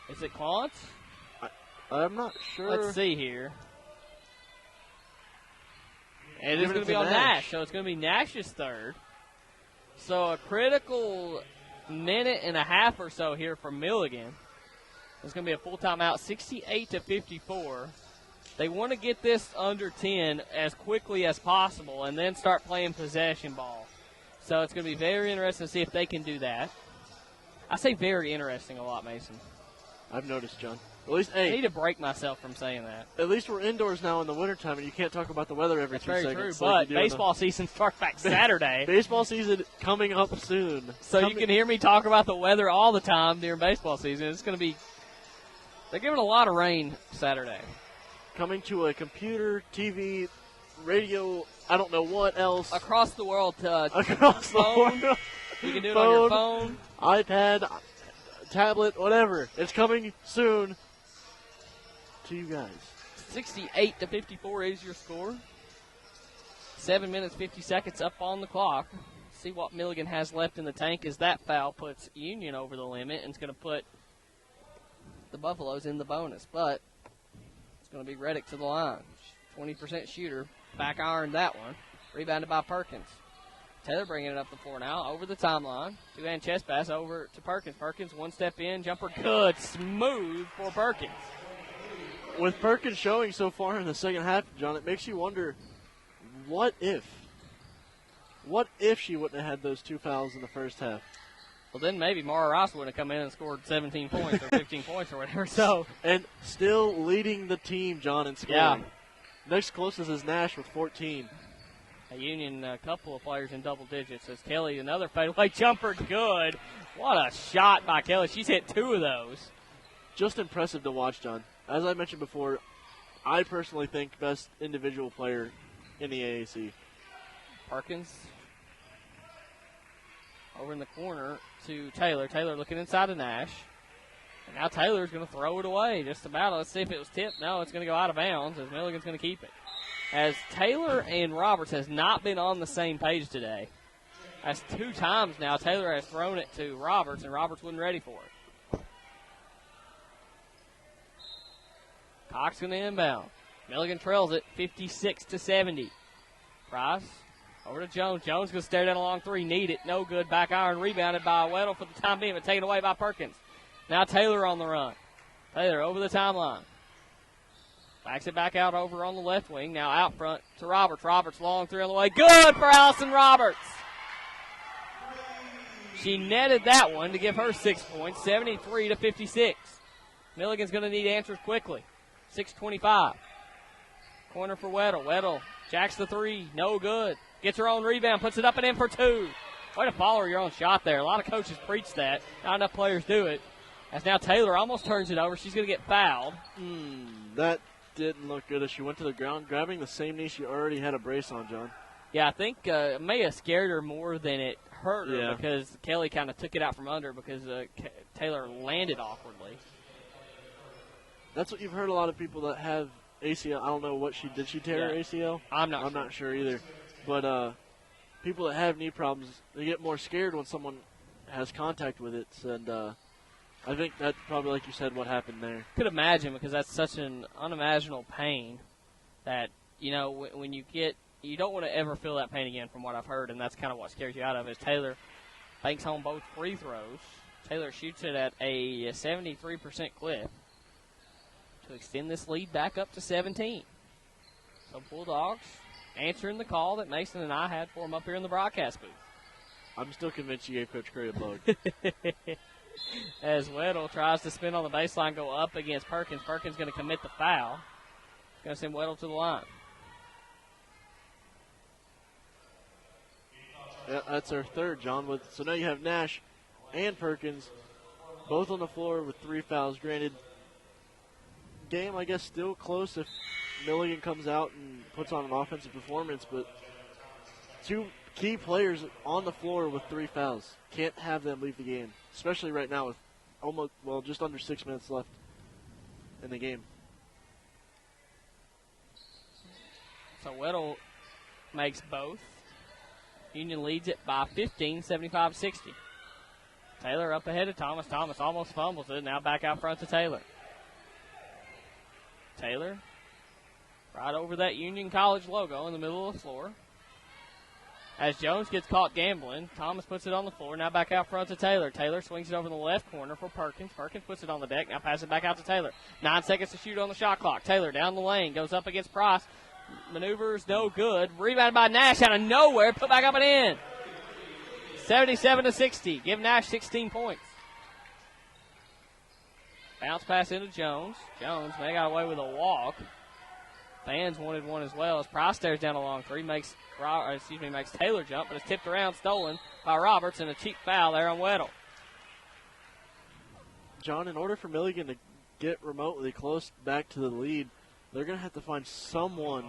Is it Quant? I'm not sure. Let's see here. It is going to be on Nash, so it's going to be Nash's third. So a critical minute and a half or so here for Milligan. It's going to be a full timeout, 68-54. They want to get this under 10 as quickly as possible and then start playing possession ball. So it's going to be very interesting to see if they can do that. I say very interesting a lot, Mason. I've noticed, John. At least, hey, I need to break myself from saying that. At least we're indoors now in the wintertime, and you can't talk about the weather every 2 seconds. That's very true, but baseball season starts back Saturday. Baseball season coming up soon. So you can hear me talk about the weather all the time during baseball season. It's going to be – they're giving a lot of rain Saturday. Coming to a computer, TV, radio, I don't know what else. Across the world. Across phone. the world. You can do it on your phone. iPad, tablet, whatever. It's coming soon to you guys. 68-54 is your score. 7 minutes, 50 seconds up on the clock. See what Milligan has left in the tank as that foul puts Union over the limit and it's going to put the Buffaloes in the bonus. But it's going to be Reddick to the line. 20% shooter. Back ironed that one. Rebounded by Perkins. Taylor bringing it up the floor now. Over the timeline. Two-hand chest pass over to Perkins. Perkins one step in. Jumper good. Smooth for Perkins. With Perkins showing so far in the second half, John, it makes you wonder, what if she wouldn't have had those 2 fouls in the first half? Well, then maybe Mara Ross would have come in and scored 17 points or 15 points or whatever. So and still leading the team, John, in scoring. Yeah. Next closest is Nash with 14. A Union, a couple of players in double digits. As Kelly, another fadeaway jumper, good. What a shot by Kelly. She's hit 2 of those. Just impressive to watch, John. As I mentioned before, I personally think best individual player in the AAC. Perkins over in the corner to Taylor. Taylor looking inside of Nash. And now Taylor's going to throw it away just about. Let's see if it was tipped. No, it's going to go out of bounds as Milligan's going to keep it. As Taylor and Roberts has not been on the same page today. That's 2 times now Taylor has thrown it to Roberts, and Roberts wasn't ready for it. Cox going to inbound. Milligan trails it 56-70. Price over to Jones. Jones going to stare down a long 3. Need it. No good. Back iron rebounded by Weddle for the time being, but taken away by Perkins. Now Taylor on the run. Taylor over the timeline. Backs it back out over on the left wing. Now out front to Roberts. Roberts long 3 on the way. Good for Allison Roberts. She netted that one to give her 6 points, 73-56. Milligan's going to need answers quickly. 6:25. Corner for Weddle. Weddle jacks the 3. No good. Gets her own rebound. Puts it up and in for 2. Way to follow your own shot there. A lot of coaches preach that. Not enough players do it. As now Taylor almost turns it over. She's going to get fouled. That didn't look good as she went to the ground, grabbing the same knee she already had a brace on, John. Yeah, I think it may have scared her more than it hurt her because Kelly kind of took it out from under because Taylor landed awkwardly. That's what you've heard a lot of people that have ACL. I don't know what she did. She tear her ACL? I'm not sure either. But people that have knee problems, they get more scared when someone has contact with it. And I think that's probably, like you said, what happened there. Could imagine because that's such an unimaginable pain that, when you get, you don't want to ever feel that pain again from what I've heard, and that's kind of what scares you out of it. Taylor banks home both free throws. Taylor shoots it at a 73% clip to extend this lead back up to 17. So Bulldogs answering the call that Mason and I had for them up here in the broadcast booth. I'm still convinced you gave Coach Curry a bug. As Weddle tries to spin on the baseline, go up against Perkins. Perkins going to commit the foul. Going to send Weddle to the line. Yeah, that's our third, John. So now you have Nash and Perkins both on the floor with 3 fouls. Granted, game, I guess, still close if Milligan comes out and puts on an offensive performance, but 2 key players on the floor with 3 fouls. Can't have them leave the game, especially right now with just under 6 minutes left in the game. So Weddle makes both. Union leads it by 15, 75-60. Taylor up ahead of Thomas. Thomas almost fumbles it. Now back out front to Taylor. Taylor right over that Union College logo in the middle of the floor. As Jones gets caught gambling, Thomas puts it on the floor. Now back out front to Taylor. Taylor swings it over in the left corner for Perkins. Perkins puts it on the deck. Now pass it back out to Taylor. 9 seconds to shoot on the shot clock. Taylor down the lane. Goes up against Price. Maneuvers no good. Rebounded by Nash out of nowhere. Put back up and in. 77-60. Give Nash 16 points. Bounce pass into Jones. Jones may got away with a walk. Fans wanted one as well as Price stares down a long three. Makes Taylor jump, but it's tipped around, stolen by Roberts, and a cheap foul there on Weddle. John, in order for Milligan to get remotely close back to the lead, they're going to have to find someone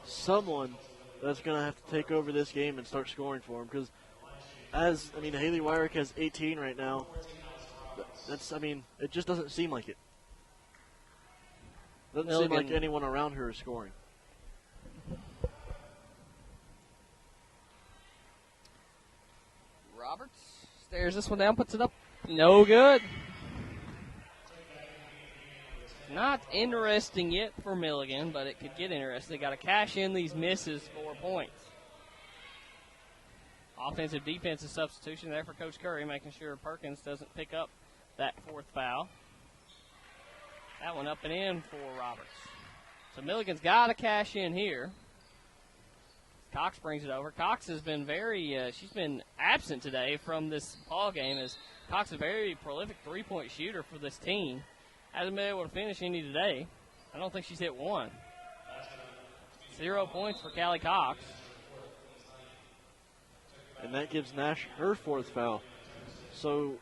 that's going to have to take over this game and start scoring for them. Because, Haley Wyrick has 18 right now. It just doesn't seem like it. Doesn't seem like anyone around her is scoring. Roberts stares this one down, puts it up. No good. Not interesting yet for Milligan, but it could get interesting. They got to cash in these misses for points. Offensive defensive substitution there for Coach Curry, making sure Perkins doesn't pick up that fourth foul. That one up and in for Roberts. So Milligan's got to cash in here. Cox brings it over. Cox has been she's been absent today from this ball game, as Cox is a very prolific three-point shooter for this team. Hasn't been able to finish any today. I don't think she's hit one. 0 points for Callie Cox. And that gives Nash her fourth foul. So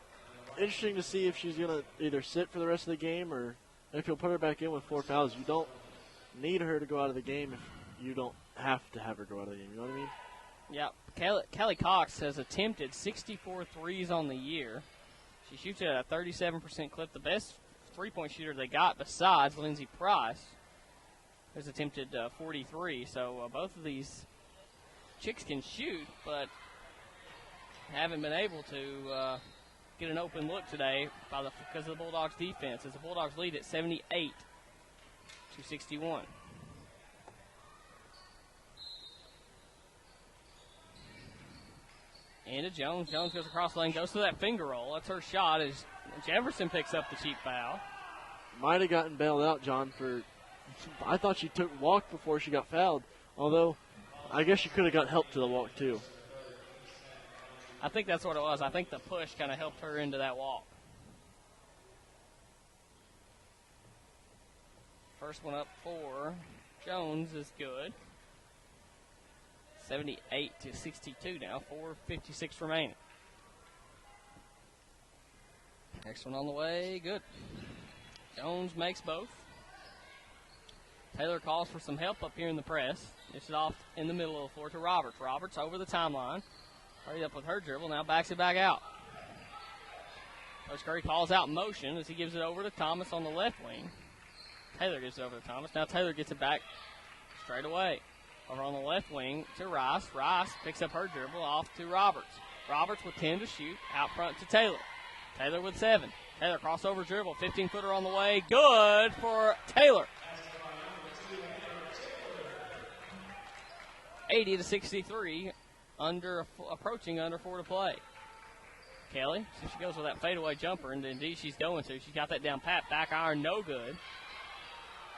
interesting to see if she's going to either sit for the rest of the game or if you'll put her back in with 4 fouls. You don't need her to go out of the game if you don't have to have her go out of the game. You know what I mean? Yeah. Callie Cox has attempted 64 threes on the year. She shoots it at a 37% clip. The best three-point shooter they got besides Lindsey Price has attempted 43. So both of these chicks can shoot, but haven't been able to get an open look today because of the Bulldogs' defense, as the Bulldogs lead at 78-61. Into Jones. Jones goes across the lane, goes to that finger roll. That's her shot as Jefferson picks up the cheap foul. Might have gotten bailed out, John, I thought she walked before she got fouled, although I guess she could have got help to the walk too. I think that's what it was. I think the push kind of helped her into that walk. First one up for Jones is good. 78-62 now, 4:56 remaining. Next one on the way, good. Jones makes both. Taylor calls for some help up here in the press. It's off in the middle of the floor to Roberts. Roberts over the timeline. Hurried up with her dribble, now backs it back out. Coach Curry calls out motion as he gives it over to Thomas on the left wing. Taylor gives it over to Thomas. Now Taylor gets it back straight away. Over on the left wing to Rice. Rice picks up her dribble off to Roberts. Roberts with 10 to shoot. Out front to Taylor. Taylor with 7. Taylor crossover dribble. 15-footer on the way. Good for Taylor. 80-63. Approaching under 4 to play. Kelly, so she goes with that fadeaway jumper, and indeed she's going to. She's got that down pat. Back iron, no good.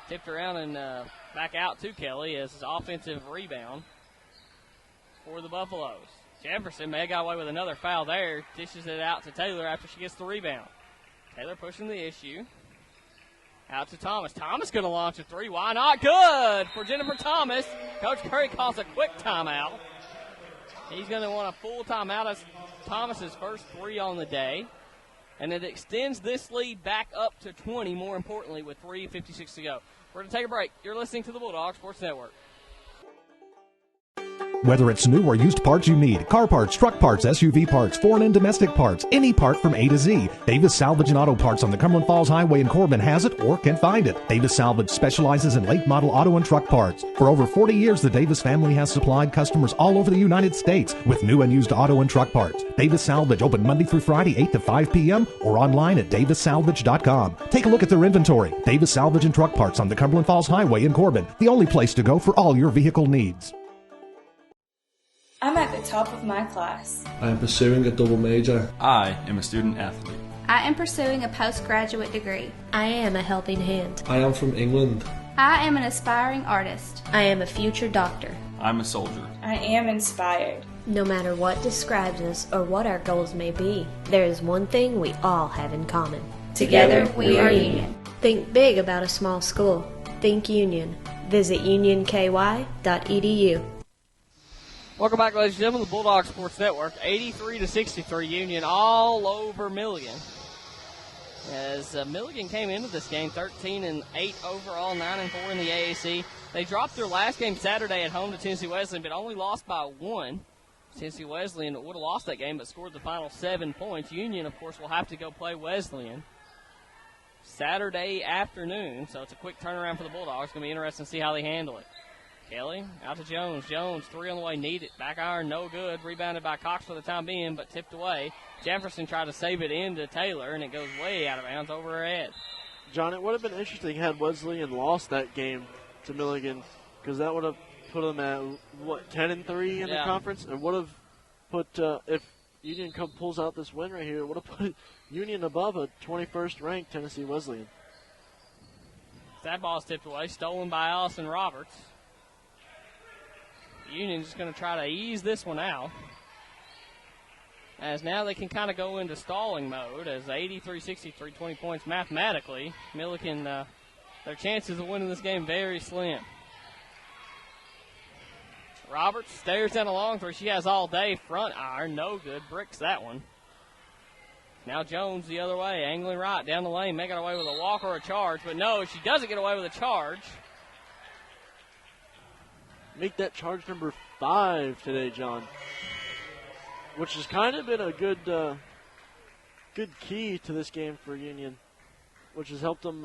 Tipped around and back out to Kelly as his offensive rebound for the Buffaloes. Jefferson may have got away with another foul there. Dishes it out to Taylor after she gets the rebound. Taylor pushing the issue. Out to Thomas. Thomas going to launch a three. Why not? Good for Jennifer Thomas. Coach Curry calls a quick timeout. He's going to want a full timeout. That's Thomas's first three on the day. And it extends this lead back up to 20, more importantly, with 3:56 to go. We're going to take a break. You're listening to the Bulldog Sports Network. Whether it's new or used parts you need, car parts, truck parts, SUV parts, foreign and domestic parts, any part from A to Z, Davis Salvage and Auto Parts on the Cumberland Falls Highway in Corbin has it or can find it. Davis Salvage specializes in late model auto and truck parts. For over 40 years, the Davis family has supplied customers all over the United States with new and used auto and truck parts. Davis Salvage, open Monday through Friday, 8 to 5 p.m. or online at davissalvage.com. Take a look at their inventory. Davis Salvage and Truck Parts on the Cumberland Falls Highway in Corbin, the only place to go for all your vehicle needs. I'm at the top of my class. I am pursuing a double major. I am a student athlete. I am pursuing a postgraduate degree. I am a helping hand. I am from England. I am an aspiring artist. I am a future doctor. I'm a soldier. I am inspired. No matter what describes us or what our goals may be, there is one thing we all have in common. Together we are Union. Think big about a small school. Think Union. Visit unionky.edu. Welcome back, ladies and gentlemen, the Bulldog Sports Network. 83-63 Union all over Milligan. As Milligan came into this game 13-8 overall, 9-4 in the AAC. They dropped their last game Saturday at home to Tennessee Wesleyan, but only lost by 1. Tennessee Wesleyan would have lost that game, but scored the final 7 points. Union, of course, will have to go play Wesleyan Saturday afternoon, so it's a quick turnaround for the Bulldogs. It's going to be interesting to see how they handle it. Kelly out to Jones. Jones, 3 on the way, need it. Back iron, no good. Rebounded by Cox for the time being, but tipped away. Jefferson tried to save it into Taylor, and it goes way out of bounds over her head. John, it would have been interesting had Wesleyan lost that game to Milligan, because that would have put them at, 10-3 in the conference? And would have put, if Union pulls out this win right here, it would have put Union above a 21st ranked Tennessee Wesleyan. That ball's tipped away, stolen by Allison Roberts. Union's just going to try to ease this one out. As now they can kind of go into stalling mode as 83-63, 20 points mathematically. Milligan, their chances of winning this game very slim. Roberts stares down a long three. She has all day. Front iron, no good. Bricks that one. Now Jones the other way, angling right down the lane, making away with a walk or a charge. But no, she doesn't get away with a charge. Make that charge number 5 today, John, which has kind of been a good key to this game for Union, which has helped them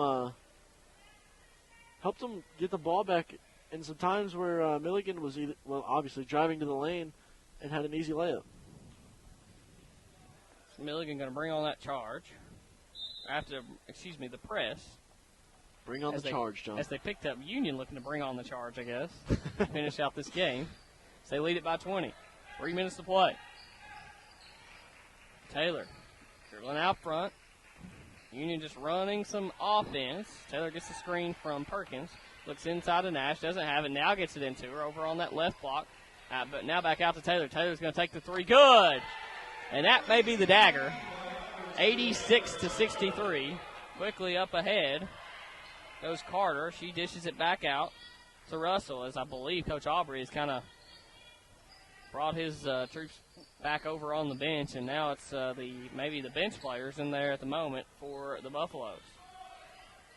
get the ball back in some times where Milligan was obviously driving to the lane and had an easy layup. Milligan going to bring on that charge the press. Bring on the charge, John. As they picked up Union looking to bring on the charge, I guess, to finish out this game. So they lead it by 20. 3 minutes to play. Taylor dribbling out front. Union just running some offense. Taylor gets the screen from Perkins. Looks inside to Nash. Doesn't have it. Now gets it into her over on that left block. But now back out to Taylor. Taylor's going to take the 3. Good. And that may be the dagger. 86-63. Quickly up ahead goes Carter. She dishes it back out to Russell, as I believe Coach Aubrey has kind of brought his troops back over on the bench, and now it's maybe the bench players in there at the moment for the Buffaloes.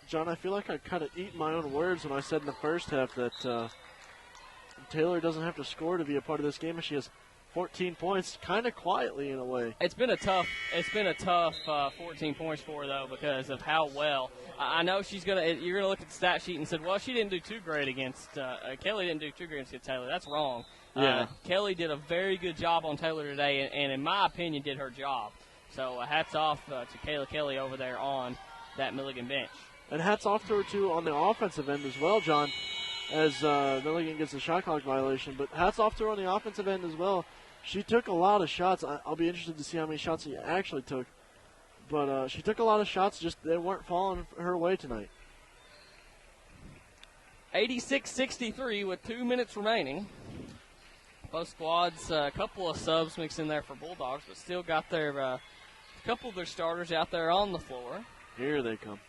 John, I feel like I kind of eat my own words when I said in the first half that Taylor doesn't have to score to be a part of this game, and she has 14 points, kind of quietly in a way. It's been a tough 14 points for her, though, because of how well. I know you're gonna look at the stat sheet and said, well, she didn't do too great against Kelly. Didn't do too great against Taylor. That's wrong. Yeah. Kelly did a very good job on Taylor today, and in my opinion, did her job. So hats off to Kayla Kelly over there on that Milligan bench. And hats off to her too on the offensive end as well, John, as Milligan gets a shot clock violation. But hats off to her on the offensive end as well. She took a lot of shots. I'll be interested to see how many shots she actually took. But she took a lot of shots, just they weren't falling her way tonight. 86-63 with 2 minutes remaining. Both squads, a couple of subs mixed in there for Bulldogs, but still got their a couple of their starters out there on the floor. Here they come.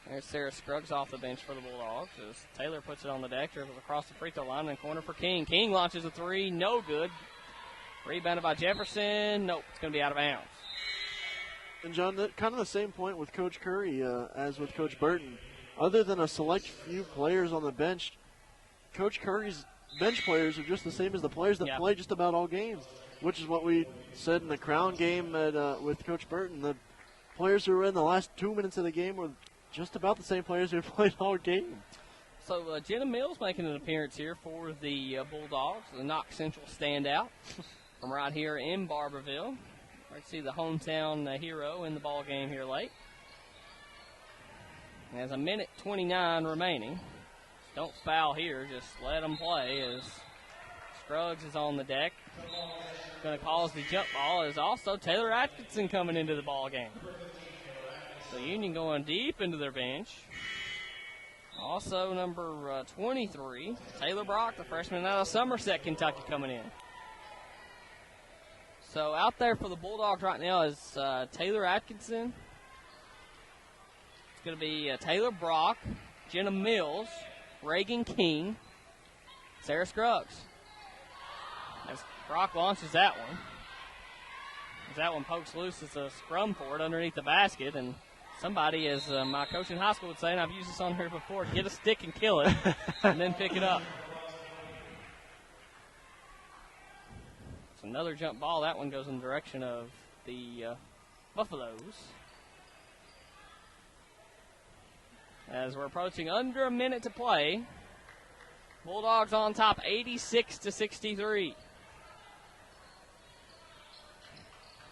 There's Sarah Scruggs off the bench for the Bulldogs as Taylor puts it on the deck, dribbles across the free throw line in the corner for King. King launches a 3, no good. Rebounded by Jefferson. Nope, it's going to be out of bounds. And, John, kind of the same point with Coach Curry as with Coach Burton. Other than a select few players on the bench, Coach Curry's bench players are just the same as the players that play just about all games, which is what we said in the Crown game with Coach Burton. The players who were in the last 2 minutes of the game were just about the same players who played all game. So Jenna Mills making an appearance here for the Bulldogs, the Knox Central standout from right here in Barberville. Let's see the hometown hero in the ball game here late. There's a minute 29 remaining. Don't foul here, just let them play as Scruggs is on the deck. Going to cause the jump ball is also Taylor Atkinson coming into the ball game. So Union going deep into their bench. Also number 23, Taylor Brock, the freshman out of Somerset, Kentucky, coming in. So out there for the Bulldogs right now is Taylor Atkinson. It's going to be Taylor Brock, Jenna Mills, Reagan King, Sarah Scruggs. As Brock launches that one. As that one pokes loose, it's a scrum for it underneath the basket. And somebody, as my coach in high school would say, and I've used this on here before, get a stick and kill it, and then pick it up. It's another jump ball. That one goes in the direction of the Buffaloes. As we're approaching under a minute to play, Bulldogs on top 86-63.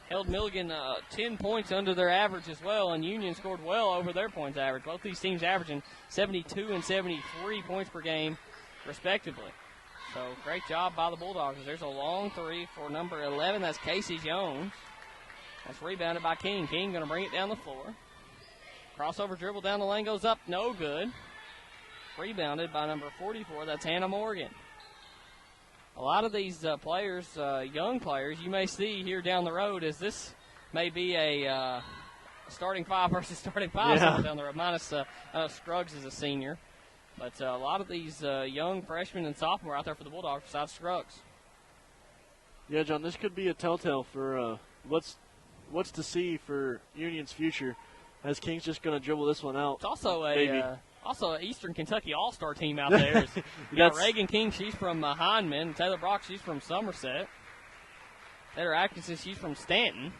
Held Milligan 10 points under their average as well, and Union scored well over their points average. Both these teams averaging 72 and 73 points per game, respectively. So great job by the Bulldogs. There's a long three for number 11. That's Casey Jones. That's rebounded by King. King going to bring it down the floor. Crossover dribble down the lane goes up. No good. Rebounded by number 44. That's Hannah Morgan. A lot of these players, young players, you may see here down the road as this may be a starting five versus starting five down the road. Minus Scruggs is a senior. But a lot of these young freshmen and sophomore out there for the Bulldogs besides Scruggs. Yeah, John, this could be a telltale for what's to see for Union's future, as King's just going to dribble this one out. It's also an Eastern Kentucky All-Star team out there. You got Reagan King, she's from Hindman. Taylor Brock, she's from Somerset. Taylor Atkinson, she's from Stanton.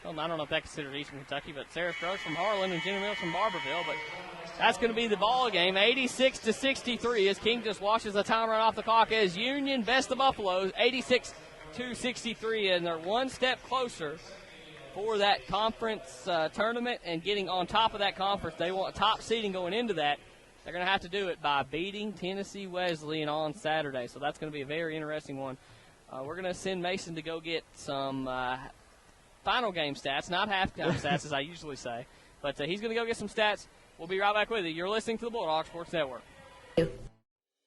Well, I don't know if that's considered Eastern Kentucky, but Sarah Scruggs from Harlan and Jenna Mills from Barberville. But that's going to be the ball game, 86-63, as King just washes the time right off the clock as Union best of Buffaloes, 86-63, and they're one step closer for that conference tournament and getting on top of that conference. They want top seeding going into that. They're going to have to do it by beating Tennessee Wesleyan on Saturday. So that's going to be a very interesting one. We're going to send Mason to go get some final game stats, not halftime stats as I usually say. But he's going to go get some stats. We'll be right back with you. You're listening to the Bulldog Sports Network.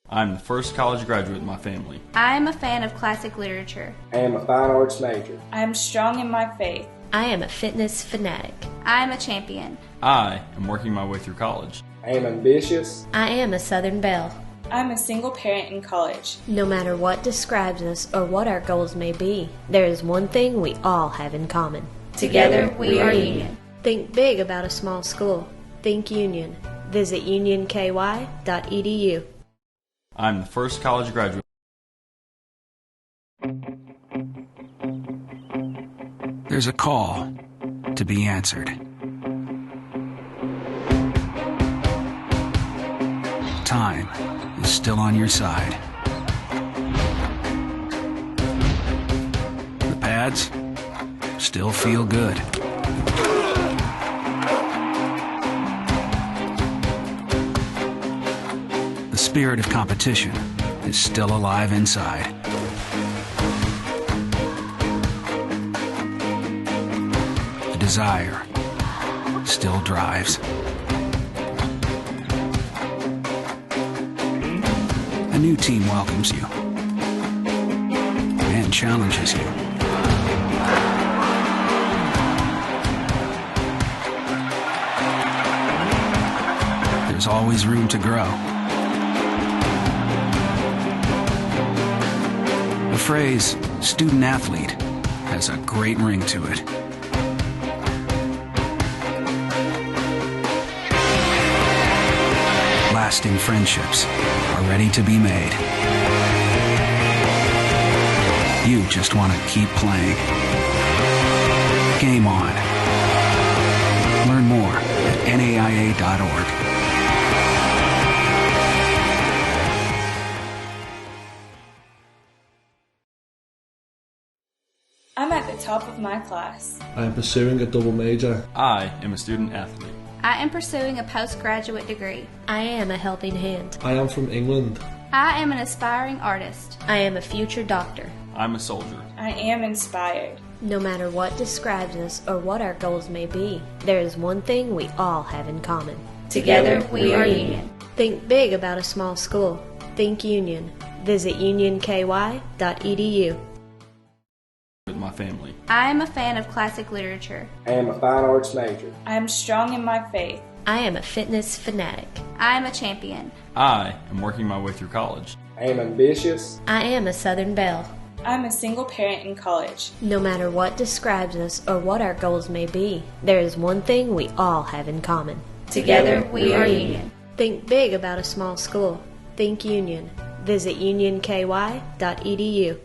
I'm the first college graduate in my family. I am a fan of classic literature. I am a fine arts major. I am strong in my faith. I am a fitness fanatic. I am a champion. I am working my way through college. I am ambitious. I am a Southern Belle. I'm a single parent in college. No matter what describes us or what our goals may be, there is one thing we all have in common. Together we are Union. Think big about a small school. Think Union. Visit unionky.edu. I'm the first college graduate. There's a call to be answered. Time is still on your side. The pads still feel good. The spirit of competition is still alive inside. The desire still drives. A new team welcomes you and challenges you. There's always room to grow. The phrase student athlete has a great ring to it. Lasting friendships are ready to be made. You just want to keep playing. Game on. Learn more at naia.org. I'm at the top of my class. I am pursuing a double major. I am a student athlete. I am pursuing a postgraduate degree. I am a helping hand. I am from England. I am an aspiring artist. I am a future doctor. I'm a soldier. I am inspired. No matter what describes us or what our goals may be, there is one thing we all have in common. Together we are Union. Think big about a small school. Think Union. Visit unionky.edu. With my family. I am a fan of classic literature. I am a fine arts major. I am strong in my faith. I am a fitness fanatic. I am a champion. I am working my way through college. I am ambitious. I am a Southern Belle. I'm a single parent in college. No matter what describes us or what our goals may be, there is one thing we all have in common. Together we are Union. Think big about a small school. Think Union. Visit unionky.edu.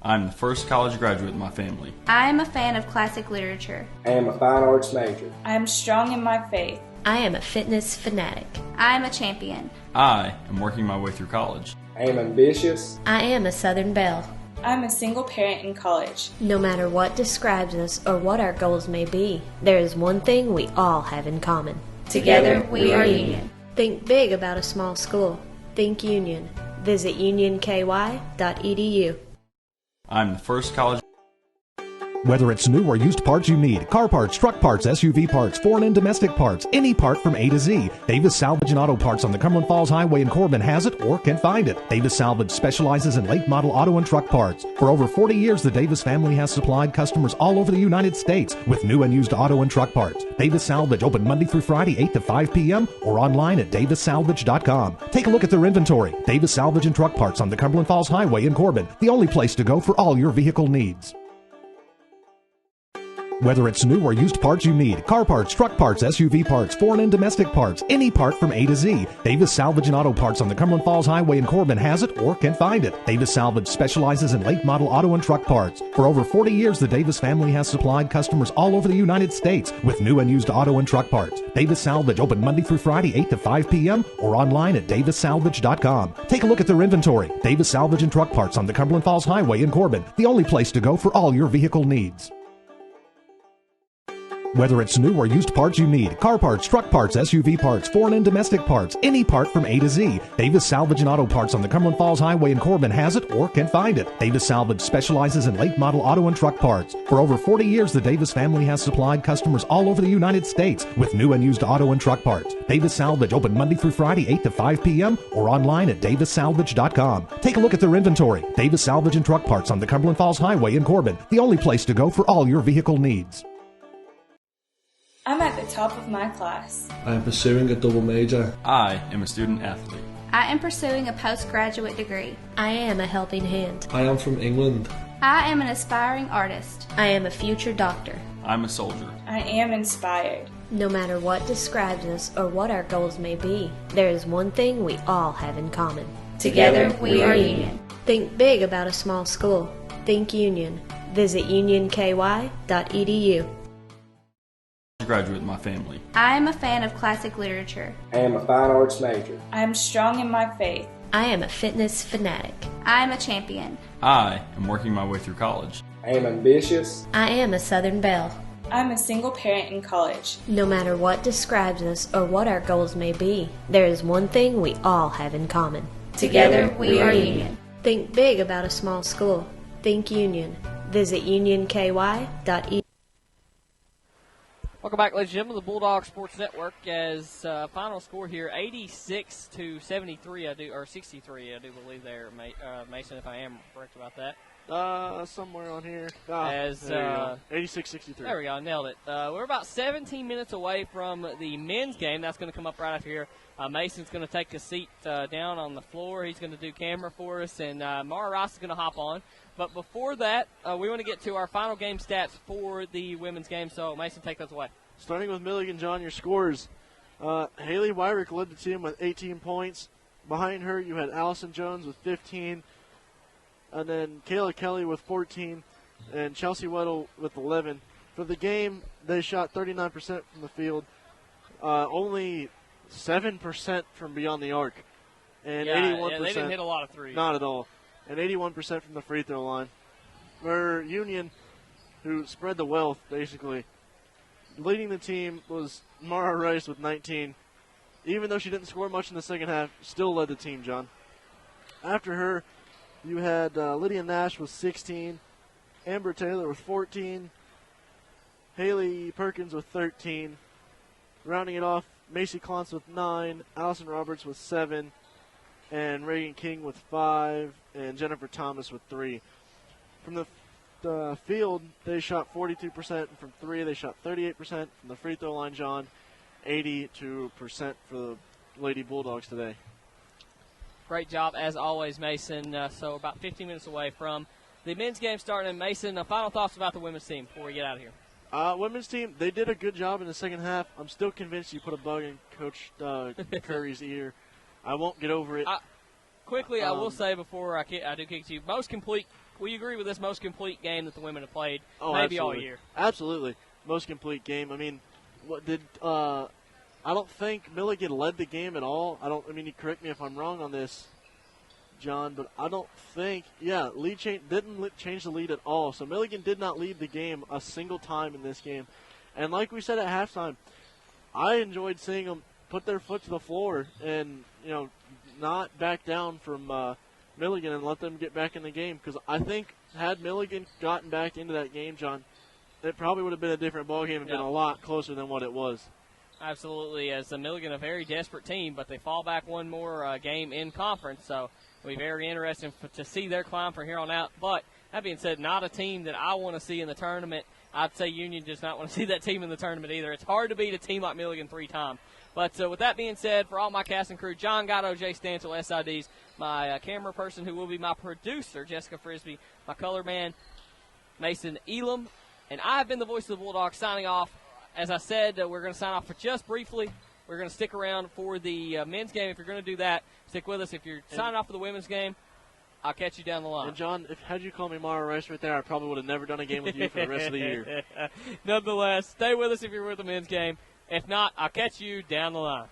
I'm the first college graduate in my family. I am a fan of classic literature. I am a fine arts major. I am strong in my faith. I am a fitness fanatic. I am a champion. I am working my way through college. I am ambitious. I am a Southern Belle. I'm a single parent in college. No matter what describes us or what our goals may be, there is one thing we all have in common. Together we are Union. Think big about a small school. Think Union. Visit unionky.edu. I'm the first college. Whether it's new or used parts you need, car parts, truck parts, SUV parts, foreign and domestic parts, any part from A to Z, Davis Salvage and Auto Parts on the Cumberland Falls Highway in Corbin has it or can find it. Davis Salvage specializes in late model auto and truck parts. For over 40 years, the Davis family has supplied customers all over the United States with new and used auto and truck parts. Davis Salvage open Monday through Friday, 8 to 5 p.m. or online at davissalvage.com. Take a look at their inventory. Davis Salvage and Truck Parts on the Cumberland Falls Highway in Corbin, the only place to go for all your vehicle needs. Whether it's new or used parts you need, car parts, truck parts, SUV parts, foreign and domestic parts, any part from A to Z, Davis Salvage and Auto Parts on the Cumberland Falls Highway in Corbin has it or can find it. Davis Salvage specializes in late model auto and truck parts. For over 40 years, the Davis family has supplied customers all over the United States with new and used auto and truck parts. Davis Salvage open Monday through Friday, 8 to 5 p.m. or online at davissalvage.com. Take a look at their inventory. Davis Salvage and Truck Parts on the Cumberland Falls Highway in Corbin, the only place to go for all your vehicle needs. Whether it's new or used parts you need, car parts, truck parts, SUV parts, foreign and domestic parts, any part from A to Z, Davis Salvage and Auto Parts on the Cumberland Falls Highway in Corbin has it or can find it. Davis Salvage specializes in late model auto and truck parts. For over 40 years, the Davis family has supplied customers all over the United States with new and used auto and truck parts. Davis Salvage open Monday through Friday, 8 to 5 p.m. or online at davissalvage.com. Take a look at their inventory. Davis Salvage and Truck Parts on the Cumberland Falls Highway in Corbin, the only place to go for all your vehicle needs. I'm at the top of my class. I am pursuing a double major. I am a student athlete. I am pursuing a postgraduate degree. I am a helping hand. I am from England. I am an aspiring artist. I am a future doctor. I'm a soldier. I am inspired. No matter what describes us or what our goals may be, there is one thing we all have in common. Together we are Union. Think big about a small school. Think Union. Visit unionky.edu. Graduate in my family. I am a fan of classic literature. I am a fine arts major. I am strong in my faith. I am a fitness fanatic. I am a champion. I am working my way through college. I am ambitious. I am a Southern Belle. I'm a single parent in college. No matter what describes us or what our goals may be, there is one thing we all have in common. Together we are Union. Think big about a small school. Think Union. Visit unionky.edu. Welcome back, ladies and gentlemen, to the Bulldog Sports Network. As final score here, 86-73, or 63, I do believe there, Mason, if I am correct about that. Somewhere on here. 86-63. There we go, nailed it. We're about 17 minutes away from the men's game. That's going to come up right after here. Mason's going to take a seat down on the floor. He's going to do camera for us, and Mara Ross is going to hop on. But before that, we want to get to our final game stats for the women's game. So, Mason, take those away. Starting with Milligan, John, your scores. Haley Wyrick led the team with 18 points. Behind her, you had Allison Jones with 15. and then Kayla Kelly with 14, and Chelsea Weddle with 11. For the game, they shot 39% from the field, only 7% from beyond the arc, and 81%. Yeah, they didn't hit a lot of threes. Not at all, and 81% from the free throw line. For Union, who spread the wealth, basically, leading the team was Mara Rice with 19. Even though she didn't score much in the second half, still led the team, John. After her, you had Lydia Nash with 16, Amber Taylor with 14, Haley Perkins with 13. Rounding it off, Macy Klontz with 9, Allison Roberts with 7, and Reagan King with 5, and Jennifer Thomas with 3. From the field, they shot 42%, and from 3, they shot 38%. From the free throw line, John, 82% for the Lady Bulldogs today. Great job, as always, Mason. So about 15 minutes away from the men's game starting. And Mason, final thoughts about the women's team before we get out of here. Women's team, they did a good job in the second half. I'm still convinced you put a bug in Coach Curry's ear. I won't get over it. Quickly, I will say before I do kick to you, most complete. Will you agree with this most complete game that the women have played maybe all year? Absolutely, most complete game. I mean, what did I don't think Milligan led the game at all. I mean, you correct me if I'm wrong on this, John, but I don't think, lead didn't change the lead at all. So Milligan did not lead the game a single time in this game. And like we said at halftime, I enjoyed seeing them put their foot to the floor and, not back down from Milligan and let them get back in the game. Because I think had Milligan gotten back into that game, John, it probably would have been a different ballgame and been a lot closer than what it was. Absolutely, as Milligan, a very desperate team, but they fall back one more game in conference, so it'll be very interesting to see their climb from here on out. But that being said, not a team that I want to see in the tournament. I'd say Union does not want to see that team in the tournament either. It's hard to beat a team like Milligan 3 times. But with that being said, for all my cast and crew, John Gatto, Jay Stansel, SIDs, my camera person who will be my producer, Jessica Frisbee, my color man, Mason Elam, and I've been the voice of the Bulldogs signing off. As I said, we're going to sign off for just briefly. We're going to stick around for the men's game. If you're going to do that, stick with us. If you're signing off for the women's game, I'll catch you down the line. And, John, had you called me Mara Rice right there, I probably would have never done a game with you for the rest of the year. Nonetheless, stay with us if you're with the men's game. If not, I'll catch you down the line.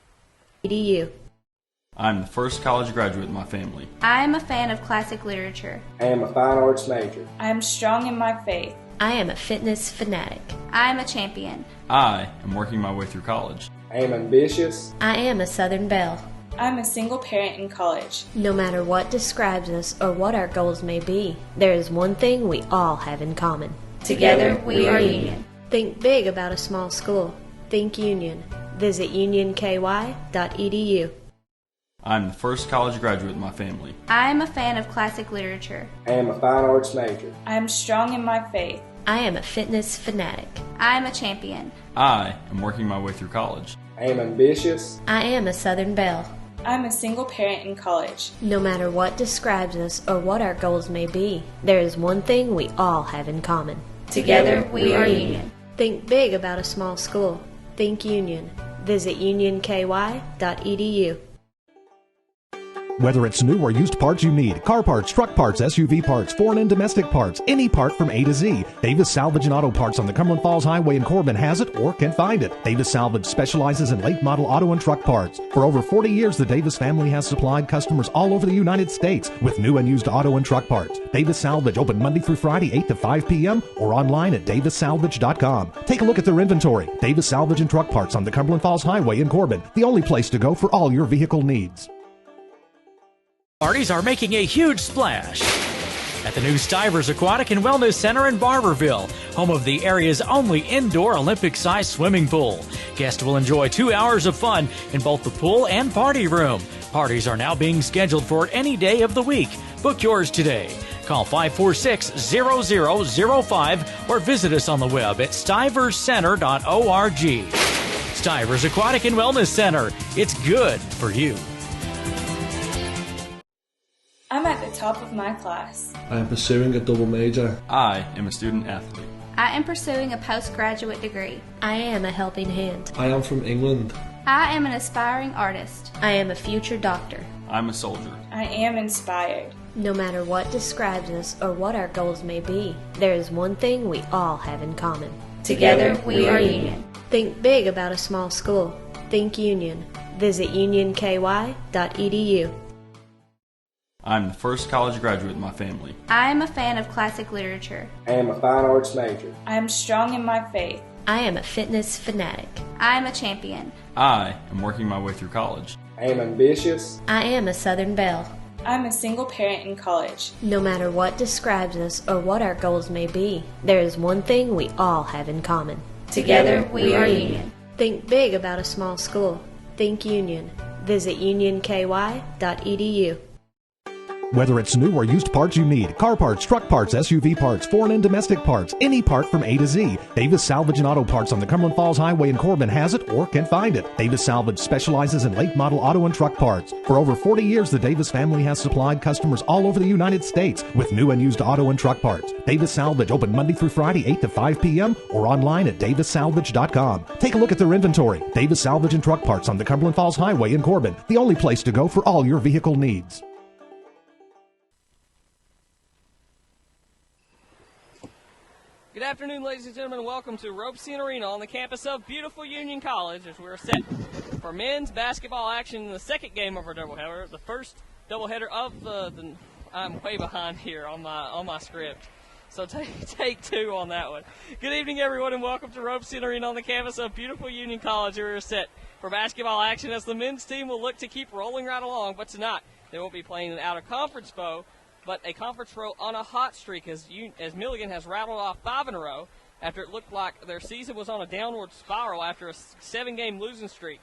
EDU. I'm the first college graduate in my family. I am a fan of classic literature. I am a fine arts major. I am strong in my faith. I am a fitness fanatic. I am a champion. I am working my way through college. I am ambitious. I am a Southern Belle. I'm a single parent in college. No matter what describes us or what our goals may be, there is one thing we all have in common. Together we are Union. Think big about a small school. Think Union. Visit unionky.edu. I'm the first college graduate in my family. I am a fan of classic literature. I am a fine arts major. I am strong in my faith. I am a fitness fanatic. I am a champion. I am working my way through college. I am ambitious. I am a Southern Belle. I'm a single parent in college. No matter what describes us or what our goals may be, there is one thing we all have in common. Together we are Union. Think big about a small school. Think Union. Visit unionky.edu. Whether it's new or used parts you need, car parts, truck parts, SUV parts, foreign and domestic parts, any part from A to Z, Davis Salvage and Auto Parts on the Cumberland Falls Highway in Corbin has it or can find it. Davis Salvage specializes in late model auto and truck parts. For over 40 years, the Davis family has supplied customers all over the United States with new and used auto and truck parts. Davis Salvage, open Monday through Friday, 8 to 5 p.m. or online at davissalvage.com. Take a look at their inventory. Davis Salvage and Truck Parts on the Cumberland Falls Highway in Corbin, the only place to go for all your vehicle needs. Parties are making a huge splash at the new Stivers Aquatic and Wellness Center in Barberville, home of the area's only indoor Olympic-sized swimming pool. Guests will enjoy 2 hours of fun in both the pool and party room. Parties are now being scheduled for any day of the week. Book yours today. Call 546-0005 or visit us on the web at stiverscenter.org. Stivers Aquatic and Wellness Center. It's good for you. I'm at the top of my class. I am pursuing a double major. I am a student athlete. I am pursuing a postgraduate degree. I am a helping hand. I am from England. I am an aspiring artist. I am a future doctor. I'm a soldier. I am inspired. No matter what describes us or what our goals may be, there is one thing we all have in common. Together we are Union. Think big about a small school. Think Union. Visit unionky.edu. I'm the first college graduate in my family. I am a fan of classic literature. I am a fine arts major. I am strong in my faith. I am a fitness fanatic. I am a champion. I am working my way through college. I am ambitious. I am a Southern Belle. I'm a single parent in college. No matter what describes us or what our goals may be, there is one thing we all have in common. Together we are Union. Think big about a small school. Think Union. Visit unionky.edu. Whether it's new or used parts you need, car parts, truck parts, SUV parts, foreign and domestic parts, any part from A to Z, Davis Salvage and Auto Parts on the Cumberland Falls Highway in Corbin has it or can find it. Davis Salvage specializes in late model auto and truck parts. For over 40 years, the Davis family has supplied customers all over the United States with new and used auto and truck parts. Davis Salvage open Monday through Friday, 8 to 5 p.m. or online at davissalvage.com. Take a look at their inventory. Davis Salvage and Truck Parts on the Cumberland Falls Highway in Corbin, the only place to go for all your vehicle needs. Good afternoon, ladies and gentlemen. Welcome to Rope Center Arena on the campus of beautiful Union College as we're set for men's basketball action in the second game of our doubleheader. The first doubleheader of the I'm way behind here on my script, so take two on that one. Good evening, everyone, and welcome to Rope Center Arena on the campus of beautiful Union College. We're set for basketball action as the men's team will look to keep rolling right along, but tonight they won't be playing an out-of-conference foe, but a conference foe on a hot streak as Milligan has rattled off 5 in a row after it looked like their season was on a downward spiral after a 7-game losing streak.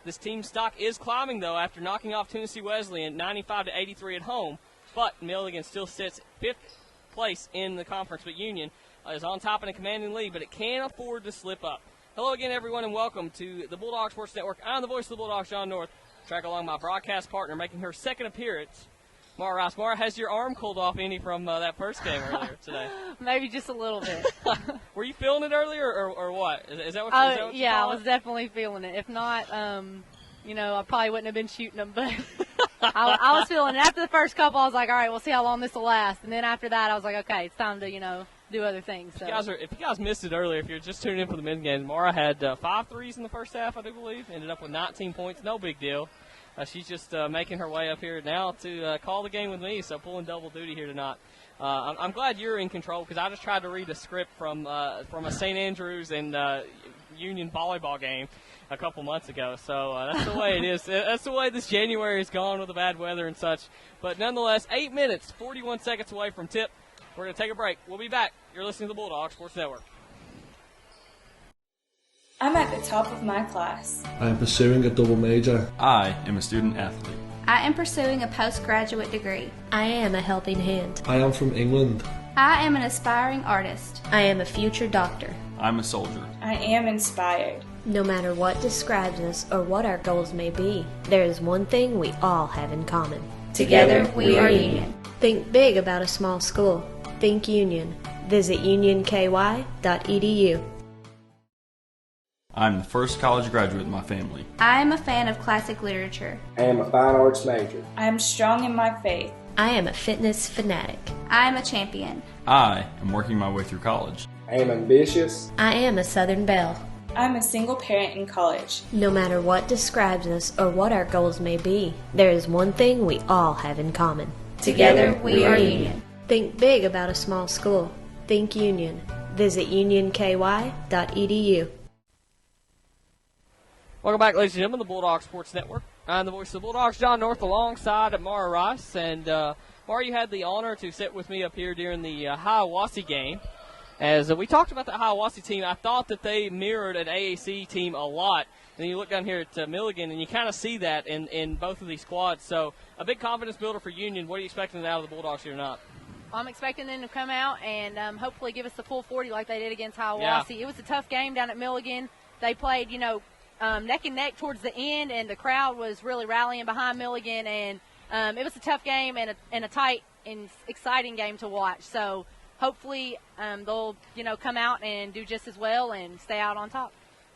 This team's stock is climbing, though, after knocking off Tennessee Wesleyan 95-83 at home, but Milligan still sits 5th place in the conference, but Union is on top in a commanding lead, but it can't afford to slip up. Hello again, everyone, and welcome to the Bulldog Sports Network. I'm the voice of the Bulldogs, John North. Track along my broadcast partner, making her second appearance, Mara Rice. Mara, has your arm cooled off any from that first game earlier today? Maybe just a little bit. Were you feeling it earlier, or what? Is that what? Yeah, I was definitely feeling it. If not, I probably wouldn't have been shooting them. But I was feeling it. After the first couple, I was like, all right, we'll see how long this will last. And then after that, I was like, okay, it's time to, do other things. So. If you guys missed it earlier, if you're just tuning in for the men's game, Mara had 5 threes in the first half, I do believe. Ended up with 19 points. No big deal. She's just making her way up here now to call the game with me, so pulling double duty here tonight. I'm glad you're in control because I just tried to read a script from a St. Andrews and Union volleyball game a couple months ago. So that's the way it is. That's the way this January has gone with the bad weather and such. But nonetheless, 8 minutes, 41 seconds away from tip. We're going to take a break. We'll be back. You're listening to the Bulldog Sports Network. I'm at the top of my class. I am pursuing a double major. I am a student athlete. I am pursuing a postgraduate degree. I am a helping hand. I am from England. I am an aspiring artist. I am a future doctor. I'm a soldier. I am inspired. No matter what describes us or what our goals may be, there is one thing we all have in common. Together we are Union. Think big about a small school. Think Union. Visit unionky.edu. I'm the first college graduate in my family. I am a fan of classic literature. I am a fine arts major. I am strong in my faith. I am a fitness fanatic. I am a champion. I am working my way through college. I am ambitious. I am a Southern Belle. I'm a single parent in college. No matter what describes us or what our goals may be, there is one thing we all have in common. Together we are Union. Think big about a small school. Think Union. Visit unionky.edu. Welcome back, ladies and gentlemen, the Bulldog Sports Network. I'm the voice of the Bulldogs, John North, alongside Mara Rice. And, Mara, you had the honor to sit with me up here during the Hiawassee game. As we talked about the Hiawassee team, I thought that they mirrored an AAC team a lot. And you look down here at Milligan, and you kind of see that in both of these squads. So a big confidence builder for Union. What are you expecting out of the Bulldogs here tonight? I'm expecting them to come out and hopefully give us the full 40 like they did against Hiawassee. Yeah. It was a tough game down at Milligan. They played, neck and neck towards the end, and the crowd was really rallying behind Milligan. And it was a tough game and a tight and exciting game to watch. So hopefully they'll, come out and do just as well and stay out on top.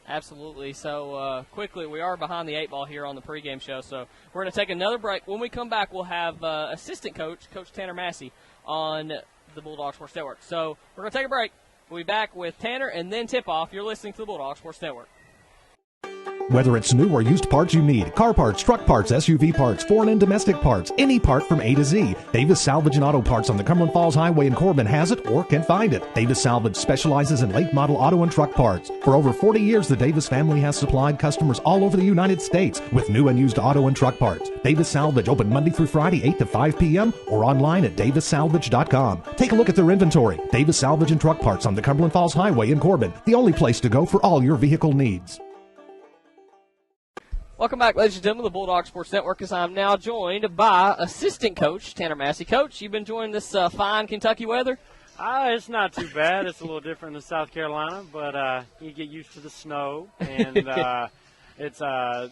Absolutely. So, quickly, we are behind the 8 ball here on the pregame show, so we're going to take another break. When we come back, we'll have assistant coach, Coach Tanner Massey, on the Bulldog Sports Network. So, we're going to take a break. We'll be back with Tanner and then tip-off. You're listening to the Bulldog Sports Network. Whether it's new or used parts you need, car parts, truck parts, SUV parts, foreign and domestic parts, any part from A to Z, Davis Salvage and Auto Parts on the Cumberland Falls Highway in Corbin has it or can find it. Davis Salvage specializes in late model auto and truck parts. For over 40 years, the Davis family has supplied customers all over the United States with new and used auto and truck parts. Davis Salvage open Monday through Friday, 8 to 5 p.m. or online at davissalvage.com. Take a look at their inventory. Davis Salvage and Truck Parts on the Cumberland Falls Highway in Corbin, the only place to go for all your vehicle needs. Welcome back, ladies and gentlemen, to the Bulldog Sports Network, as I'm now joined by assistant coach Tanner Massey. Coach, you've been enjoying this fine Kentucky weather? It's not too bad. It's a little different than South Carolina, but you get used to the snow, and it's a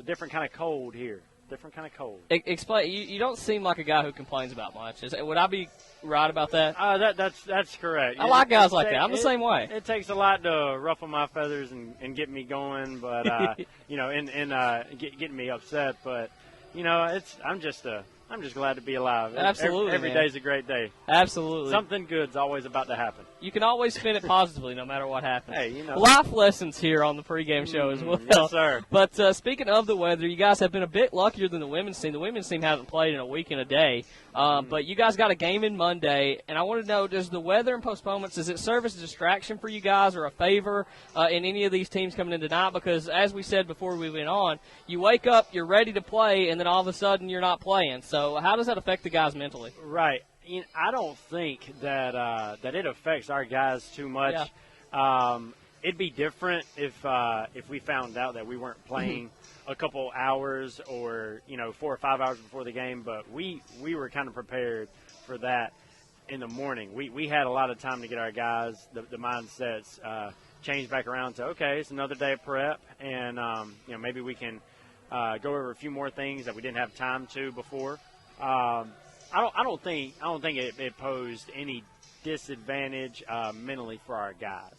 different kind of cold here. Different kind of cold. Explain. You don't seem like a guy who complains about much. Would I be right about that? That's correct. I like guys like that. I'm the same way. It takes a lot to ruffle my feathers and get me going, but getting me upset. But I'm just glad to be alive. Absolutely, every day's a great day. Absolutely, something good's always about to happen. You can always spin it positively, no matter what happens. Hey, life lessons here on the pregame show as well. Yes, sir. But speaking of the weather, you guys have been a bit luckier than the women's team. The women's team hasn't played in a week and a day, but you guys got a game in Monday, and I want to know: does the weather and postponements, does it serve as a distraction for you guys or a favor in any of these teams coming in tonight? Because as we said before we went on, you wake up, you're ready to play, and then all of a sudden you're not playing. So how does that affect the guys mentally? Right. I don't think that it affects our guys too much. Yeah. It'd be different if we found out that we weren't playing a couple hours or 4 or 5 hours before the game. But we were kind of prepared for that in the morning. We had a lot of time to get our guys the mindsets changed back around to it's another day of prep, and maybe we can go over a few more things that we didn't have time to before. I don't think it posed any disadvantage mentally for our guys.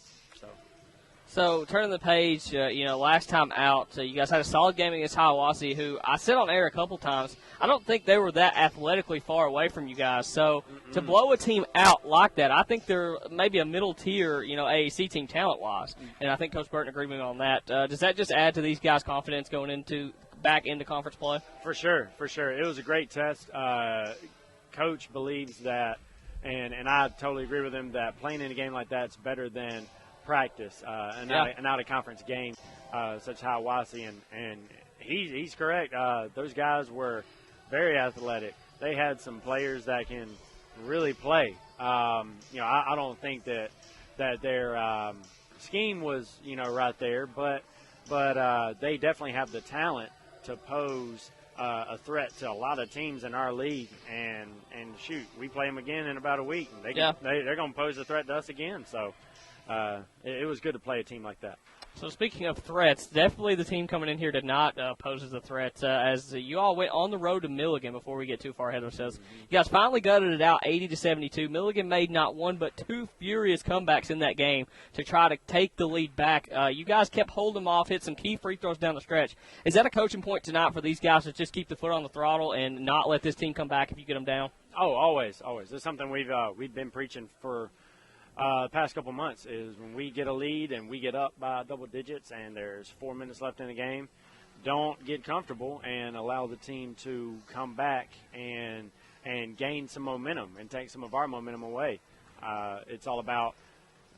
So turning the page, last time out, you guys had a solid game against Hiawassee, who I said on air a couple times. I don't think they were that athletically far away from you guys. So to blow a team out like that, I think they're maybe a middle tier, AAC team talent-wise. And I think Coach Burton agreed with me on that. Does that just add to these guys' confidence going back into conference play? For sure. It was a great test. Coach believes that, and I totally agree with him, that playing in a game like that's better than practice, an out-of-conference game such as Hiawassee, and he's correct. Those guys were very athletic. They had some players that can really play. I don't think that their scheme was right there, but they definitely have the talent to pose a threat to a lot of teams in our league, and shoot, we play them again in about a week, and they're going to pose a threat to us again. So it was good to play a team like that. So speaking of threats, definitely the team coming in here did not pose as a threat. As you all went on the road to Milligan, before we get too far ahead of ourselves, you guys finally gutted it out 80-72. Milligan made not one but two furious comebacks in that game to try to take the lead back. You guys kept holding them off, hit some key free throws down the stretch. Is that a coaching point tonight for these guys to just keep the foot on the throttle and not let this team come back if you get them down? Oh, always. It's something we've been preaching for the past couple months, is when we get a lead and we get up by double digits and there's 4 minutes left in the game, don't get comfortable and allow the team to come back and gain some momentum and take some of our momentum away. It's all about,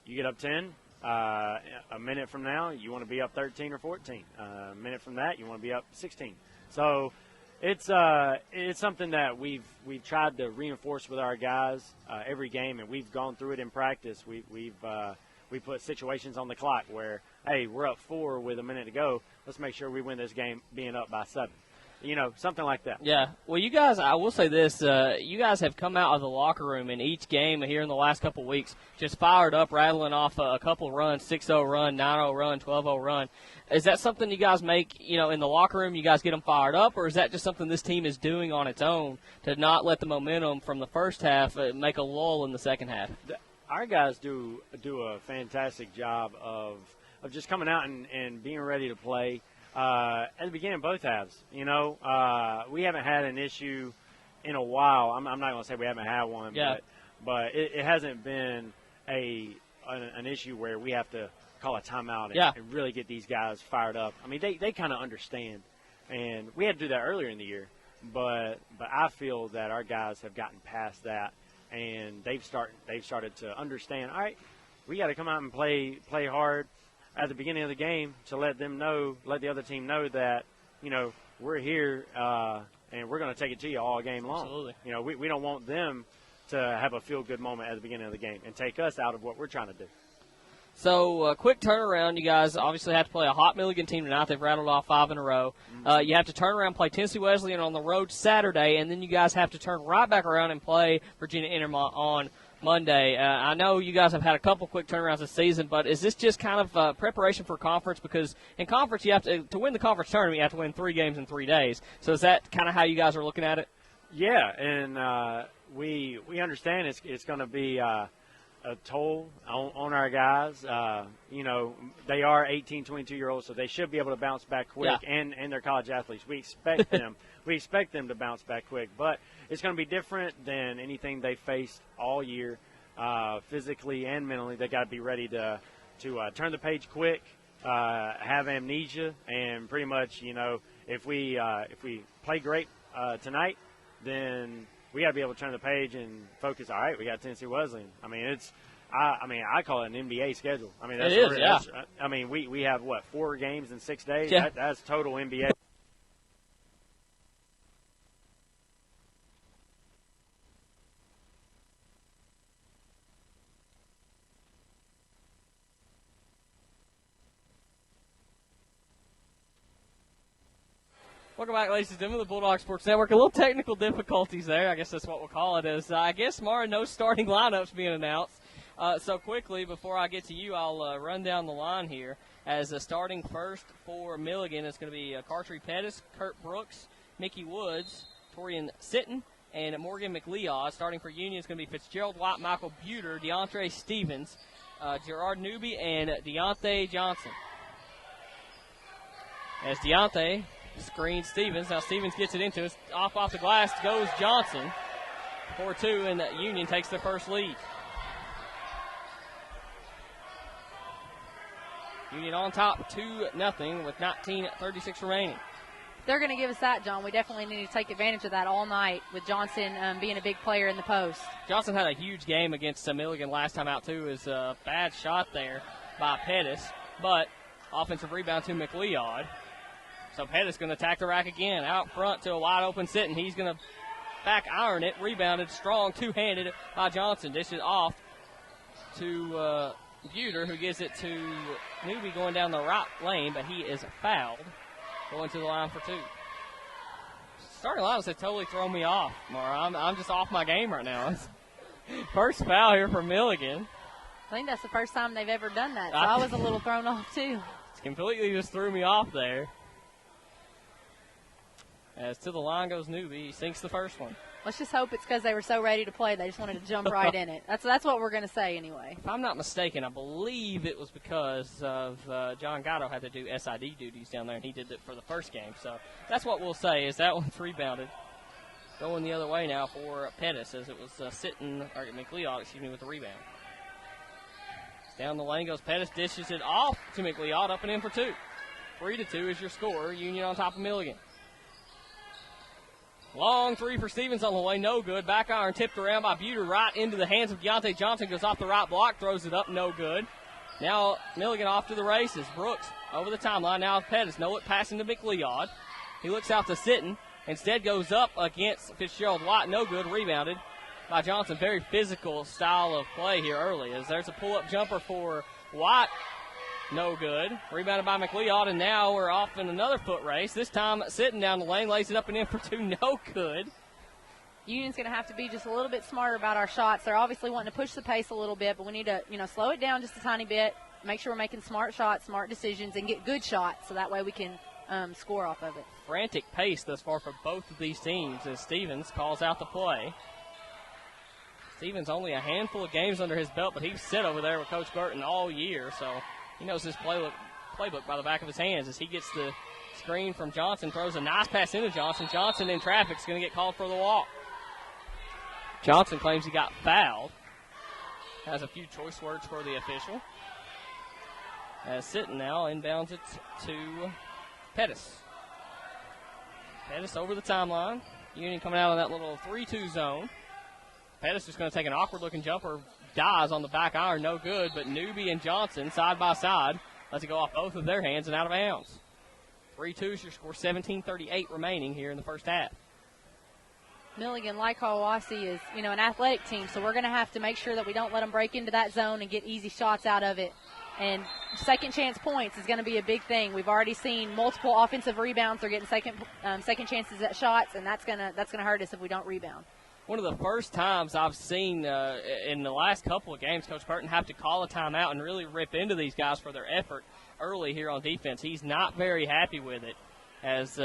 you get up 10, a minute from now you want to be up 13 or 14. A minute from that you want to be up 16. So it's something that we've tried to reinforce with our guys every game, and we've gone through it in practice. We put situations on the clock where, hey, we're up 4 with a minute to go. Let's make sure we win this game being up by 7. Something like that. Yeah. Well, you guys, I will say this, you guys have come out of the locker room in each game here in the last couple of weeks, just fired up, rattling off a couple runs, 6-0 run, 9-0 run, 12-0 run. Is that something you guys make, in the locker room, you guys get them fired up, or is that just something this team is doing on its own to not let the momentum from the first half make a lull in the second half? Our guys do a fantastic job of just coming out and being ready to play at the beginning of both halves. We haven't had an issue in a while. I'm not going to say we haven't had one, but it hasn't been an issue where we have to call a timeout and really get these guys fired up. I mean, they kind of understand, and we had to do that earlier in the year, but I feel that our guys have gotten past that, and they've started to understand. All right, we got to come out and play hard at the beginning of the game to let the other team know that we're here and we're going to take it to you all game long. Absolutely. We don't want them to have a feel-good moment at the beginning of the game and take us out of what we're trying to do. So, quick turnaround. You guys obviously have to play a hot Milligan team tonight. They've rattled off 5 in a row. You have to turn around and play Tennessee Wesleyan on the road Saturday, and then you guys have to turn right back around and play Virginia Intermont on Monday. I know you guys have had a couple quick turnarounds this season, but is this just kind of preparation for conference? Because in conference, you have to win the conference tournament, you have to win 3 games in 3 days. So is that kind of how you guys are looking at it? Yeah, and we understand it's going to be a toll on our guys. They are 18, 22-year-olds, so they should be able to bounce back quick, and they're college athletes. We expect them to bounce back quick, but it's going to be different than anything they faced all year, physically and mentally. They got to be ready to turn the page quick, have amnesia, and pretty much, if we play great tonight, then we got to be able to turn the page and focus. All right, we got Tennessee Wesleyan. I mean, I call it an NBA schedule. I mean, we have 4 games in 6 days. Yeah. That's total NBA. Welcome back, ladies and gentlemen, to the Bulldog Sports Network. A little technical difficulties there. I guess that's what we'll call it. I guess, Mara, no starting lineups being announced. So quickly, before I get to you, I'll run down the line here. As starting first for Milligan, it's going to be Cartry Pettis, Kurt Brooks, Mickey Woods, Torian Sitton, and Morgan McLeod. Starting for Union, it's going to be Fitzgerald White, Michael Buter, DeAndre Stevens, Gerard Newby, and Deontay Johnson. As Deontay screens Stevens. Now Stevens gets it into it. Off the glass goes Johnson. 4-2, and Union takes their first lead. Union on top 2-0 with 19:36 remaining. They're going to give us that, John. We definitely need to take advantage of that all night with Johnson being a big player in the post. Johnson had a huge game against Milligan last time out, too. It was a bad shot there by Pettis, but offensive rebound to McLeod. So Pettis going to attack the rack again. Out front to a wide-open Sitton. He's going to back iron it. Rebounded strong, two-handed by Johnson. Dishes off to Buter, who gives it to Newby going down the right lane, but he is fouled. Going to the line for 2. Starting lineups have totally thrown me off, Mara. I'm just off my game right now. First foul here for Milligan. I think that's the first time they've ever done that, so I was a little thrown off, too. It's completely just threw me off there. As to the line goes Newby, he sinks the first one. Let's just hope it's because they were so ready to play, they just wanted to jump right in it. That's what we're going to say anyway. If I'm not mistaken, I believe it was because of John Gatto had to do SID duties down there, and he did it for the first game. So that's what we'll say is that one's rebounded. Going the other way now for Pettis as it was McLeod, with the rebound. Down the lane goes Pettis, dishes it off to McLeod, up and in for 2. 3-2 is your score. Union on top of Milligan. Long 3 for Stevens on the way, no good. Back iron tipped around by Buter right into the hands of Deontay Johnson. Goes off the right block, throws it up, no good. Now Milligan off to the races. Brooks over the timeline. Now Pettis. No look passing to McLeod. He looks out to Sitton. Instead goes up against Fitzgerald White. No good. Rebounded by Johnson. Very physical style of play here early. As there's a pull-up jumper for White. No good. Rebounded by McLeod, and now we're off in another foot race. This time Sitton down the lane, lays it up and in for 2. No good. Union's going to have to be just a little bit smarter about our shots. They're obviously wanting to push the pace a little bit, but we need to, slow it down just a tiny bit, make sure we're making smart shots, smart decisions, and get good shots so that way we can score off of it. Frantic pace thus far for both of these teams as Stevens calls out the play. Stevens only a handful of games under his belt, but he's sit over there with Coach Burton all year, so He knows his playbook by the back of his hands as he gets the screen from Johnson, throws a nice pass into Johnson. Johnson in traffic is going to get called for the walk. Johnson claims he got fouled. Has a few choice words for the official. As Sitton now inbounds it to Pettis. Pettis over the timeline. Union coming out of that little 3-2 zone. Pettis is going to take an awkward-looking jumper. Dies on the back iron, no good. But Newby and Johnson, side by side, lets it go off both of their hands and out of bounds. 3-2 is your score, 17:38 remaining here in the first half. Milligan, like Hiawassee, is, an athletic team, so we're going to have to make sure that we don't let them break into that zone and get easy shots out of it. And second chance points is going to be a big thing. We've already seen multiple offensive rebounds. They're getting second chances at shots, and that's going to hurt us if we don't rebound. One of the first times I've seen in the last couple of games Coach Burton have to call a timeout and really rip into these guys for their effort early here on defense. He's not very happy with it. As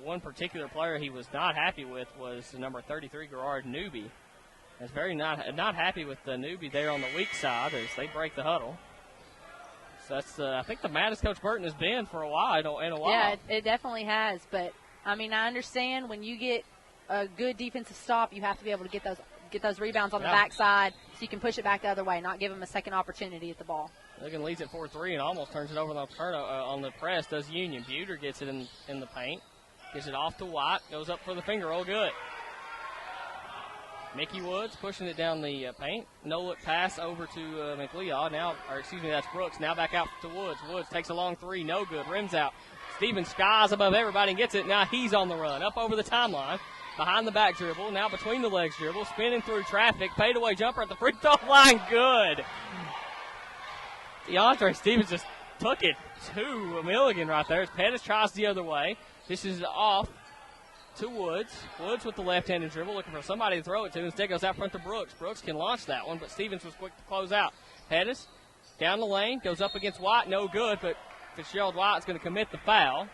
one particular player he was not happy with was number 33, Gerard Newby. Is very not happy with the Newby there on the weak side as they break the huddle. So that's I think the maddest Coach Burton has been for a while. Yeah, it definitely has. But I understand when you get a good defensive stop, you have to be able to get those rebounds on the backside so you can push it back the other way, not give them a second opportunity at the ball. Milligan leads at 4-3 and almost turns it over on the press. Does Union. Buter gets it in the paint, gets it off to White, goes up for the finger roll, good. Mickey Woods pushing it down the paint. No-look pass over to McLeod. That's Brooks. Now back out to Woods. Woods takes a long three. No good. Rims out. Stevens skies above everybody and gets it. Now he's on the run. Up over the timeline. Behind the back dribble. Now between the legs dribble. Spinning through traffic. Fadeaway jumper at the free throw line. Good. DeAndre Stevens just took it to Milligan right there. As Pettis tries the other way. This is off to Woods. Woods with the left-handed dribble, looking for somebody to throw it to. Instead goes out front to Brooks. Brooks can launch that one, but Stevens was quick to close out. Pettis down the lane, goes up against White, no good, but Fitzgerald White's going to commit the foul.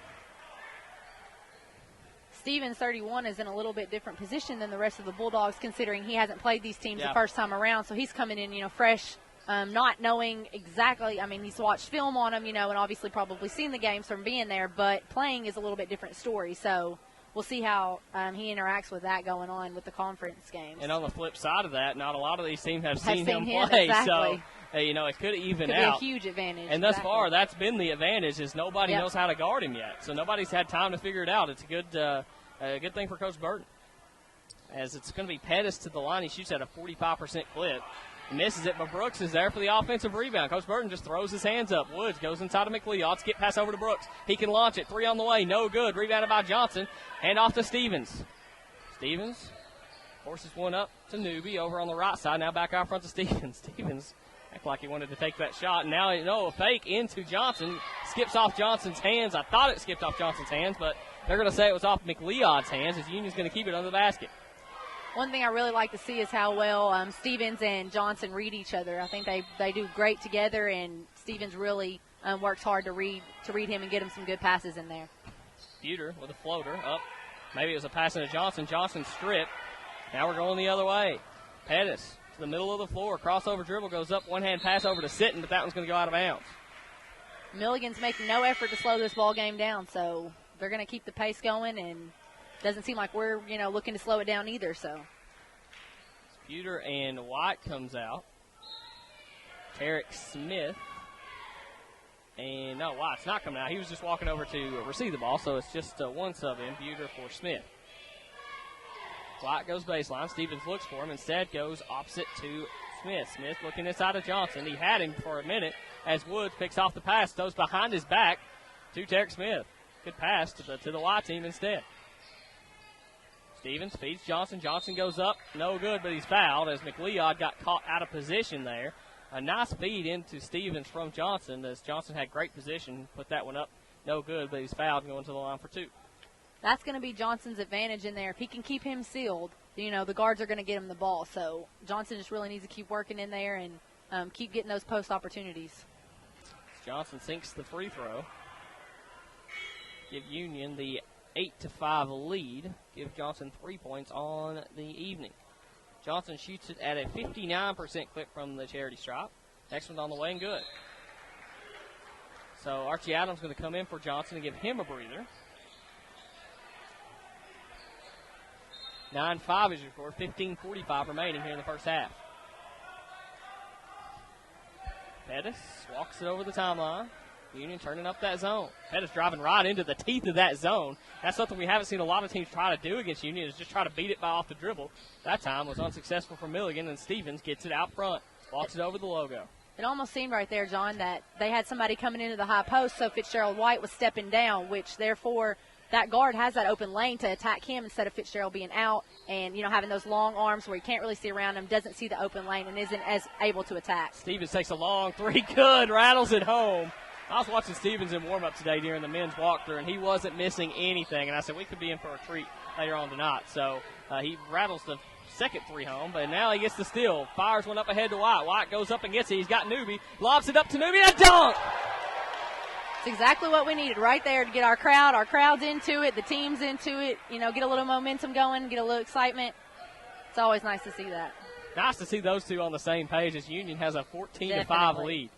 Stevens, 31, is in a little bit different position than the rest of the Bulldogs, considering he hasn't played these teams the first time around. So he's coming in, fresh, not knowing exactly. He's watched film on him, and obviously probably seen the games from being there, but playing is a little bit different story. So we'll see how he interacts with that going on with the conference games. And on the flip side of that, not a lot of these teams have seen him play. Exactly. So, it could even out. out. Be a huge advantage. And thus far, that's been the advantage, is nobody knows how to guard him yet. So nobody's had time to figure it out. It's a good thing for Coach Burton. As it's going to be Pettis to the line. He shoots at a 45% clip. Misses it, but Brooks is there for the offensive rebound. Coach Burton just throws his hands up. Woods goes inside of McLeod. Skip pass over to Brooks. He can launch it. Three on the way. No good. Rebounded by Johnson. Hand off to Stevens. Stevens forces one up to Newby over on the right side. Now back out front to Stevens. Stevens acted like he wanted to take that shot. And now, a fake into Johnson. Skips off Johnson's hands. I thought it skipped off Johnson's hands, but they're going to say it was off McLeod's hands as Union's going to keep it under the basket. One thing I really like to see is how well Stevens and Johnson read each other. I think they do great together, and Stevens really works hard to read him and get him some good passes in there. Buter with a floater up. Maybe it was a pass into Johnson. Johnson stripped. Now we're going the other way. Pettis to the middle of the floor. Crossover dribble goes up. One-hand pass over to Sitton, but that one's going to go out of bounds. Milligan's making no effort to slow this ball game down, so they're going to keep the pace going, and doesn't seem like we're, looking to slow it down either. So Buter and White comes out. Tarek Smith. And no, White's not coming out. He was just walking over to receive the ball, so it's just one sub in, Buter for Smith. White goes baseline. Stevens looks for him. Instead goes opposite to Smith. Smith looking inside of Johnson. He had him for a minute as Woods picks off the pass, throws behind his back to Tarek Smith. Good pass to the White team instead. Stevens feeds Johnson. Johnson goes up. No good, but he's fouled as McLeod got caught out of position there. A nice feed into Stevens from Johnson as Johnson had great position. Put that one up. No good, but he's fouled and going to the line for two. That's going to be Johnson's advantage in there. If he can keep him sealed, the guards are going to get him the ball. So Johnson just really needs to keep working in there and keep getting those post opportunities. Johnson sinks the free throw. Give Union the 8-5 lead. Give Johnson 3 points on the evening. Johnson shoots it at a 59% clip from the charity stripe. Next one's on the way and good. So Archie Adams going to come in for Johnson and give him a breather. 9-5 is your score. 15:45 remaining here in the first half. Pettis walks it over the timeline. Union turning up that zone. Pettis driving right into the teeth of that zone. That's something we haven't seen a lot of teams try to do against Union, is just try to beat it by off the dribble. That time was unsuccessful for Milligan, and Stevens gets it out front. Walks it over the logo. It almost seemed right there, John, that they had somebody coming into the high post, so Fitzgerald White was stepping down, which therefore that guard has that open lane to attack him instead of Fitzgerald being out and, having those long arms where he can't really see around him, doesn't see the open lane, and isn't as able to attack. Stevens takes a long three. Good. Rattles it home. I was watching Stevens in warm-up today during the men's walkthrough, and he wasn't missing anything. And I said we could be in for a treat later on tonight. So he rattles the second three home, but now he gets the steal. Fires one up ahead to White. White goes up and gets it. He's got Newby. Lobs it up to Newby. A dunk! It's exactly what we needed right there to get our crowd's into it, the team's into it, get a little momentum going, get a little excitement. It's always nice to see that. Nice to see those two on the same page as Union has a 14-5 lead.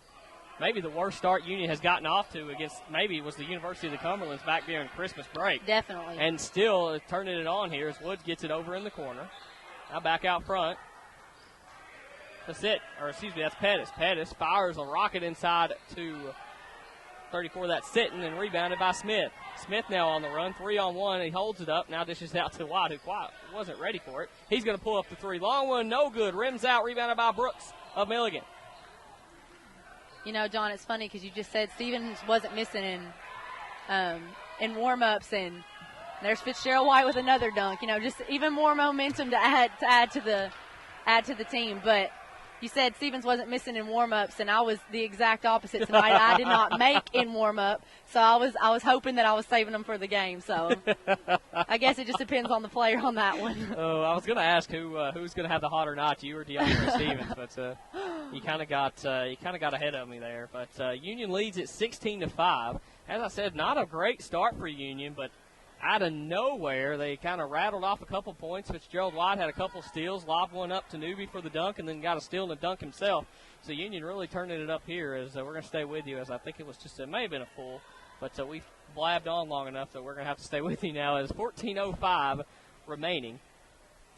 Maybe the worst start Union has gotten off to against maybe it was the University of the Cumberlands back during Christmas break. Definitely. And still turning it on here as Woods gets it over in the corner. Now back out front. That's Pettis. Pettis fires a rocket inside to 34. That's sitting and rebounded by Smith. Smith now on the run, 3-on-1. He holds it up. Now dishes out to White, who quite wasn't ready for it. He's going to pull up the three. Long one, no good. Rims out, rebounded by Brooks of Milligan. John, it's funny because you just said Stevens wasn't missing in warm-ups, and there's Fitzgerald White with another dunk. Just even more momentum to add to the team. But you said Stevens wasn't missing in warm-ups, and I was the exact opposite tonight. I did not make in warm-up, so I was hoping that I was saving them for the game. So I guess it just depends on the player on that one. Oh, I was going to ask who's going to have the hotter night, you or DeAndre Stevens, but you kind of got ahead of me there. But Union leads at 16-5. As I said, not a great start for Union, but out of nowhere, they kind of rattled off a couple points. Fitzgerald White had a couple steals, lobbed one up to Newby for the dunk, and then got a steal and a dunk himself. So Union really turning it up here as we're going to stay with you, as I think it may have been a full, but we blabbed on long enough that we're going to have to stay with you now as 14:05 remaining.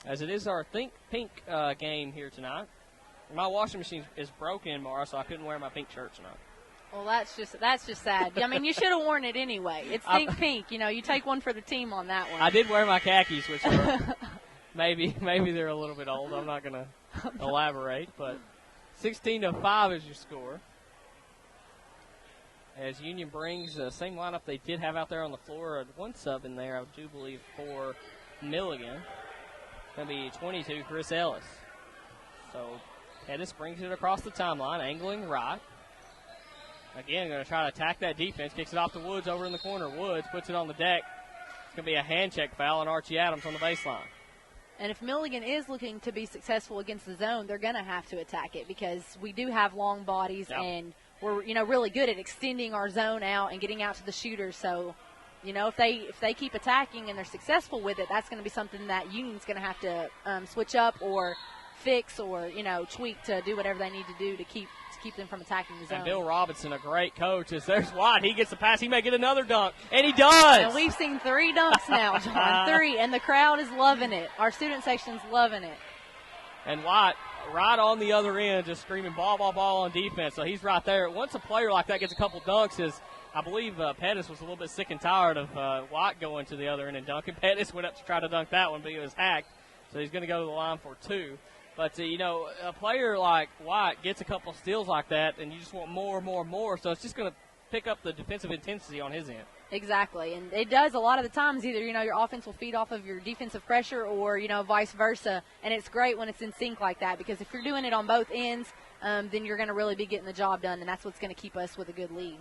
As it is our Think Pink game here tonight. My washing machine is broken, Mara, so I couldn't wear my pink shirt tonight. Well, that's just sad. I mean, you should have worn it anyway. It's Think Pink. You take one for the team on that one. I did wear my khakis, which are maybe they're a little bit old. I'm not going to elaborate, but 16-5 is your score. As Union brings the same lineup they did have out there on the floor. One sub in there, I do believe, for Milligan. Going to be 22, Chris Ellis. So Pettis brings it across the timeline, angling right. Again, going to try to attack that defense. Kicks it off to Woods over in the corner. Woods puts it on the deck. It's going to be a hand check foul on Archie Adams on the baseline. And if Milligan is looking to be successful against the zone, they're going to have to attack it because we do have long bodies, and we're really good at extending our zone out and getting out to the shooters. So, if they keep attacking and they're successful with it, that's going to be something that Union's going to have to switch up or fix or tweak to do whatever they need to do to keep them from attacking the zone. And Bill Robinson, a great coach, as there's White. He gets the pass. He may get another dunk, and he does. And we've seen 3 dunks now, John. 3, and the crowd is loving it. Our student section's loving it. And White right on the other end just screaming ball, ball, ball on defense. So he's right there. Once a player like that gets a couple dunks, I believe Pettis was a little bit sick and tired of White going to the other end and dunking. Pettis went up to try to dunk that one, but he was hacked. So he's going to go to the line for 2. But, a player like White gets a couple steals like that, and you just want more. So it's just going to pick up the defensive intensity on his end. Exactly. And it does a lot of the times. Either, your offense will feed off of your defensive pressure or, vice versa. And it's great when it's in sync like that because if you're doing it on both ends, then you're going to really be getting the job done, and that's what's going to keep us with a good lead.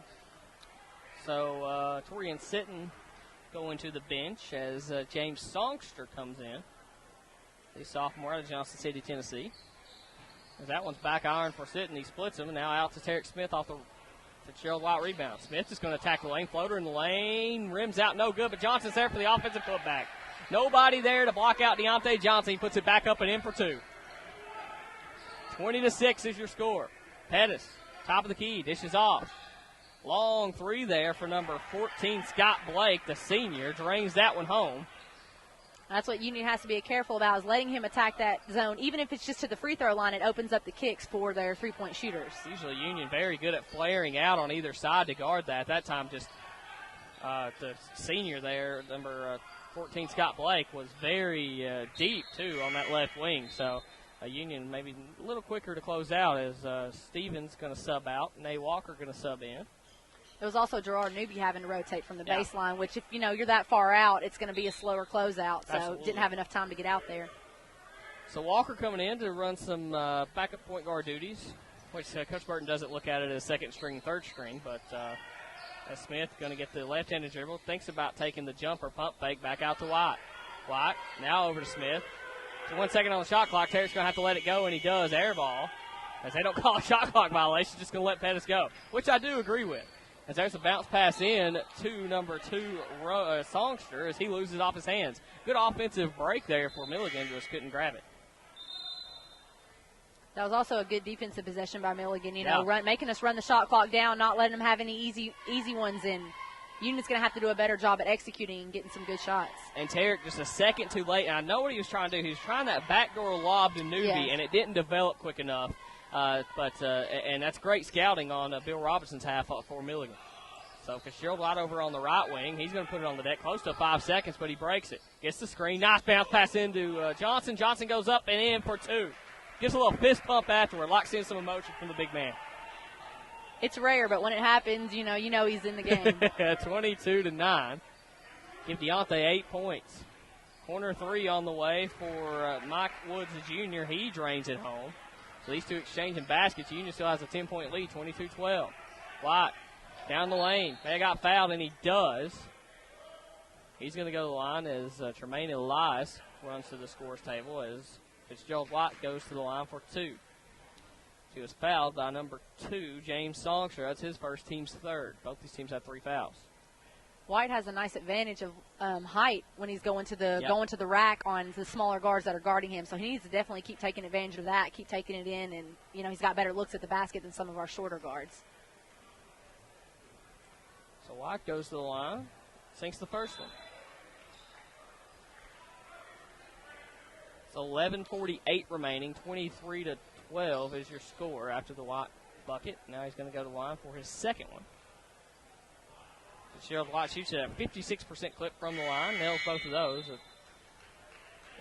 So Torian Sitton going to the bench as James Songster comes in. The sophomore out of Johnson City, Tennessee. As that one's back iron for Sitton. He splits him, and now out to Tarek Smith off the Fitzgerald White rebound. Smith is going to attack the lane. Floater in the lane. Rims out, no good, but Johnson's there for the offensive putback. Nobody there to block out Deontay Johnson. He puts it back up and in for 2. 20-6 is your score. Pettis, top of the key, dishes off. Long three there for number 14, Scott Blake, the senior. Drains that one home. That's what Union has to be careful about, is letting him attack that zone. Even if it's just to the free throw line, it opens up the kicks for their three-point shooters. Usually Union very good at flaring out on either side to guard that. That time just the senior there, number 14, Scott Blake, was very deep, too, on that left wing. So Union maybe a little quicker to close out as Stevens going to sub out, Nay Walker going to sub in. There was also Gerard Newby having to rotate from the baseline, which if, you're that far out, it's going to be a slower closeout. So Absolutely. Didn't have enough time to get out there. So Walker coming in to run some backup point guard duties, which Coach Burton doesn't look at it as second string, third string, but Smith going to get the left-handed dribble, thinks about taking the jumper, pump fake, back out to White. White now over to Smith. So 1 second on the shot clock. Terry's going to have to let it go, and he does. Air ball. As they don't call a shot clock violation, just going to let Pettis go, which I do agree with. As there's a bounce pass in to number 2, Songster, as he loses off his hands. Good offensive break there for Milligan, just couldn't grab it. That was also a good defensive possession by Milligan, Yeah. making us run the shot clock down, not letting them have any easy ones in. Union's going to have to do a better job at executing and getting some good shots. And Tarek just a second too late, and I know what he was trying to do. He was trying that backdoor lob to Newby, and it didn't develop quick enough. And that's great scouting on Bill Robinson's half for Milligan. So Fitzgerald White over on the right wing. He's going to put it on the deck close to 5 seconds, but he breaks it. Gets the screen. Nice bounce pass into Johnson. Johnson goes up and in for 2. Gives a little fist pump afterward. Locks in some emotion from the big man. It's rare, but when it happens, you know he's in the game. 22-9. Give Deontay 8 points. Corner 3 on the way for Mike Woods, the junior. He drains it home. So these two exchanging baskets. Union still has a 10-point lead, 22-12. White down the lane. They got fouled, and he does. He's going to go to the line as Tremaine Elias runs to the scores table as Fitzgerald White goes to the line for 2. He was fouled by number 2, James Songster. That's his first, team's third. Both these teams have 3 fouls. White has a nice advantage of height when he's going to the rack on the smaller guards that are guarding him. So he needs to definitely keep taking advantage of that, keep taking it in, and he's got better looks at the basket than some of our shorter guards. So White goes to the line, sinks the first one. So 11:48 remaining, 23-12 is your score after the White bucket. Now he's going to go to the line for his second one. Fitzgerald White shoots it at a 56% clip from the line, nails both of those.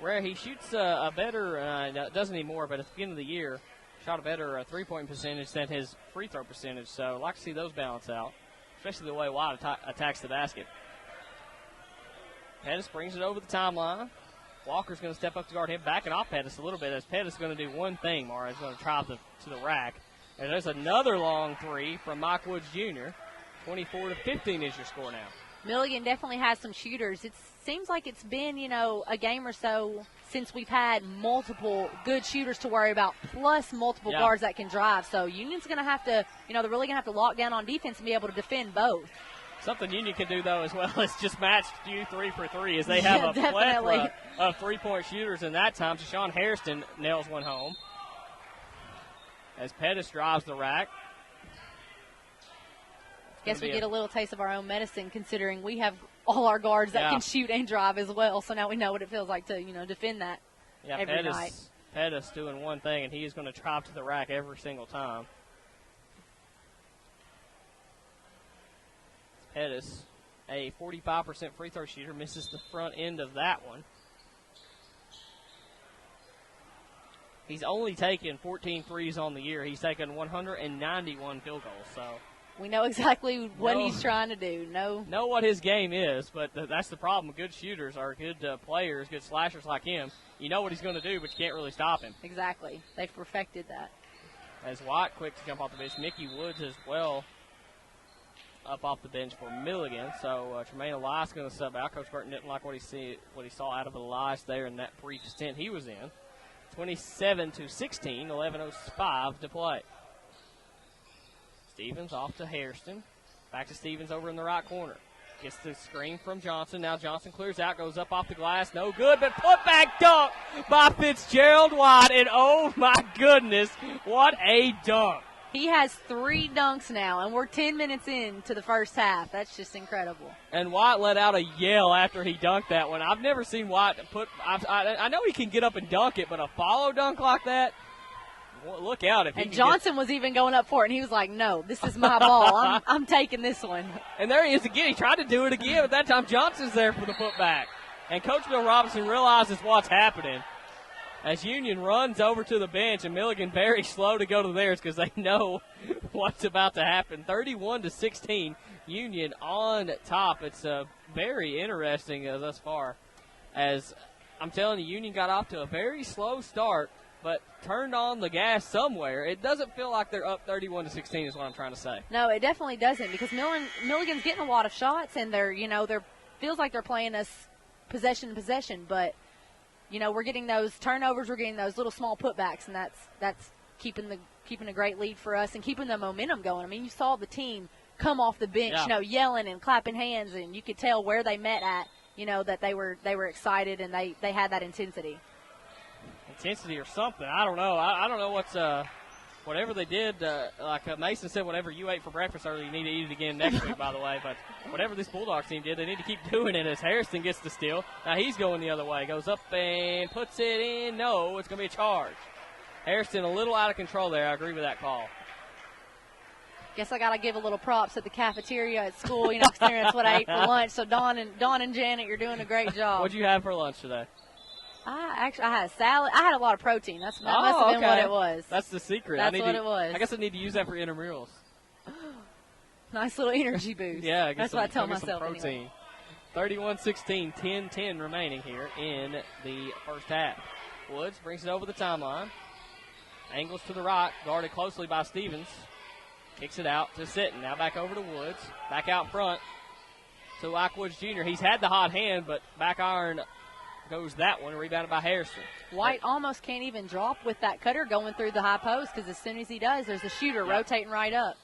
Where he shoots a better, doesn't anymore, but at the beginning of the year, shot a better three-point percentage than his free throw percentage. So I'd like to see those balance out, especially the way White attacks the basket. Pettis brings it over the timeline. Walker's going to step up to guard him, backing off Pettis a little bit, as Pettis is going to do one thing, Mara. He's going to try to the rack. And there's another long three from Mike Woods Jr. 24-15 is your score now. Milligan definitely has some shooters. It seems like it's been, a game or so since we've had multiple good shooters to worry about, plus multiple guards that can drive. So Union's going to have to, they're really going to have to lock down on defense and be able to defend both. Something Union can do, though, as well, is just match you 3 for 3, as they have a plethora of three-point shooters. And that time, Deshaun Hairston nails one home as Pettis drives the rack. Guess we get a little taste of our own medicine, considering we have all our guards that can shoot and drive as well. So now we know what it feels like to, defend that every night. Pettis doing one thing, and he is going to drive to the rack every single time. Pettis, a 45% free throw shooter, misses the front end of that one. He's only taken 14 threes on the year. He's taken 191 field goals. So we know exactly what he's trying to do. Know what his game is, but that's the problem. Good shooters are good players, good slashers like him. You know what he's going to do, but you can't really stop him. Exactly. They've perfected that. As White quick to jump off the bench. Mickey Woods as well up off the bench for Milligan. So Tremaine Elias going to sub out. Coach Burton didn't like what he saw out of Elias there in that brief stint he was in. 27-16, 11:05 to play. Stevens off to Hairston. Back to Stevens over in the right corner. Gets the screen from Johnson. Now Johnson clears out, goes up off the glass. No good, but put back dunk by Fitzgerald White. And oh my goodness, what a dunk. He has 3 dunks now, and we're 10 minutes into the first half. That's just incredible. And White let out a yell after he dunked that one. I've never seen White put I know he can get up and dunk it, but a follow dunk like that, well, look out. And Johnson was even going up for it, and he was like, no, this is my ball. I'm taking this one. And there he is again. He tried to do it again, but that time Johnson's there for the putback. And Coach Bill Robinson realizes what's happening as Union runs over to the bench, and Milligan very slow to go to theirs because they know what's about to happen. 31-16, Union on top. It's very interesting thus far, as I'm telling you, Union got off to a very slow start, but turned on the gas somewhere. It doesn't feel like they're up 31-16 is what I'm trying to say. No, it definitely doesn't, because Milligan's getting a lot of shots, and they're feels like they're playing us possession, but we're getting those turnovers, we're getting those little small putbacks, and that's keeping a great lead for us and keeping the momentum going. I mean, you saw the team come off the bench, yelling and clapping hands, and you could tell where they met at, that they were excited and they had that intensity. Intensity or something. I don't know. I don't know what's whatever they did. Like Mason said, whatever you ate for breakfast earlier, you need to eat it again next week, by the way. But whatever this Bulldogs team did, they need to keep doing it as Harrison gets the steal. Now he's going the other way. Goes up and puts it in. No, it's going to be a charge. Harrison a little out of control there. I agree with that call. Guess I got to give a little props at the cafeteria at school, considering that's what I ate for lunch. So Dawn and Janet, you're doing a great job. What'd you have for lunch today? I had a salad. I had a lot of protein. That must have been what it was. That's the secret. That's what it was. I guess I need to use that for intramurals. Nice little energy boost. Yeah, that's what I tell myself. Some protein. Anyway. 31-16, 10-10 remaining here in the first half. Woods brings it over the timeline. Angles to the right, guarded closely by Stevens. Kicks it out to Sitton. Now back over to Woods. Back out front to Ike Woods Jr. He's had the hot hand, but back iron goes that one, rebounded by Harrison. White almost can't even drop with that cutter going through the high post, because as soon as he does, there's a shooter rotating right up.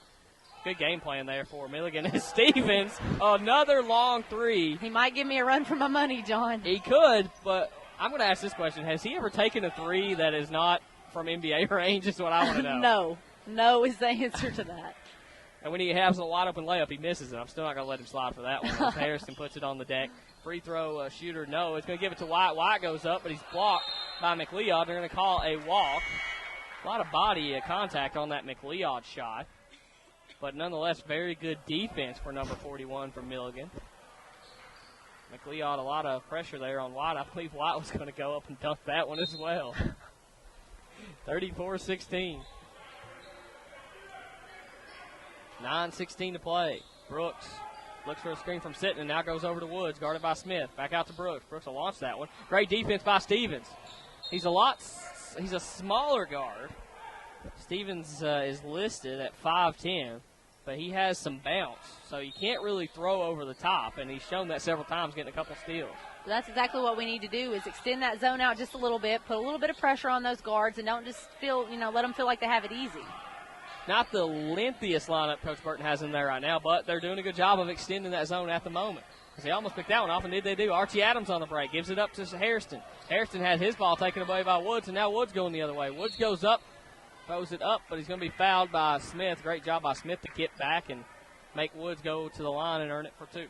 Good game plan there for Milligan. And Stevens, another long three. He might give me a run for my money, John. He could, but I'm going to ask this question. Has he ever taken a three that is not from NBA range is what I want to know. No. No is the answer to that. And when he has a wide open layup, he misses it. I'm still not going to let him slide for that one. Harrison puts it on the deck. Free throw shooter, no. It's going to give it to White. White goes up, but he's blocked by McLeod. They're going to call a walk. A lot of body contact on that McLeod shot. But nonetheless, very good defense for number 41 from Milligan. McLeod, a lot of pressure there on White. I believe White was going to go up and dunk that one as well. 34-16. 9:16 to play. Brooks looks for a screen from Sitton and now goes over to Woods, guarded by Smith. Back out to Brooks. Brooks will launch that one. Great defense by Stevens. He's a smaller guard. Stevens is listed at 5'10", but he has some bounce, so you can't really throw over the top, and he's shown that several times, getting a couple steals. That's exactly what we need to do, is extend that zone out just a little bit, put a little bit of pressure on those guards, and don't just let them feel like they have it easy. Not the lengthiest lineup Coach Burton has in there right now, but they're doing a good job of extending that zone at the moment. They almost picked that one off, and did they do? Archie Adams on the break, gives it up to Hairston. Hairston had his ball taken away by Woods, and now Woods going the other way. Woods goes up, throws it up, but he's going to be fouled by Smith. Great job by Smith to get back and make Woods go to the line and earn it for two.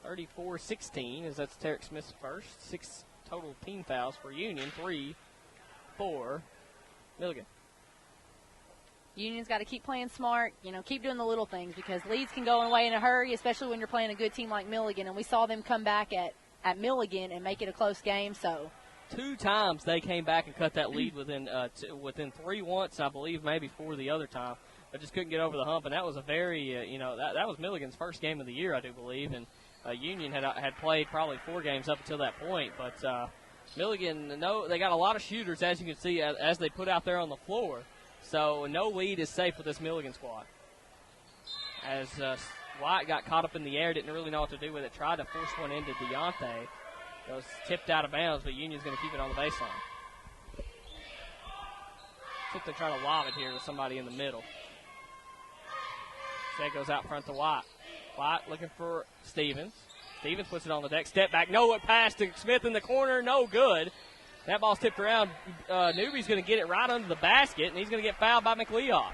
34-16, as that's Tarek Smith's first. 6 total team fouls for Union, 3 for Milligan. Union's got to keep playing smart, keep doing the little things, because leads can go away in a hurry, especially when you're playing a good team like Milligan. And we saw them come back at Milligan and make it a close game. So 2 times they came back and cut that lead within 3 once, I believe, maybe 4 the other time. But just couldn't get over the hump, and that was a very, that was Milligan's first game of the year, I do believe. And Union had played probably 4 games up until that point, but Milligan, they got a lot of shooters, as you can see, as they put out there on the floor. So no lead is safe with this Milligan squad. As White got caught up in the air, didn't really know what to do with it, tried to force one into Deontay. It was tipped out of bounds, but Union's going to keep it on the baseline. See if they try to lob it here to somebody in the middle. That goes out front to White. White looking for Stevens. Stevens puts it on the deck. Step back. No, it passed to Smith in the corner. No good. That ball's tipped around. Newby's going to get it right under the basket, and he's going to get fouled by McLeod.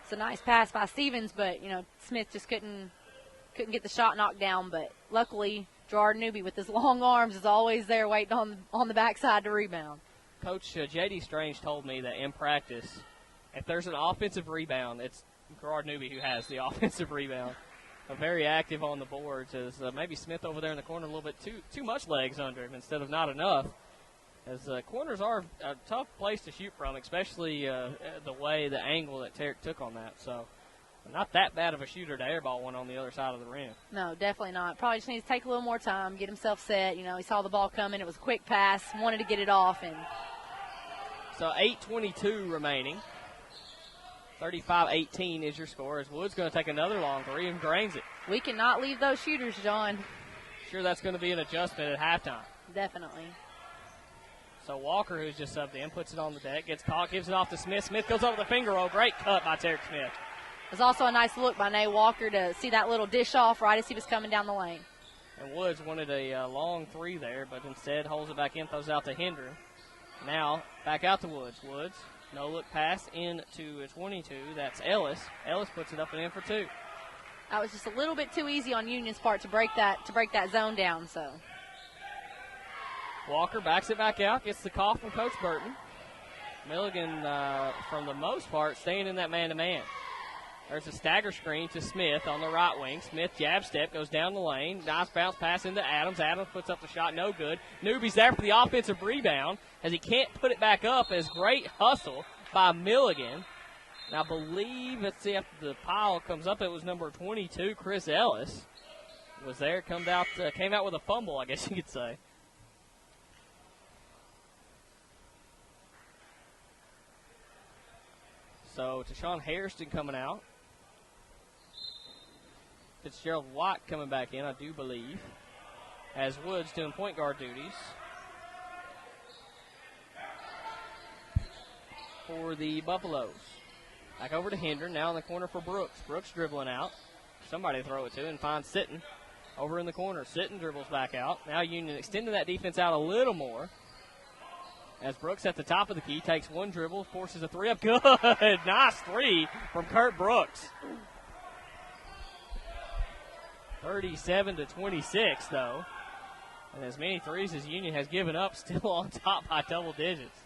It's a nice pass by Stevens, but, Smith just couldn't get the shot knocked down. But luckily, Gerard Newby with his long arms is always there waiting on the backside to rebound. Coach J.D. Strange told me that in practice, if there's an offensive rebound, it's Gerard Newby who has the offensive rebound. Very active on the boards, as maybe Smith over there in the corner a little bit too much legs under him instead of not enough. As corners are a tough place to shoot from, especially the angle that Tarek took on that. So not that bad of a shooter to airball one on the other side of the rim. No, definitely not. Probably just needs to take a little more time, get himself set. He saw the ball coming. It was a quick pass, wanted to get it off. And so 8:22 remaining. 35-18 is your score, as Wood's going to take another long three and drains it. We cannot leave those shooters, John. Sure, that's going to be an adjustment at halftime. Definitely. So Walker, who's just subbed in, puts it on the deck, gets caught, gives it off to Smith. Smith goes over the finger roll. Great cut by Tarek Smith. It was also a nice look by Nate Walker to see that little dish off right as he was coming down the lane. And Woods wanted a long three there, but instead holds it back in, throws it out to Hendren. Now back out to Woods. Woods. No look pass into 22. That's Ellis. Ellis puts it up and in for two. That was just a little bit too easy on Union's part to break that zone down. So Walker backs it back out, gets the call from Coach Burton. Milligan, from the most part, staying in that man-to-man. There's a stagger screen to Smith on the right wing. Smith jab step, goes down the lane. Nice bounce pass into Adams. Adams puts up the shot, no good. Newby's there for the offensive rebound as he can't put it back up. As great hustle by Milligan. And I believe, let's see, after the pile comes up, it was number 22, Chris Ellis. Was there, came out with a fumble, I guess you could say. So, Tashawn Hairston coming out. Fitzgerald Watt coming back in, I do believe, as Woods doing point guard duties for the Buffaloes. Back over to Hendren, now in the corner for Brooks. Brooks dribbling out. Somebody to throw it to and finds Sitton over in the corner. Sitton dribbles back out. Now Union extending that defense out a little more. As Brooks at the top of the key takes one dribble, forces a three up. Good. Nice three from Kurt Brooks. 37-26, though. And as many threes as Union has given up, still on top by double digits.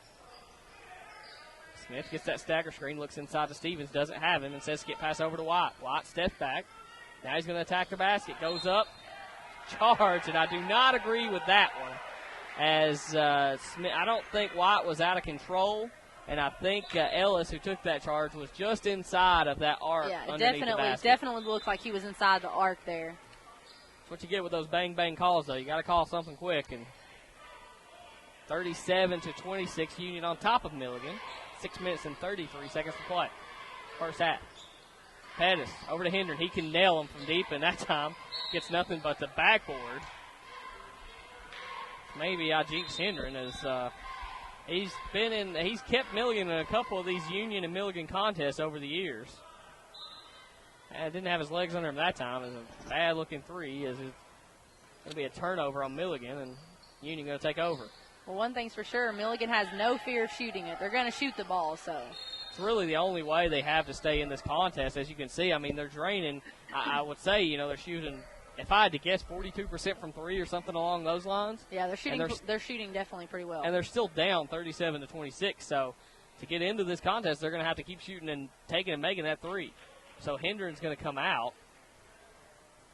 Smith gets that stagger screen, looks inside to Stevens, doesn't have him, and says get pass over to White. White steps back. Now he's going to attack the basket. Goes up. Charge, and I do not agree with that one. As Smith, I don't think White was out of control, and I think Ellis, who took that charge, was just inside of that arc. Yeah, underneath the basket. Definitely looked like he was inside the arc there. That's what you get with those bang-bang calls, though. You got to call something quick. And 37-26, Union on top of Milligan. 6 minutes and 33 seconds to play. First half. Pettis over to Hendren. He can nail him from deep, and that time gets nothing but the backboard. Maybe I jinx Hendren as he's kept Milligan in a couple of these Union and Milligan contests over the years. Didn't have his legs under him that time. It was a bad-looking three. As it's going to be a turnover on Milligan, and Union going to take over. Well, one thing's for sure, Milligan has no fear of shooting it. They're going to shoot the ball, so. It's really the only way they have to stay in this contest. As you can see, I mean, they're draining. I would say, they're shooting, if I had to guess, 42% from three or something along those lines. Yeah, they're shooting definitely pretty well. And they're still down 37-26, so to get into this contest, they're going to have to keep shooting and taking and making that three. So Hendren's going to come out.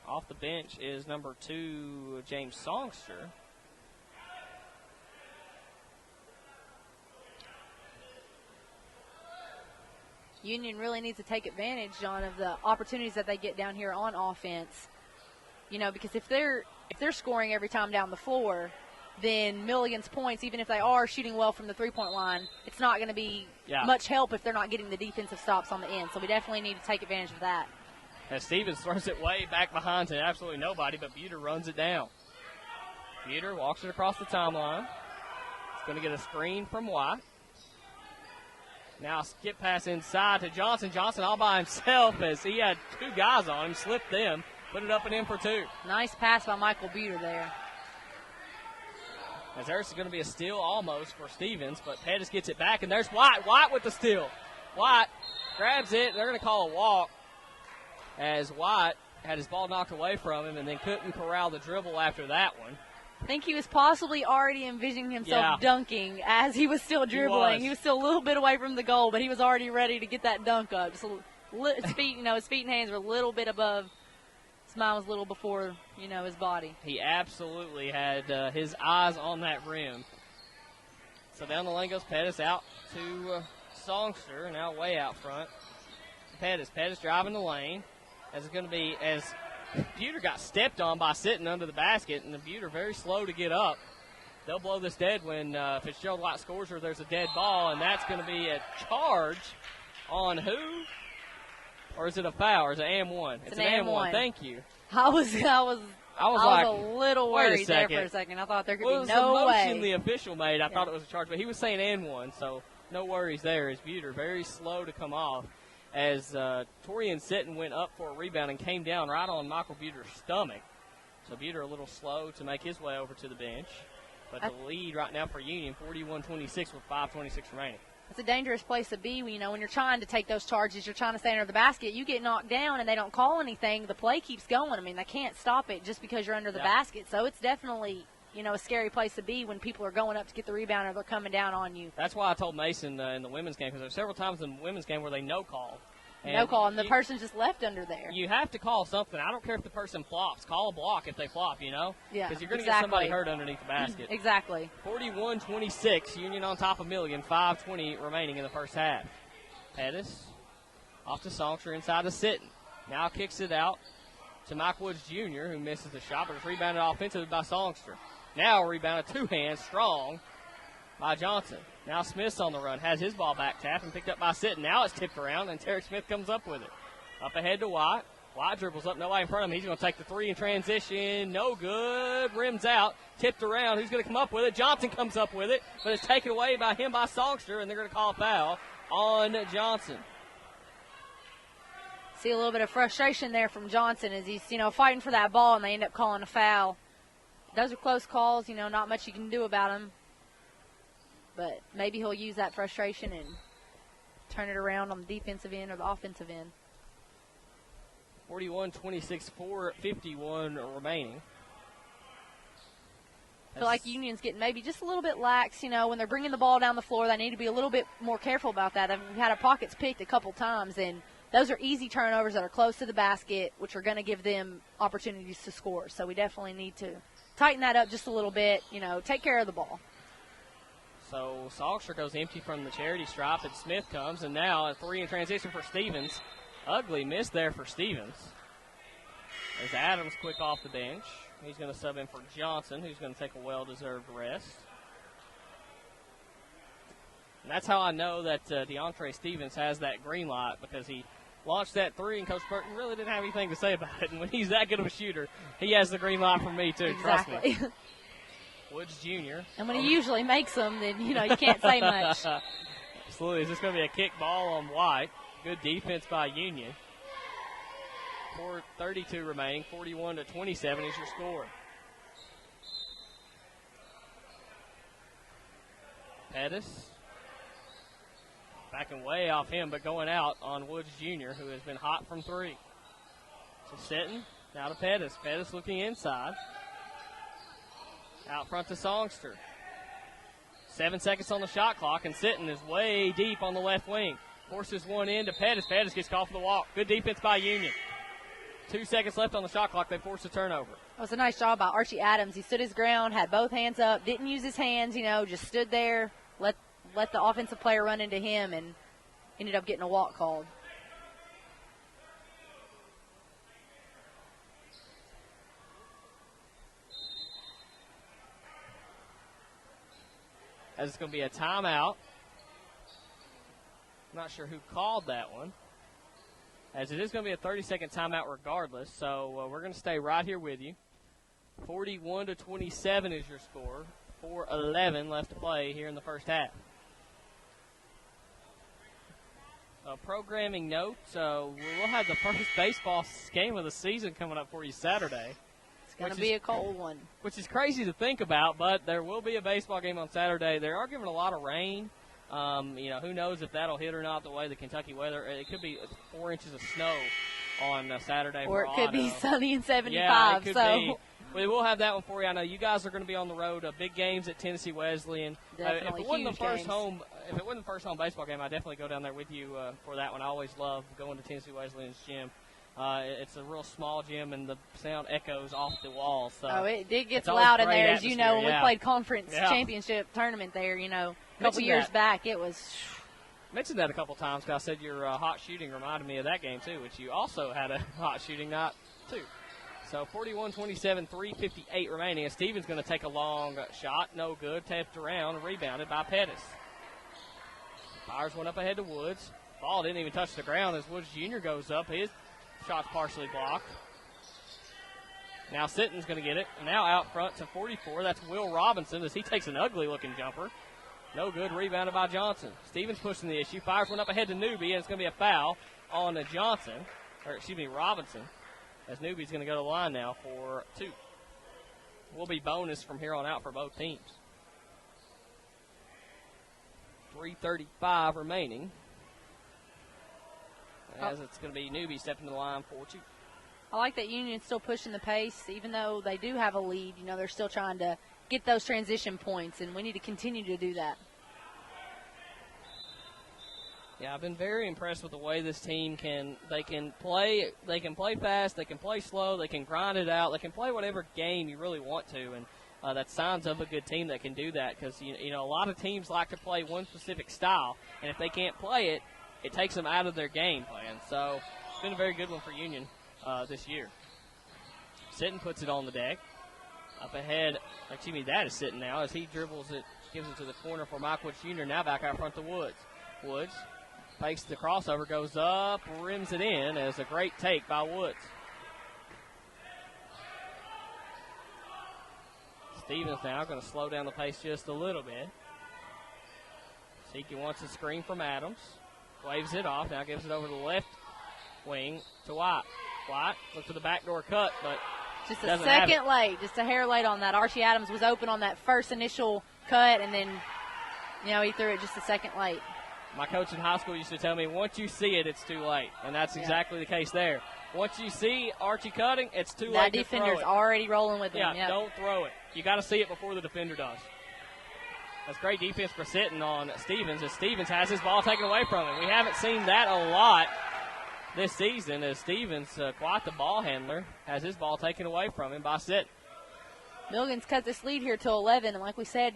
Off the bench is number 2, James Songster. Union really needs to take advantage, John, of the opportunities that they get down here on offense. Because if they're scoring every time down the floor, then Milligan's points, even if they are shooting well from the three-point line, it's not going to be much help if they're not getting the defensive stops on the end. So we definitely need to take advantage of that. As Stevens throws it way back behind to absolutely nobody, but Buter runs it down. Buter walks it across the timeline. He's going to get a screen from White. Now skip pass inside to Johnson. Johnson all by himself as he had two guys on him, slipped them, put it up and in for two. Nice pass by Michael Buter there. As there's going to be a steal almost for Stevens, but Pettis gets it back, and there's White. White with the steal. White grabs it. They're going to call a walk as White had his ball knocked away from him and then couldn't corral the dribble after that one. I think he was possibly already envisioning himself dunking as he was still dribbling. He was still a little bit away from the goal, but he was already ready to get that dunk up. Just his feet, his feet and hands were a little bit above. His mind was a little before, his body. He absolutely had his eyes on that rim. So down the lane goes Pettis out to Songster, now way out front. Pettis driving the lane. As it's going to be, as Buter got stepped on by sitting under the basket, and the Buter very slow to get up. They'll blow this dead when Fitzgerald White scores or there's a dead ball, and that's going to be a charge on who? Or is it a foul? Or is it an and-one? It's an and-one. Thank you. I was like, a little worried there for a second. I thought there could be no way. Well, it was the motion the official made. I thought it was a charge, but he was saying and-one, so no worries there. As Buter very slow to come off. As Torian Sitton went up for a rebound and came down right on Michael Buter's stomach. So Buter a little slow to make his way over to the bench. But the lead right now for Union, 41-26 with 5:26 remaining. It's a dangerous place to be when you're trying to take those charges, you're trying to stay under the basket. You get knocked down and they don't call anything. The play keeps going. I mean, they can't stop it just because you're under the basket. So it's definitely, a scary place to be when people are going up to get the rebound or they're coming down on you. That's why I told Mason in the women's game, because there's several times in the women's game where they no call. And the person's just left under there. You have to call something. I don't care if the person flops. Call a block if they flop, Yeah, because you're going to get somebody hurt underneath the basket. Exactly. 41-26, Union on top of Milligan, 5:20 remaining in the first half. Pettis off to Songster inside to Sitton. Now kicks it out to Mike Woods Jr., who misses the shot, but it's rebounded offensively by Songster. Now rebounded two hands, strong by Johnson. Now Smith's on the run, has his ball back tapped and picked up by Sitton. Now it's tipped around, and Tarek Smith comes up with it. Up ahead to White. White dribbles up, nobody in front of him. He's going to take the three in transition. No good. Rims out. Tipped around. Who's going to come up with it? Johnson comes up with it, but it's taken away by Songster, and they're going to call a foul on Johnson. See a little bit of frustration there from Johnson as he's, fighting for that ball, and they end up calling a foul. Those are close calls, not much you can do about them. But maybe he'll use that frustration and turn it around on the defensive end or the offensive end. 41-26, 4:51 remaining. I feel like Union's getting maybe just a little bit lax, when they're bringing the ball down the floor. They need to be a little bit more careful about that. We've had our pockets picked a couple times, and those are easy turnovers that are close to the basket, which are going to give them opportunities to score. So we definitely need to tighten that up just a little bit, take care of the ball. So Songster goes empty from the charity stripe, and Smith comes, and now a three in transition for Stevens. Ugly miss there for Stevens. As Adams quick off the bench. He's going to sub in for Johnson, who's going to take a well-deserved rest. And that's how I know that DeAndre Stevens has that green light, because he launched that three, and Coach Burton really didn't have anything to say about it. And when he's that good of a shooter, he has the green light from me, too. Exactly. Trust me. Woods Jr. And when he usually makes them, then, you can't say much. Absolutely. Is this going to be a kick ball on White? Good defense by Union. 4:32 remaining. 41-27 is your score. Pettis backing way off him, but going out on Woods Jr., who has been hot from three. So Sitton, now to Pettis. Pettis looking inside. Out front to Songster. 7 seconds on the shot clock, and Sitton is way deep on the left wing. Forces one in to Pettis. Pettis gets called for the walk. Good defense by Union. 2 seconds left on the shot clock. They force a turnover. That was a nice job by Archie Adams. He stood his ground, had both hands up, didn't use his hands, just stood there, let the offensive player run into him, and ended up getting a walk called. As it's going to be a timeout. Not sure who called that one. As it is going to be a 30-second timeout regardless, so we're going to stay right here with you. 41-27 is your score. 4:11 left to play here in the first half. A programming note, we'll have the first baseball game of the season coming up for you Saturday. It's going to be a cold one. Which is crazy to think about, but there will be a baseball game on Saturday. They are giving a lot of rain. Who knows if that'll hit or not the way the Kentucky weather. It could be 4 inches of snow on Saturday. Or it could be sunny and 75. Yeah, it could so. be. We will have that one for you. I know you guys are going to be on the road. Big games at Tennessee Wesleyan. Definitely if it wasn't huge the first games. if it wasn't the first home baseball game, I'd definitely go down there with you for that one. I always love going to Tennessee Wesleyan's gym. It's a real small gym, and the sound echoes off the walls. So it did get it's always loud in great there, as atmosphere, you know, when yeah. we played conference Yeah. championship tournament there, a couple Mentioned years that. back. It was. Mentioned that a couple times because I said your hot shooting reminded me of that game, too, which you also had a hot shooting night, too. So 41-27, 3:58 remaining. And Stevens going to take a long shot. No good. Tapped around. Rebounded by Pettis. Fires one up ahead to Woods. Ball didn't even touch the ground as Woods Jr. goes up. His shot's partially blocked. Now Sitton's going to get it. And now out front to 44. That's Will Robinson as he takes an ugly-looking jumper. No good. Rebounded by Johnson. Stevens pushing the issue. Fires one up ahead to Newby, and it's going to be a foul on Robinson. As Newby's going to go to the line now for 2. Will be bonus from here on out for both teams. 3:35 remaining. As it's going to be Newby stepping to the line for 2. I like that Union's still pushing the pace, even though they do have a lead. They're still trying to get those transition points, and we need to continue to do that. Yeah, I've been very impressed with the way this team can play fast, they can play slow, they can grind it out, they can play whatever game you really want to, and that's signs of a good team that can do that because, a lot of teams like to play one specific style, and if they can't play it, it takes them out of their game plan. So it's been a very good one for Union this year. Sitton puts it on the deck. Up ahead, that is Sitton now as he dribbles it, gives it to the corner for Mike Woods Jr. Now back out front to Woods. Woods fakes the crossover, goes up, rims it in as a great take by Woods. Stevens now going to slow down the pace just a little bit. Siki wants a screen from Adams. Waves it off, now gives it over to the left wing to White. White looks for the backdoor cut, but just a second late, just a hair late on that. Archie Adams was open on that first initial cut, and then, he threw it just a second late. My coach in high school used to tell me, once you see it, it's too late. And that's exactly the case there. Once you see Archie cutting, it's too late to throw it. That defender's already rolling with him. Yeah, don't throw it. You got to see it before the defender does. That's great defense for Sitton on Stevens as Stevens has his ball taken away from him. We haven't seen that a lot this season as Stevens, quite the ball handler, has his ball taken away from him by Sitton. Milligan's cut this lead here to 11, and like we said,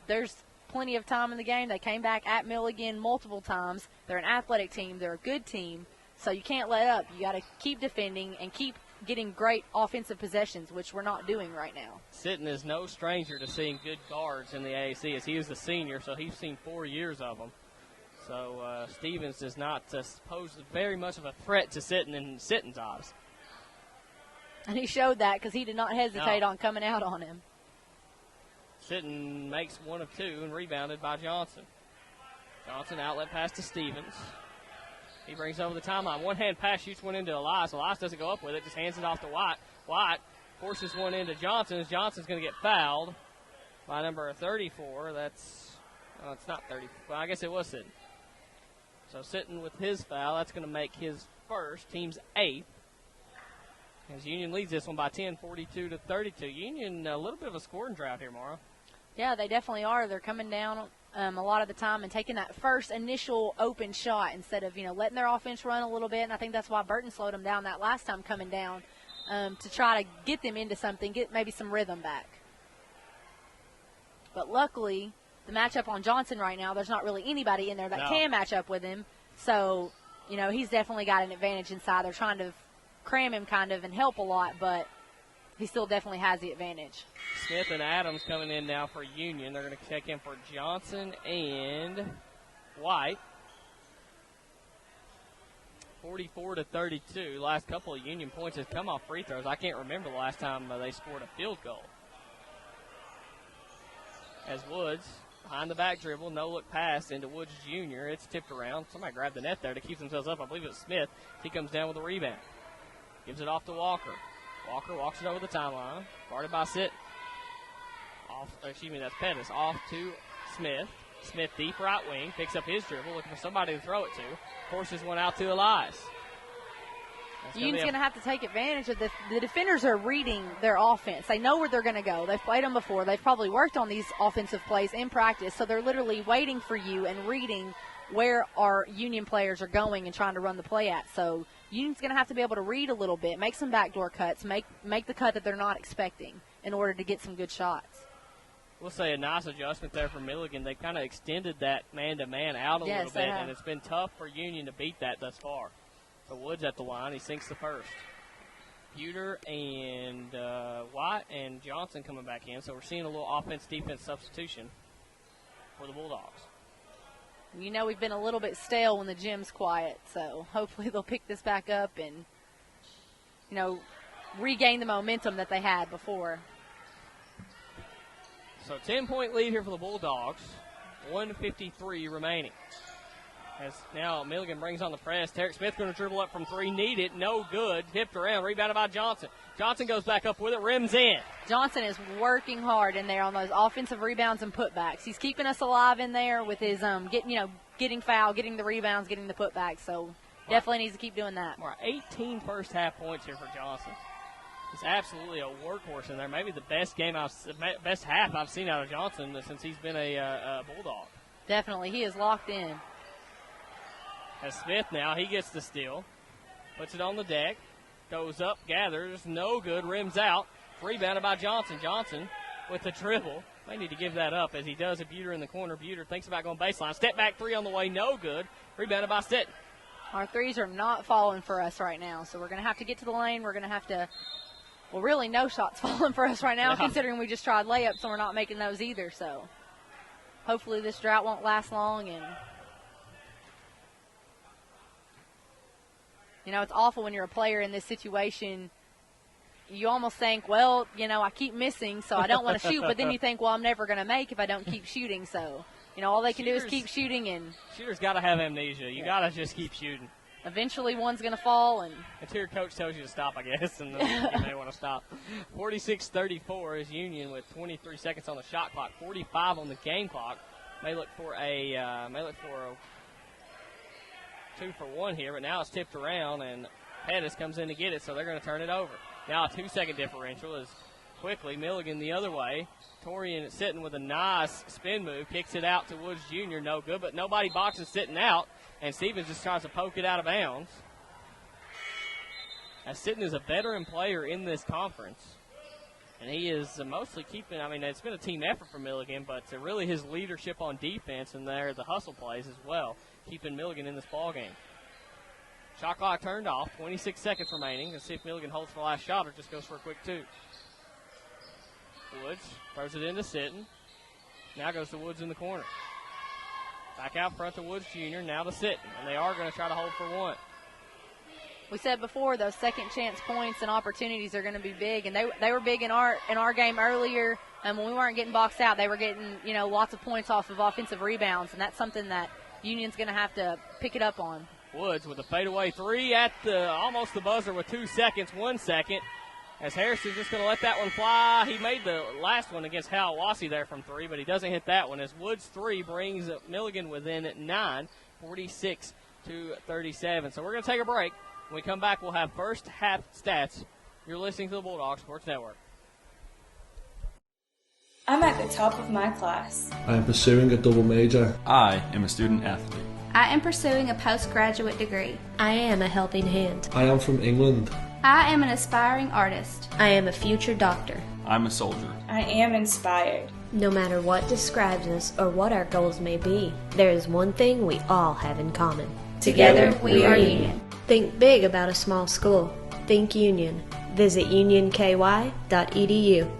there's plenty of time in the game. They came back at Milligan multiple times. They're an athletic team. They're a good team. So you can't let up. You got to keep defending and keep getting great offensive possessions, which we're not doing right now. Sitton is no stranger to seeing good guards in the AAC as he is the senior, so he's seen 4 years of them. So Stevens does not pose very much of a threat to Sitton in Sitton's eyes. And he showed that because he did not hesitate on coming out on him. Sitton makes 1 of 2 and rebounded by Johnson. Johnson outlet pass to Stevens. He brings over the timeline. One-hand pass, shoots one into Elias. Elias doesn't go up with it, just hands it off to White. White forces one into Johnson as Johnson's going to get fouled by number 34. It's not 30. Well, I guess it was Sitton. So Sitton with his foul, that's going to make his first, team's 8th. As Union leads this one by 10, 42-32. Union, a little bit of a scoring drought here, Mara. Yeah, they definitely are. They're coming down a lot of the time and taking that first initial open shot instead of, letting their offense run a little bit. And I think that's why Burton slowed them down that last time coming down to try to get them into something, get maybe some rhythm back. But luckily, the matchup on Johnson right now, there's not really anybody in there that can match up with him. So, he's definitely got an advantage inside. They're trying to cram him kind of and help a lot, but he still definitely has the advantage. Smith and Adams coming in now for Union. They're going to check in for Johnson and White. 44-32. Last couple of Union points have come off free throws. I can't remember the last time they scored a field goal. As Woods, behind the back dribble, no-look pass into Woods Jr. It's tipped around. Somebody grabbed the net there to keep themselves up. I believe it was Smith. He comes down with a rebound. Gives it off to Walker. Walker walks it over the timeline. Guarded by Sit. That's Pettis. Off to Smith. Smith deep right wing. Picks up his dribble. Looking for somebody to throw it to. Forces one out to Elias. Union's going to have to take advantage of the defenders are reading their offense. They know where they're going to go. They've played them before. They've probably worked on these offensive plays in practice, so they're literally waiting for you and reading where our Union players are going and trying to run the play at. So Union's going to have to be able to read a little bit, make some backdoor cuts, make the cut that they're not expecting in order to get some good shots. We'll say a nice adjustment there for Milligan. They kind of extended that man-to-man out a little bit, and it's been tough for Union to beat that thus far. So Woods at the line. He sinks the first. Buter and White and Johnson coming back in. So we're seeing a little offense-defense substitution for the Bulldogs. You know we've been a little bit stale when the gym's quiet, so hopefully they'll pick this back up and, regain the momentum that they had before. So 10-point lead here for the Bulldogs. 1:53 remaining. As now Milligan brings on the press. Tarek Smith going to dribble up from three. Need it. No good. Tipped around. Rebounded by Johnson. Johnson goes back up with it. Rims in. Johnson is working hard in there on those offensive rebounds and putbacks. He's keeping us alive in there with his getting foul, getting the rebounds, getting the putbacks. So definitely needs to keep doing that. 18 first half points here for Johnson. He's absolutely a workhorse in there. Maybe the best half I've seen out of Johnson since he's been a Bulldog. Definitely. He is locked in. As Smith now, he gets the steal. Puts it on the deck. Goes up, gathers. No good. Rims out. Rebounded by Johnson. Johnson with the dribble. May need to give that up as he does a Buter in the corner. Buter thinks about going baseline. Step back three on the way. No good. Rebounded by Stetton. Our threes are not falling for us right now, so we're going to have to get to the lane. We're going to have to, really no shots falling for us right now, considering we just tried layups and we're not making those either. So hopefully this drought won't last long. And it's awful when you're a player in this situation. You almost think, I keep missing, so I don't want to shoot. But then you think, I'm never going to make if I don't keep shooting. So, all they can do is keep shooting. And shooters got to have amnesia. You got to just keep shooting. Eventually one's going to fall. Until your coach tells you to stop, I guess, and then you may want to stop. 46-34 is Union with 23 seconds on the shot clock, 45 on the game clock. May look for a 2-for-1 here, but now it's tipped around, and Pettis comes in to get it, so they're going to turn it over. Now a 2-second differential is quickly Milligan the other way. Torian is sitting with a nice spin move, kicks it out to Woods Jr., no good, but nobody boxing sitting out, and Stevens just tries to poke it out of bounds. As Sitton is a veteran player in this conference, and he is mostly keeping, it's been a team effort for Milligan, but really his leadership on defense and the hustle plays as well, keeping Milligan in this ball game. Shot clock turned off, 26 seconds remaining. Let's see if Milligan holds for the last shot or just goes for a quick two. Woods throws it into Sitton. Now goes to Woods in the corner. Back out front to Woods Jr., now to Sitton, and they are going to try to hold for one. We said before those second chance points and opportunities are going to be big, and they were big in our game earlier. And when we weren't getting boxed out, they were getting lots of points off of offensive rebounds, and that's something that Union's going to have to pick it up on. Woods with a fadeaway three at almost the buzzer with 2 seconds, 1 second. As Harrison's just going to let that one fly. He made the last one against Hiawassee there from three, but he doesn't hit that one. As Woods' three brings Milligan within 9, 46-37. So we're going to take a break. When we come back, we'll have first half stats. You're listening to the Bulldog Sports Network. I'm at the top of my class. I am pursuing a double major. I am a student athlete. I am pursuing a postgraduate degree. I am a helping hand. I am from England. I am an aspiring artist. I am a future doctor. I'm a soldier. I am inspired. No matter what describes us or what our goals may be, there is one thing we all have in common. Together we are Union. Think big about a small school. Think Union. Visit unionky.edu.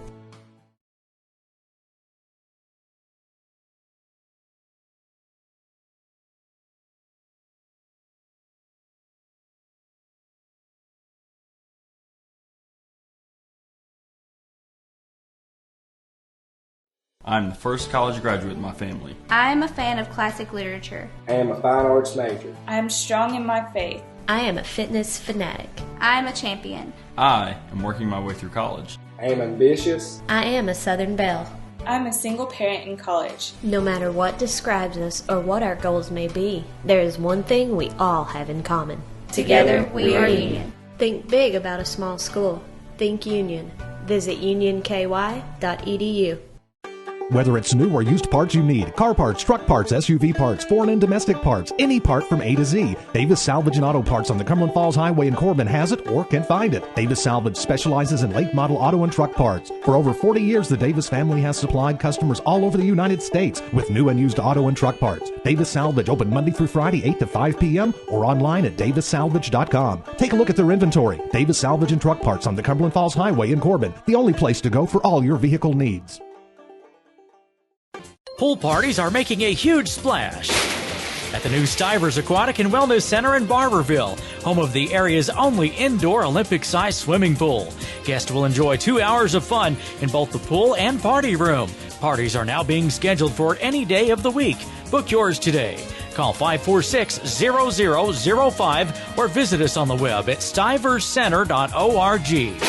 I'm the first college graduate in my family. I am a fan of classic literature. I am a fine arts major. I am strong in my faith. I am a fitness fanatic. I am a champion. I am working my way through college. I am ambitious. I am a Southern Belle. I'm a single parent in college. No matter what describes us or what our goals may be, there is one thing we all have in common. Together we are Union. Think big about a small school. Think Union. Visit unionky.edu. Whether it's new or used parts you need, car parts, truck parts, SUV parts, foreign and domestic parts, any part from A to Z, Davis Salvage and Auto Parts on the Cumberland Falls Highway in Corbin has it or can find it. Davis Salvage specializes in late model auto and truck parts. For over 40 years, the Davis family has supplied customers all over the United States with new and used auto and truck parts. Davis Salvage open Monday through Friday, 8 to 5 p.m. or online at davissalvage.com. Take a look at their inventory. Davis Salvage and Truck Parts on the Cumberland Falls Highway in Corbin, the only place to go for all your vehicle needs. Pool parties are making a huge splash at the new Stivers Aquatic and Wellness Center in Barberville, home of the area's only indoor Olympic-sized swimming pool. Guests will enjoy 2 hours of fun in both the pool and party room. Parties are now being scheduled for any day of the week. Book yours today. Call 546-0005 or visit us on the web at stiverscenter.org.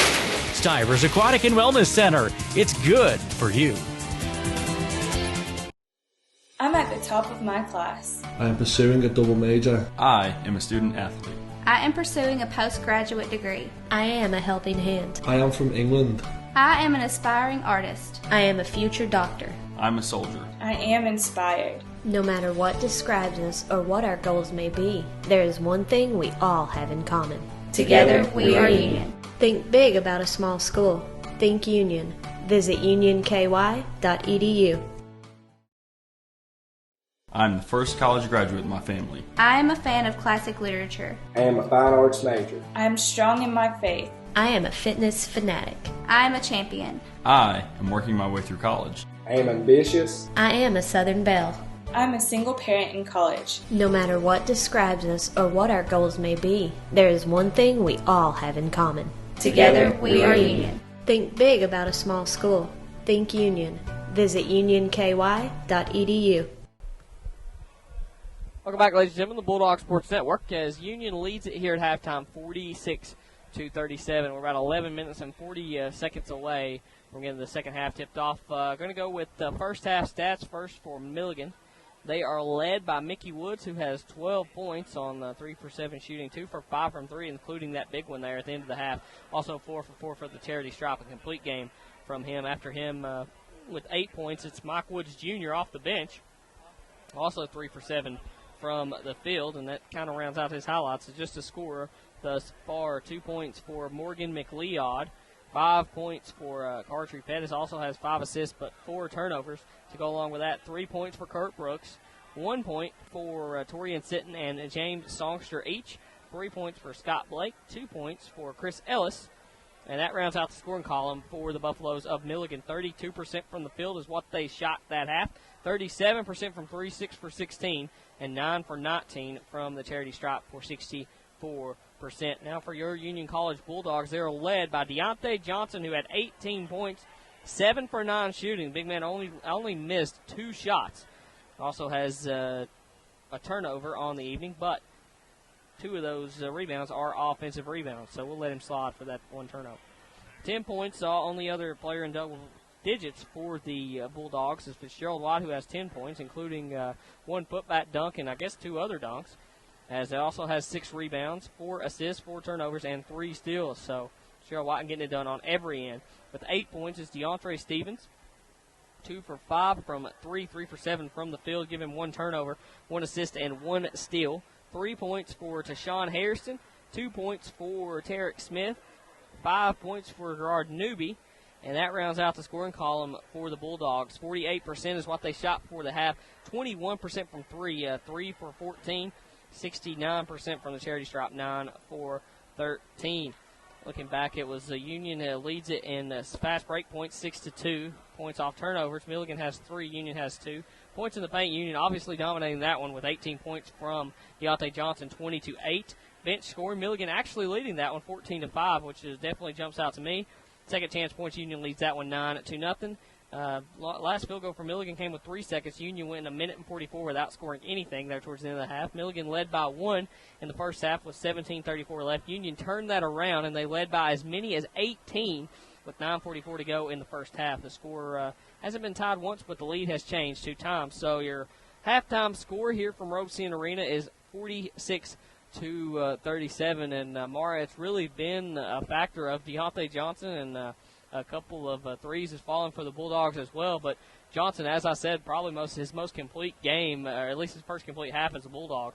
Stivers Aquatic and Wellness Center. It's good for you. I'm at the top of my class. I am pursuing a double major. I am a student athlete. I am pursuing a postgraduate degree. I am a helping hand. I am from England. I am an aspiring artist. I am a future doctor. I'm a soldier. I am inspired. No matter what describes us or what our goals may be, there is one thing we all have in common. Together we are Union. Think big about a small school. Think Union. Visit unionky.edu. I'm the first college graduate in my family. I am a fan of classic literature. I am a fine arts major. I am strong in my faith. I am a fitness fanatic. I am a champion. I am working my way through college. I am ambitious. I am a Southern Belle. I'm a single parent in college. No matter what describes us or what our goals may be, there is one thing we all have in common. Together we are Union. Think big about a small school. Think Union. Visit unionky.edu. Welcome back, ladies and gentlemen, the Bulldog Sports Network, as Union leads it here at halftime, 46-37. We're about 11 minutes and 40 seconds away from getting the second half tipped off. Going to go with the first half stats first for Milligan. They are led by Mickey Woods, who has 12 points on 3 for 7 shooting, 2 for 5 from 3, including that big one there at the end of the half. Also 4 for 4 for the charity stripe, a complete game from him. After him, with 8 points, it's Mike Woods Jr. off the bench, also 3 for 7 from the field, and that kind of rounds out his highlights. It's just a scorer thus far. 2 points for Morgan McLeod, 5 points for Cartry Pettis, also has 5 assists but 4 turnovers to go along with that. 3 points for Kurt Brooks, 1 point for Torian Sitton and James Songster each, 3 points for Scott Blake, 2 points for Chris Ellis, and that rounds out the scoring column for the Buffaloes of Milligan. 32% from the field is what they shot that half, 37% from 3, 6 for 16, and 9 for 19 from the charity stripe for 64%. Now for your Union College Bulldogs, they're led by Deontay Johnson, who had 18 points, 7 for 9 shooting. Big man only missed 2 shots. Also has a turnover on the evening, but 2 of those rebounds are offensive rebounds, so we'll let him slide for that 1 turnover. 10 points, only other player in double digits for the Bulldogs is Fitzgerald White, who has 10 points, including 1 putback dunk and I guess 2 other dunks, as it also has 6 rebounds, 4 assists, 4 turnovers, and 3 steals. So Fitzgerald White getting it done on every end. With 8 points is DeAndre Stevens, 2 for 5 from 3, 3 for 7 from the field, give him 1 turnover, 1 assist, and 1 steal. 3 points for Tashawn Harrison, 2 points for Tarek Smith, 5 points for Gerard Newby, and that rounds out the scoring column for the Bulldogs. 48% is what they shot for the half, 21% from 3, 3 for 14, 69% from the charity stripe, 9 for 13. Looking back, it was the Union leads it in fast break points, 6-2. Points off turnovers, Milligan has 3, Union has 2. Points in the paint, Union obviously dominating that one with 18 points from Deontay Johnson, 20-8. Bench scoring, Milligan actually leading that one 14-5, which definitely jumps out to me. Second chance points, Union leads that one 9-0. Last field goal for Milligan came with 3 seconds. Union went in 1:44 without scoring anything there towards the end of the half. Milligan led by 1 in the first half with 17:34 left. Union turned that around, and they led by as many as 18 with 9:44 to go in the first half. The score hasn't been tied once, but the lead has changed 2 times. So your halftime score here from Robeson Arena is 46-37. And, Mara, it's really been a factor of Deontay Johnson, and a couple of threes has fallen for the Bulldogs as well. But Johnson, as I said, probably his most complete game, or at least his first complete half as a Bulldog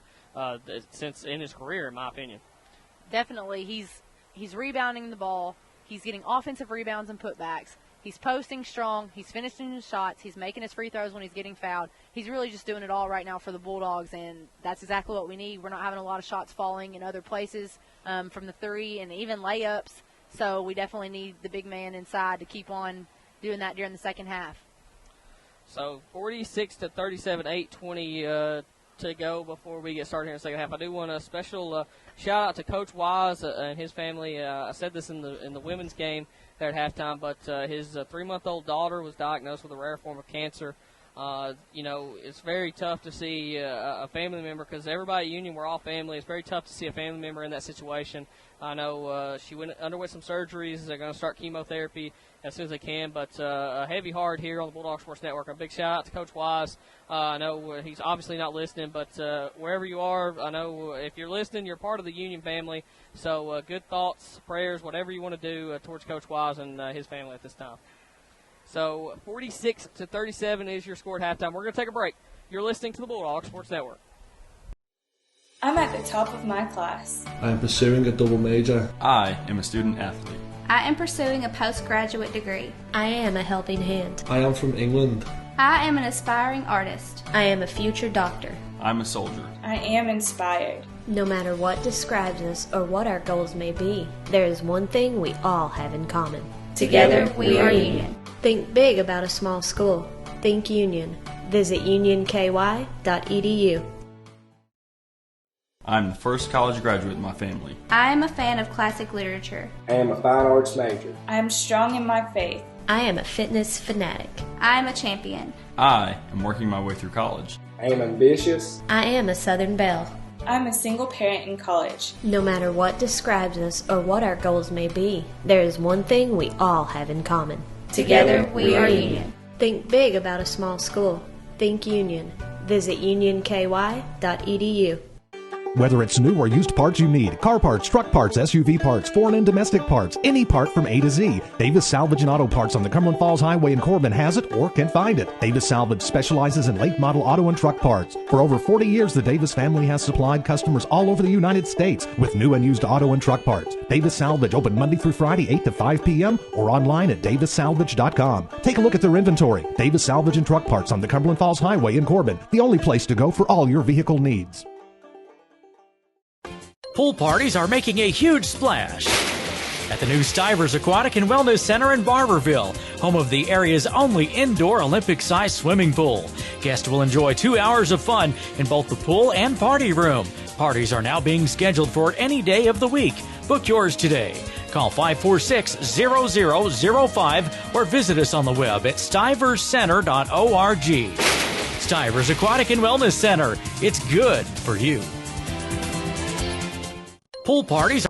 since in his career, in my opinion. Definitely. He's rebounding the ball. He's getting offensive rebounds and putbacks. He's posting strong. He's finishing his shots. He's making his free throws when he's getting fouled. He's really just doing it all right now for the Bulldogs, and that's exactly what we need. We're not having a lot of shots falling in other places from the three and even layups. So we definitely need the big man inside to keep on doing that during the second half. So 46-37, 8:20 to go before we get started here in the second half. I do want a special shout out to Coach Wise and his family. I said this in the women's game there at halftime, but his 3-month-old daughter was diagnosed with a rare form of cancer. It's very tough to see a family member, because everybody at Union, we're all family. It's very tough to see a family member in that situation. I know she underwent some surgeries. They're going to start chemotherapy as soon as they can, but a heavy heart here on the Bulldog Sports Network. A big shout out to Coach Wise. I know he's obviously not listening, but wherever you are, I know if you're listening, you're part of the Union family. So good thoughts, prayers, whatever you want to do towards Coach Wise and his family at this time. So 46-37 is your score at halftime. We're going to take a break. You're listening to the Bulldog Sports Network. I'm at the top of my class. I am pursuing a double major. I am a student athlete. I am pursuing a postgraduate degree. I am a helping hand. I am from England. I am an aspiring artist. I am a future doctor. I'm a soldier. I am inspired. No matter what describes us or what our goals may be, there is one thing we all have in common. Together we are Union. Think big about a small school. Think Union. Visit unionky.edu. I'm the first college graduate in my family. I am a fan of classic literature. I am a fine arts major. I am strong in my faith. I am a fitness fanatic. I am a champion. I am working my way through college. I am ambitious. I am a Southern Belle. I'm a single parent in college. No matter what describes us or what our goals may be, there is one thing we all have in common. Together we are Union. Think big about a small school. Think Union. Visit unionky.edu. Whether it's new or used parts you need, car parts, truck parts, SUV parts, foreign and domestic parts, any part from A to Z, Davis Salvage and Auto Parts on the Cumberland Falls Highway in Corbin has it or can find it. Davis Salvage specializes in late model auto and truck parts. For over 40 years, the Davis family has supplied customers all over the United States with new and used auto and truck parts. Davis Salvage, open Monday through Friday, 8 to 5 p.m. or online at davissalvage.com. Take a look at their inventory. Davis Salvage and Truck Parts on the Cumberland Falls Highway in Corbin, the only place to go for all your vehicle needs. Pool parties are making a huge splash at the new Stivers Aquatic and Wellness Center in Barberville, home of the area's only indoor Olympic-sized swimming pool. Guests will enjoy 2 hours of fun in both the pool and party room. Parties are now being scheduled for any day of the week. Book yours today. Call 546-0005 or visit us on the web at stiverscenter.org. Stivers Aquatic and Wellness Center. It's good for you. Pool parties.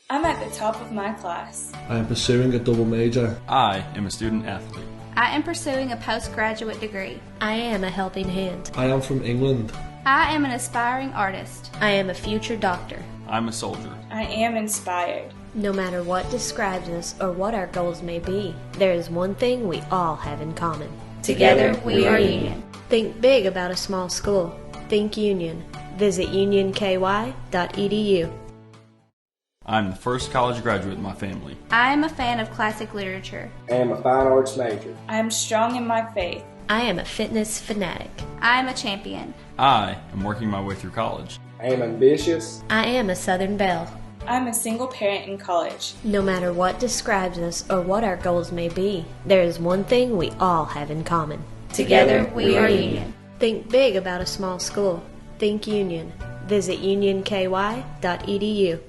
I'm at the top of my class. I am pursuing a double major. I am a student athlete. I am pursuing a postgraduate degree. I am a helping hand. I am from England. I am an aspiring artist. I am a future doctor. I'm a soldier. I am inspired. No matter what describes us or what our goals may be, there is one thing we all have in common. Together we are Union. Think big about a small school. Think Union. Visit unionky.edu. I'm the first college graduate in my family. I am a fan of classic literature. I am a fine arts major. I am strong in my faith. I am a fitness fanatic. I am a champion. I am working my way through college. I am ambitious. I am a Southern Belle. I'm a single parent in college. No matter what describes us or what our goals may be, there is one thing we all have in common. Together we are Union. Think big about a small school. Think Union. Visit unionky.edu.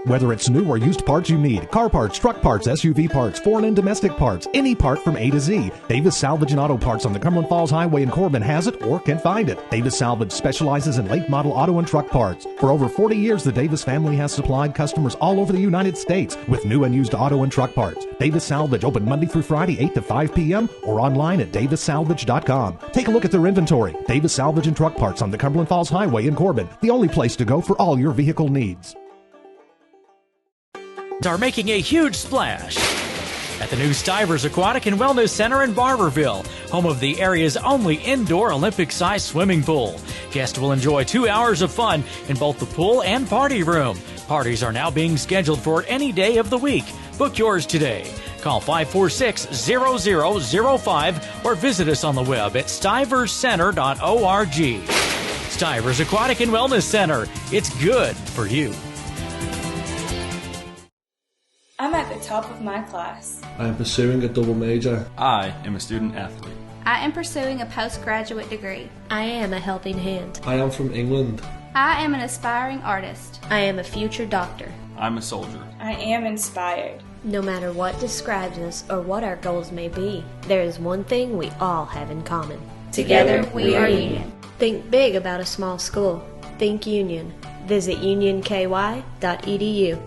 Whether it's new or used parts you need, car parts, truck parts, SUV parts, foreign and domestic parts, any part from A to Z, Davis Salvage and Auto Parts on the Cumberland Falls Highway in Corbin has it or can find it. Davis Salvage specializes in late model auto and truck parts. For over 40 years, the Davis family has supplied customers all over the United States with new and used auto and truck parts. Davis Salvage, open Monday through Friday, 8 to 5 p.m. or online at davissalvage.com. Take a look at their inventory. Davis Salvage and Truck Parts on the Cumberland Falls Highway in Corbin, the only place to go for all your vehicle needs. Are making a huge splash at the new Stivers Aquatic and Wellness Center in Barberville, home of the area's only indoor Olympic-sized swimming pool. Guests will enjoy 2 hours of fun in both the pool and party room. Parties are now being scheduled for any day of the week. Book yours today. Call 546-0005 or visit us on the web at stiverscenter.org. Stivers Aquatic and Wellness Center. It's good for you. I'm at the top of my class. I am pursuing a double major. I am a student athlete. I am pursuing a postgraduate degree. I am a helping hand. I am from England. I am an aspiring artist. I am a future doctor. I'm a soldier. I am inspired. No matter what describes us or what our goals may be, there is one thing we all have in common. Together we are Union. Think big about a small school. Think Union. Visit unionky.edu.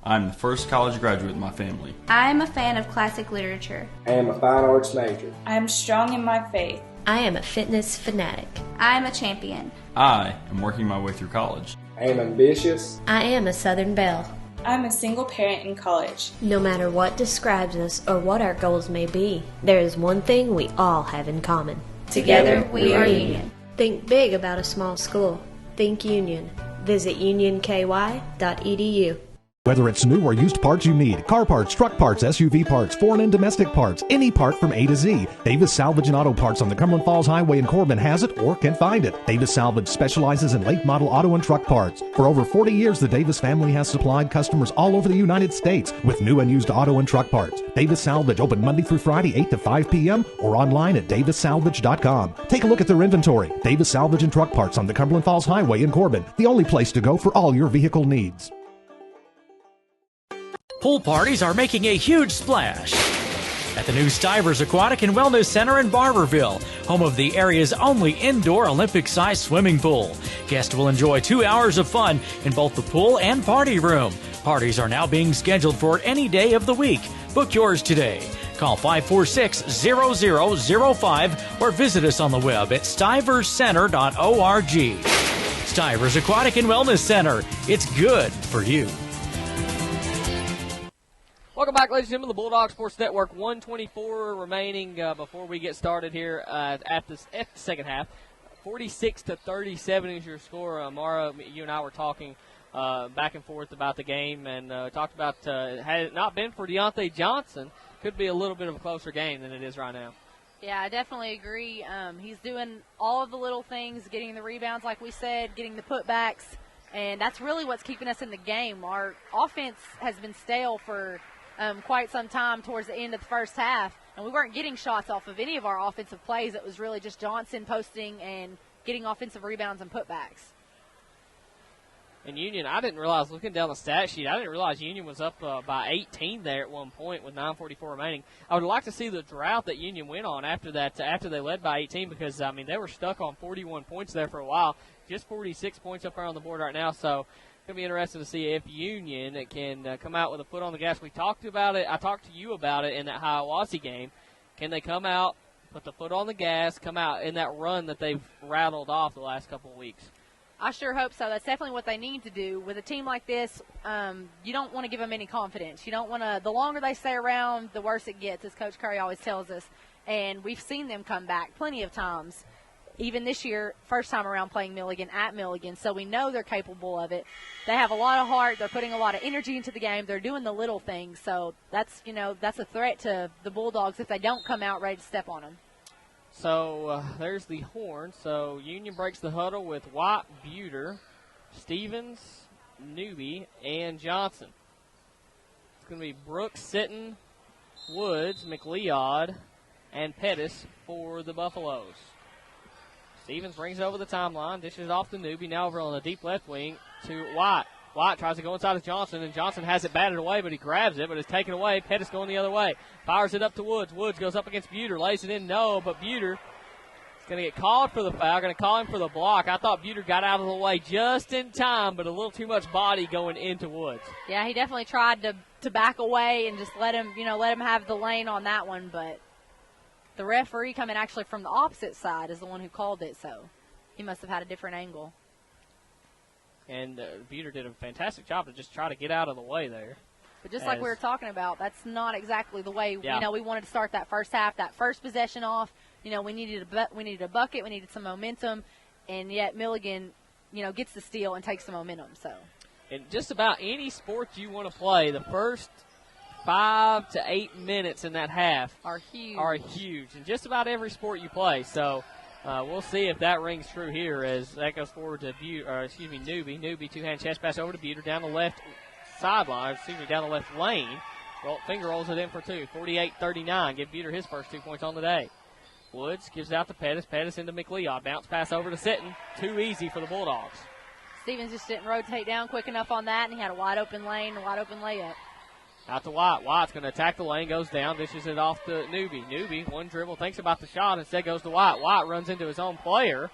I'm the first college graduate in my family. I am a fan of classic literature. I am a fine arts major. I am strong in my faith. I am a fitness fanatic. I am a champion. I am working my way through college. I am ambitious. I am a Southern Belle. I'm a single parent in college. No matter what describes us or what our goals may be, there is one thing we all have in common. Together we are Union. Think big about a small school. Think Union. Visit unionky.edu. Whether it's new or used parts you need, car parts, truck parts, SUV parts, foreign and domestic parts, any part from A to Z, Davis Salvage and Auto Parts on the Cumberland Falls Highway in Corbin has it or can find it. Davis Salvage specializes in late model auto and truck parts. For over 40 years, the Davis family has supplied customers all over the United States with new and used auto and truck parts. Davis Salvage, open Monday through Friday, 8 to 5 p.m. or online at davissalvage.com. Take a look at their inventory. Davis Salvage and Truck Parts on the Cumberland Falls Highway in Corbin, the only place to go for all your vehicle needs. Pool parties are making a huge splash at the new Stivers Aquatic and Wellness Center in Barberville, home of the area's only indoor Olympic-sized swimming pool. Guests will enjoy 2 hours of fun in both the pool and party room. Parties are now being scheduled for any day of the week. Book yours today. Call 546-0005 or visit us on the web at stiverscenter.org. Stivers Aquatic and Wellness Center. It's good for you. Welcome back, ladies and gentlemen, the Bulldog Sports Network. 1:24 remaining before we get started here at the second half. 46-37 is your score. Mara, you and I were talking back and forth about the game and talked about had it not been for Deontay Johnson, could be a little bit of a closer game than it is right now. Yeah, I definitely agree. He's doing all of the little things, getting the rebounds, like we said, getting the putbacks, and that's really what's keeping us in the game. Our offense has been stale for quite some time towards the end of the first half, and we weren't getting shots off of any of our offensive plays. It was really just Johnson posting and getting offensive rebounds and putbacks. And Union, I didn't realize, looking down the stat sheet, I didn't realize Union was up by 18 there at one point with 9:44 remaining. I would like to see the drought that Union went on after that, after they led by 18, because, I mean, they were stuck on 41 points there for a while. Just 46 points up there on the board right now, so going to be interesting to see if Union can come out with a foot on the gas. We talked about it. I talked to you about it in that Hiawassee game. Can they come out, put the foot on the gas, come out in that run that they've rattled off the last couple of weeks? I sure hope so. That's definitely what they need to do. With a team like this, you don't want to give them any confidence. You don't want to – the longer they stay around, the worse it gets, as Coach Curry always tells us. And we've seen them come back plenty of times. Even this year, first time around playing Milligan at Milligan, so we know they're capable of it. They have a lot of heart. They're putting a lot of energy into the game. They're doing the little things, so that's a threat to the Bulldogs if they don't come out ready to step on them. So there's the horn. So Union breaks the huddle with White, Buter, Stevens, Newby, and Johnson. It's going to be Brooks, Sitton, Woods, McLeod, and Pettis for the Buffaloes. Stevens brings it over the timeline, dishes it off to Newby, now over on the deep left wing to White. White tries to go inside of Johnson, and Johnson has it batted away, but he grabs it, but it's taken away. Pettis going the other way. Fires it up to Woods. Woods goes up against Buter, lays it in, no, but Buter is going to get called for the foul, going to call him for the block. I thought Buter got out of the way just in time, but a little too much body going into Woods. Yeah, he definitely tried to back away and just let him have the lane on that one, but the referee coming actually from the opposite side is the one who called it, so he must have had a different angle. And Buter did a fantastic job to just try to get out of the way there. But just like we were talking about, that's not exactly the way we wanted to start that first half, that first possession off. We needed a bucket, we needed some momentum, and yet Milligan, gets the steal and takes the momentum. So, in just about any sport you want to play, the first 5 to 8 minutes in that half are huge in just about every sport you play. So. We'll see if that rings true here as that goes forward to Newby. Newby, two-hand chest pass over to Buter down the left sideline, down the left lane. Finger rolls it in for two. 48-39. Give Buter his first 2 points on the day. Woods gives it out to Pettis. Pettis into McLeod. Bounce pass over to Sitton. Too easy for the Bulldogs. Stevens just didn't rotate down quick enough on that, and he had a wide open lane, a wide open layup. Out to White. White's going to attack the lane, goes down, dishes it off to Newby. Newby, one dribble, thinks about the shot, instead goes to White. White runs into his own player.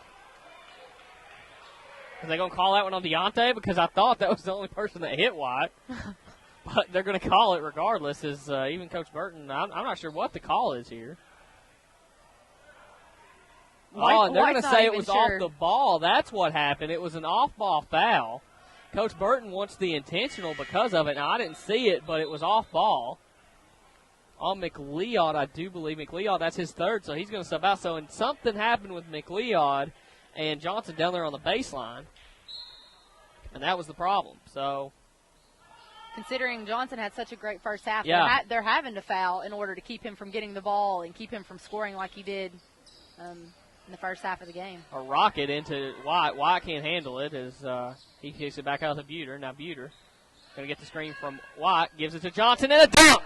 Are they going to call that one on Deontay? Because I thought that was the only person that hit White. But they're going to call it regardless, as even Coach Burton, I'm not sure what the call is here. And they're going to say it was off the ball. That's what happened. It was an off-ball foul. Coach Burton wants the intentional because of it. Now, I didn't see it, but it was off ball. On McLeod, I do believe. McLeod, that's his third, so he's going to sub out. So something happened with McLeod and Johnson down there on the baseline, and that was the problem. So, considering Johnson had such a great first half, they're having to foul in order to keep him from getting the ball and keep him from scoring like he did in the first half of the game. A rocket into White. White can't handle it as he kicks it back out to Buter. Now Buter going to get the screen from White, gives it to Johnson, and a dunk!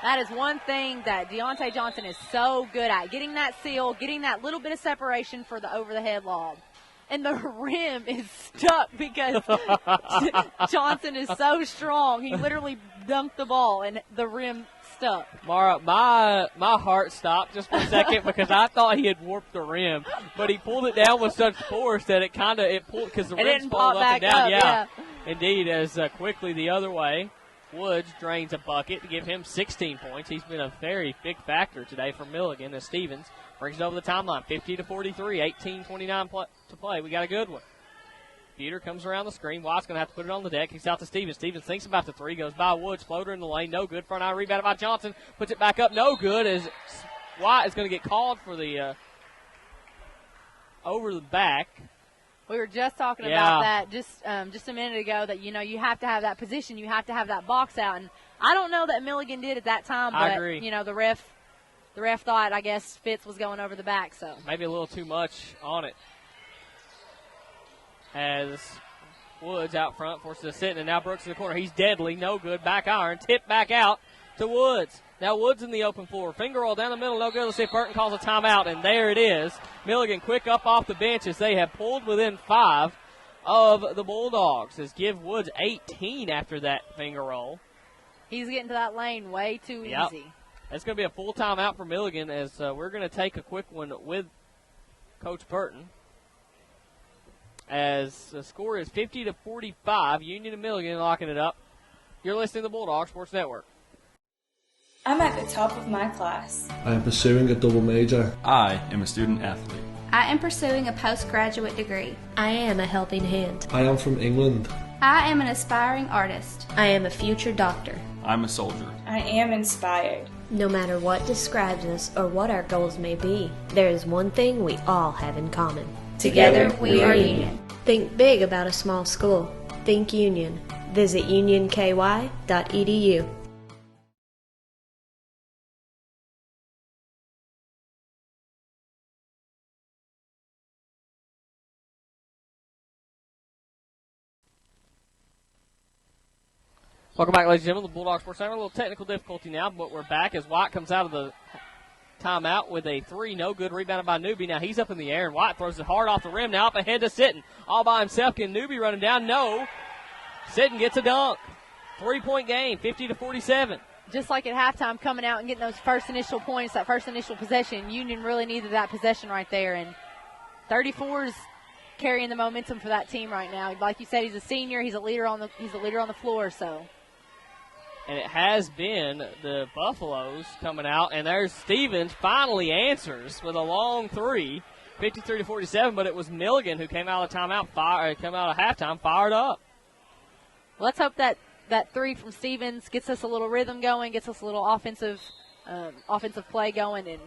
That is one thing that Deontay Johnson is so good at, getting that seal, getting that little bit of separation for the over-the-head lob. And the rim is stuck because Johnson is so strong. He literally dunked the ball, and the rim stuck. Mara, my heart stopped just for a second because I thought he had warped the rim, but he pulled it down with such force that it pulled because the rim's pulled up and down. Yeah, indeed, as quickly the other way. Woods drains a bucket to give him 16 points. He's been a very big factor today for Milligan as Stevens brings it over the timeline, 50-43, 18-29 to play. We got a good one. Buter comes around the screen. White's going to have to put it on the deck. He's out to Stevens. Stevens thinks about the three, goes by Woods, floater in the lane, no good. Front eye rebounded by Johnson, puts it back up, no good. As White is going to get called for the over the back. We were just talking about that just a minute ago, that, you have to have that position. You have to have that box out. And I don't know that Milligan did at that time, but, I agree. The ref thought, I guess, Fitz was going over the back. So maybe a little too much on it. As Woods out front forces a sit, and now Brooks in the corner. He's deadly, no good. Back iron, tip back out to Woods. Now Woods in the open floor. Finger roll down the middle, no good. Let's see if Burton calls a timeout, and there it is. Milligan quick up off the bench as they have pulled within 5 of the Bulldogs. As give Woods 18 after that finger roll. He's getting to that lane way too easy. It's going to be a full timeout for Milligan as we're going to take a quick one with Coach Burton. As the score is 50-45, Union and Milligan locking it up. You're listening to the Bulldog Sports Network. I'm at the top of my class. I am pursuing a double major. I am a student athlete. I am pursuing a postgraduate degree. I am a helping hand. I am from England. I am an aspiring artist. I am a future doctor. I'm a soldier. I am inspired. No matter what describes us or what our goals may be, there is one thing we all have in common. Together we are Union. Think big about a small school. Think Union. Visit unionky.edu. Welcome back, ladies and gentlemen. The Bulldogs Sports Center. A little technical difficulty now, but we're back as White comes out of the timeout with a three. No good. Rebounded by Newby. Now he's up in the air, and White throws it hard off the rim. Now up ahead to Sitton. All by himself. Can Newby running down? No. Sitton gets a dunk. 3-point game, 50-47. Just like at halftime, coming out and getting those first initial points, that first initial possession, Union really needed that possession right there. And 34 is carrying the momentum for that team right now. Like you said, he's a senior. He's a leader on the floor. So. And it has been the Buffaloes coming out, and there's Stevens finally answers with a long three, 53-47. But it was Milligan who came out of halftime, fired up. Let's hope that three from Stevens gets us a little rhythm going, gets us a little offensive play going, and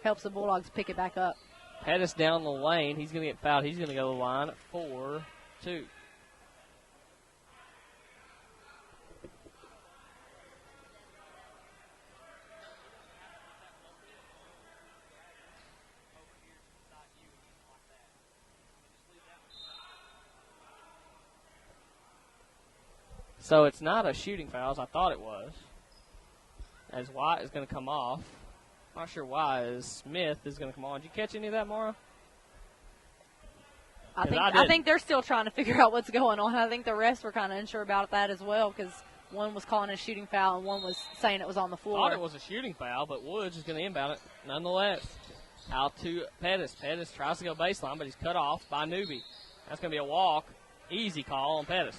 helps the Bulldogs pick it back up. Pettis down the lane. He's going to get fouled. He's going to go to the line at 4-2. So it's not a shooting foul, as I thought it was, as White is going to come off. Not sure why, as Smith is going to come on. Did you catch any of that, Mara? I think they're still trying to figure out what's going on. I think the refs were kind of unsure about that as well, because one was calling a shooting foul and one was saying it was on the floor. Thought it was a shooting foul, but Woods is going to inbound it nonetheless. Out to Pettis. Pettis tries to go baseline, but he's cut off by Newby. That's going to be a walk. Easy call on Pettis.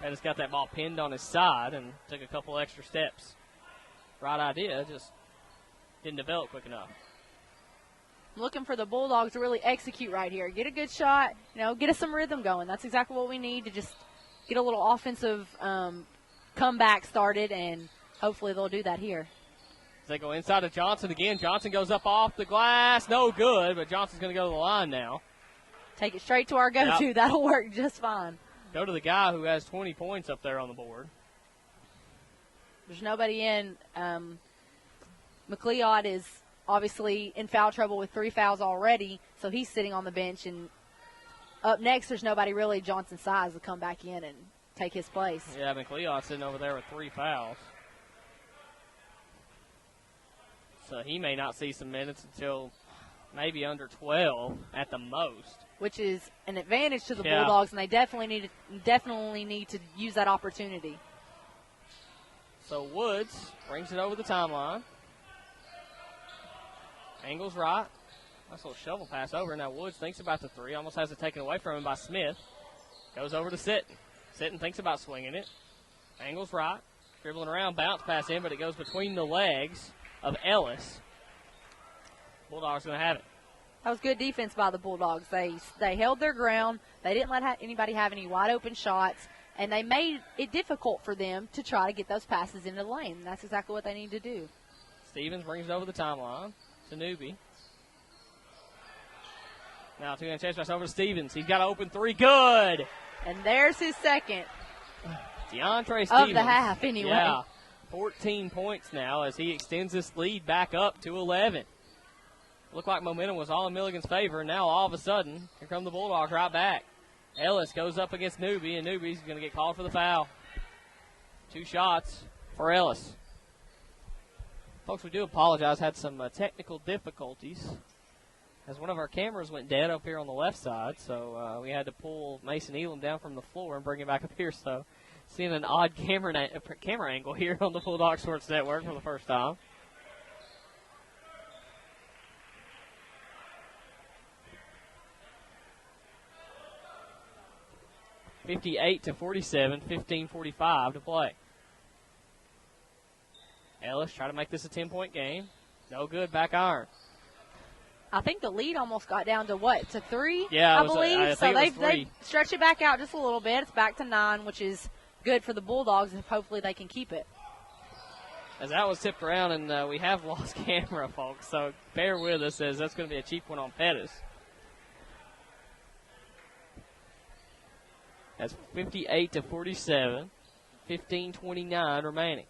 Pettis got that ball pinned on his side and took a couple extra steps. Right idea, just didn't develop quick enough. Looking for the Bulldogs to really execute right here. Get a good shot, get us some rhythm going. That's exactly what we need to just get a little offensive comeback started, and hopefully they'll do that here. As they go inside to Johnson again. Johnson goes up off the glass. No good, but Johnson's going to go to the line now. Take it straight to our go-to. Yep. That'll work just fine. Go to the guy who has 20 points up there on the board. There's nobody in. McLeod is obviously in foul trouble with 3 fouls already, so he's sitting on the bench. And up next, there's nobody really Johnson's size to come back in and take his place. Yeah, McLeod sitting over there with 3 fouls. So he may not see some minutes until maybe under 12 at the most. Which is an advantage to the Bulldogs, and they definitely need to use that opportunity. So Woods brings it over the timeline. Angles right. Nice little shovel pass over. Now Woods thinks about the three. Almost has it taken away from him by Smith. Goes over to Sitton. Sitton thinks about swinging it. Angles right. Dribbling around. Bounce pass in, but it goes between the legs of Ellis. Bulldogs going to have it. That was good defense by the Bulldogs. They held their ground. They didn't let anybody have any wide open shots, and they made it difficult for them to try to get those passes into the lane. And that's exactly what they need to do. Stevens brings it over the timeline to Newby. Now two-hand chase pass over to Stevens. He's got an open three. Good. And there's his second. DeAndre Stevens. Of the half, anyway. Yeah. 14 points now as he extends this lead back up to 11. Looked like momentum was all in Milligan's favor. Now all of a sudden, here come the Bulldogs right back. Ellis goes up against Newby, and Newby's going to get called for the foul. 2 shots for Ellis. Folks, we do apologize. Had some technical difficulties as one of our cameras went dead up here on the left side, so we had to pull Mason Elam down from the floor and bring him back up here. So seeing an odd camera angle here on the Bulldog Sports Network for the first time. (58-47), 15:45 to play. Ellis try to make this a 10-point game. No good, back iron. I think the lead almost got down to what? To 3? Yeah, I believe. I so think they stretched it back out just a little bit. It's back to 9, which is good for the Bulldogs, and hopefully they can keep it. As that was tipped around, and we have lost camera, folks, so bear with us as that's going to be a cheap one on Pettis. That's 58-47, 15:29 remaining.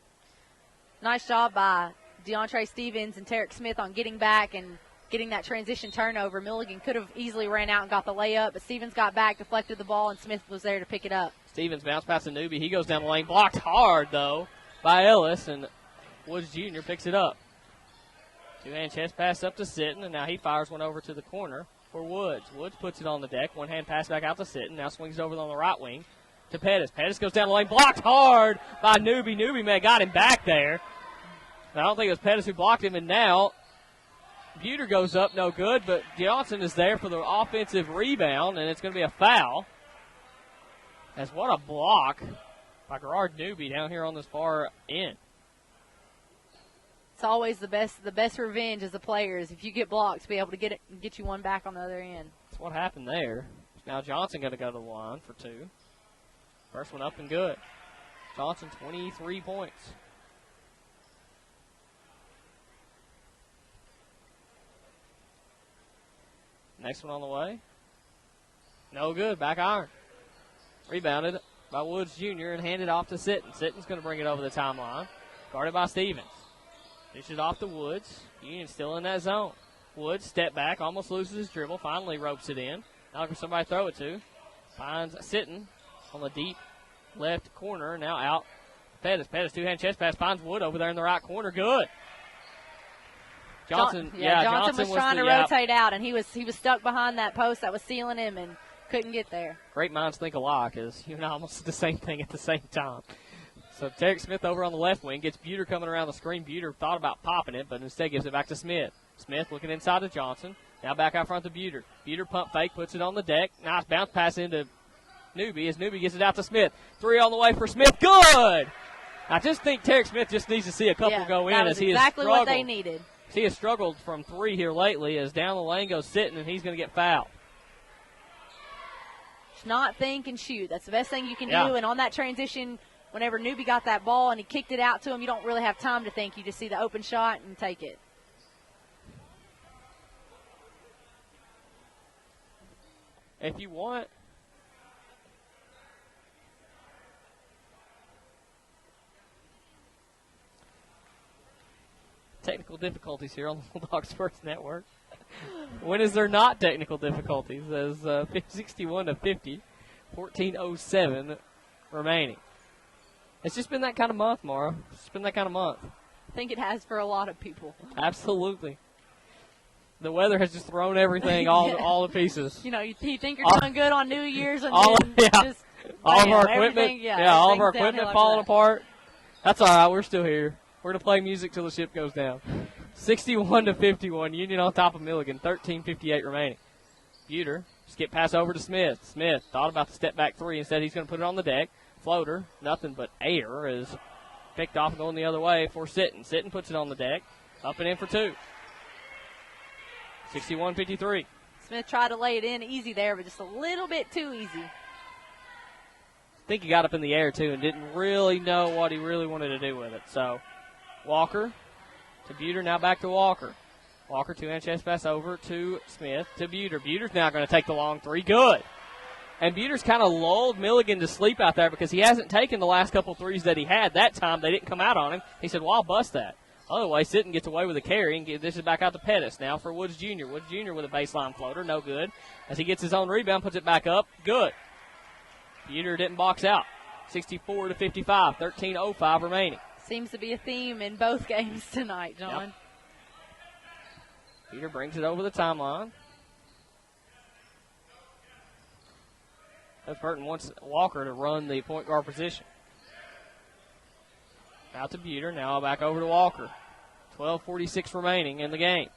Nice job by DeAndre Stevens and Tarek Smith on getting back and getting that transition turnover. Milligan could have easily ran out and got the layup, but Stevens got back, deflected the ball, and Smith was there to pick it up. Stevens bounce pass to Newby. He goes down the lane, blocked hard, though, by Ellis, and Woods Jr. picks it up. Two-hand chest pass up to Sitton, and now he fires one over to the corner for Woods. Woods puts it on the deck. One-hand pass back out to Sitton. Now swings it over on the right wing to Pettis. Pettis goes down the lane. Blocked hard by Newby. Newby may have got him back there. I don't think it was Pettis who blocked him, and now Buter goes up, no good, but Johnson is there for the offensive rebound, and it's going to be a foul. As what a block by Gerard Newby down here on this far end. It's always the best revenge as a player is if you get blocked to be able to get you one back on the other end. That's what happened there. Now Johnson going to go to the line for two. First one up and good. Johnson, 23 points. Next one on the way. No good. Back iron. Rebounded by Woods Jr. and handed off to Sitton. Sitton's going to bring it over the timeline. Guarded by Stevens. Dishes off to Woods. Union still in that zone. Woods, step back, almost loses his dribble. Finally ropes it in. Now for somebody to throw it to. Finds Sitton on the deep left corner. Now out. Pettis, two-hand chest pass. Finds Wood over there in the right corner. Good. Johnson was trying to rotate out, and he was stuck behind that post that was sealing him and couldn't get there. Great minds think alike, as you and I almost did the same thing at the same time. So Tarek Smith over on the left wing gets Buter coming around the screen. Buter thought about popping it, but instead gives it back to Smith. Smith looking inside to Johnson. Now back out front to Buter. Buter pump fake, puts it on the deck. Nice bounce pass into Newby as Newby gets it out to Smith. Three on the way for Smith. Good! I just think Tarek Smith just needs to see a couple go in as he has struggled. Exactly what they needed. He has struggled from three here lately as down the lane goes Sitton, and he's going to get fouled. Just not think and shoot. That's the best thing you can do. And on that transition, whenever Newby got that ball and he kicked it out to him, you don't really have time to think. You just see the open shot and take it. If you want, technical difficulties here on the Bulldogs Sports Network. When is there not technical difficulties? As 61 to 50, 14:07 remaining. It's just been that kind of month, Mara. It's been that kind of month. I think it has for a lot of people. Absolutely. The weather has just thrown everything all to pieces. You know, you think you're doing good on New Year's, and all of our equipment, all of our equipment falling apart. That's all right. We're still here. We're going to play music till the ship goes down. 61 to 51. Union on top of Milligan. 13:58 remaining. Buter, skip pass over to Smith. Smith thought about the step back three. Instead, he's going to put it on the deck. Floater, nothing but air, is picked off and going the other way for Sitton. Sitton puts it on the deck. Up and in for two. 61-53. Smith tried to lay it in easy there, but just a little bit too easy. I think he got up in the air, too, and didn't really know what he really wanted to do with it. So Walker to Buter, now back to Walker. Walker, two-hand chest pass over to Smith to Buter. Buter's now going to take the long three. Good. And Buter's kind of lulled Milligan to sleep out there because he hasn't taken the last couple threes that he had. That time they didn't come out on him. He said, well, I'll bust that. Other way, Sitton gets away with a carry, and this is back out to Pettis. Now for Woods Jr. Woods Jr. with a baseline floater. No good. As he gets his own rebound, puts it back up. Good. Buter didn't box out. 64 to 55. 13:05 remaining. Seems to be a theme in both games tonight, John. Yep. Buter brings it over the timeline. Coach Burton wants Walker to run the point guard position. Out to Buter, now back over to Walker. 12:46 remaining in the game.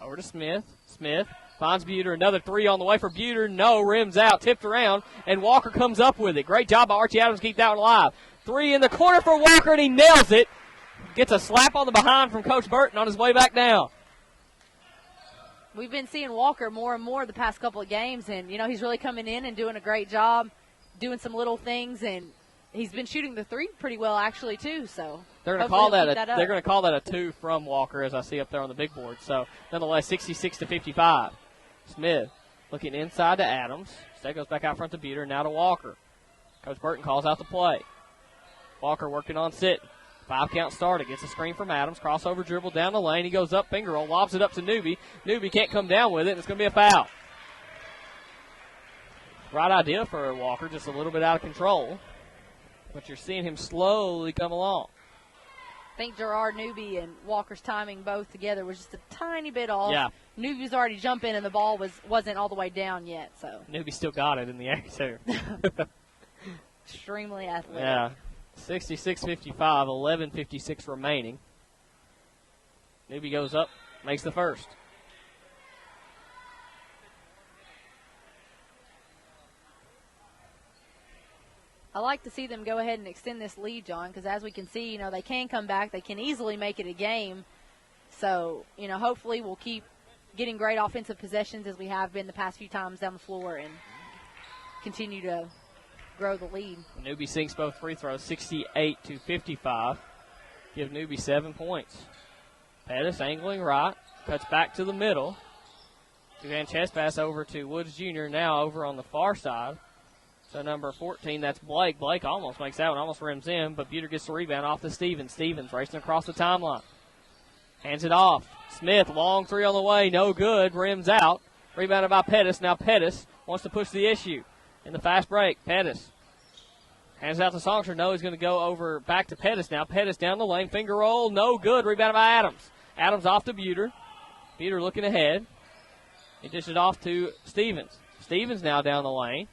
Over to Smith. Smith finds Buter. Another three on the way for Buter. No, rims out, tipped around, and Walker comes up with it. Great job by Archie Adams to keep that one alive. Three in the corner for Walker, and he nails it. Gets a slap on the behind from Coach Burton on his way back down. We've been seeing Walker more and more the past couple of games, and, you know, he's really coming in and doing a great job, doing some little things, and he's been shooting the three pretty well, actually, too. So they're going to call they're going to call that a two from Walker, as I see up there on the big board. So nonetheless, 66 to 55. Smith looking inside to Adams. Instead goes back out front to Buter. Now to Walker. Coach Burton calls out the play. Walker working on Sitton. 5-count started. Gets a screen from Adams. Crossover dribble down the lane. He goes up, finger roll, lobs it up to Newby. Newby can't come down with it, and it's going to be a foul. Right idea for Walker, just a little bit out of control. But you're seeing him slowly come along. I think Gerard Newby and Walker's timing both together was just a tiny bit off. Yeah. Newby was already jumping, and the ball wasn't all the way down yet. So Newby still got it in the air, too. Extremely athletic. Yeah. 66-55, 11:56 remaining. Newby goes up, makes the first. I like to see them go ahead and extend this lead, John, because as we can see, they can come back. They can easily make it a game. So, hopefully we'll keep getting great offensive possessions as we have been the past few times down the floor and continue to grow the lead. Newby sinks both free throws, 68-55. Give Newby 7 points. Pettis angling right, cuts back to the middle. Two-hand chest pass over to Woods Jr., now over on the far side. So number 14, that's Blake. Blake almost makes that one, almost rims in, but Buter gets the rebound off to Stevens. Stevens racing across the timeline. Hands it off. Smith, long three on the way, no good, rims out. Rebounded by Pettis. Now Pettis wants to push the issue in the fast break. Pettis hands out to Songster. No, he's going to go over back to Pettis now. Pettis down the lane, finger roll, no good. Rebounded by Adams. Adams off to Buter. Buter looking ahead. He dishes it off to Stevens. Stevens now down the lane.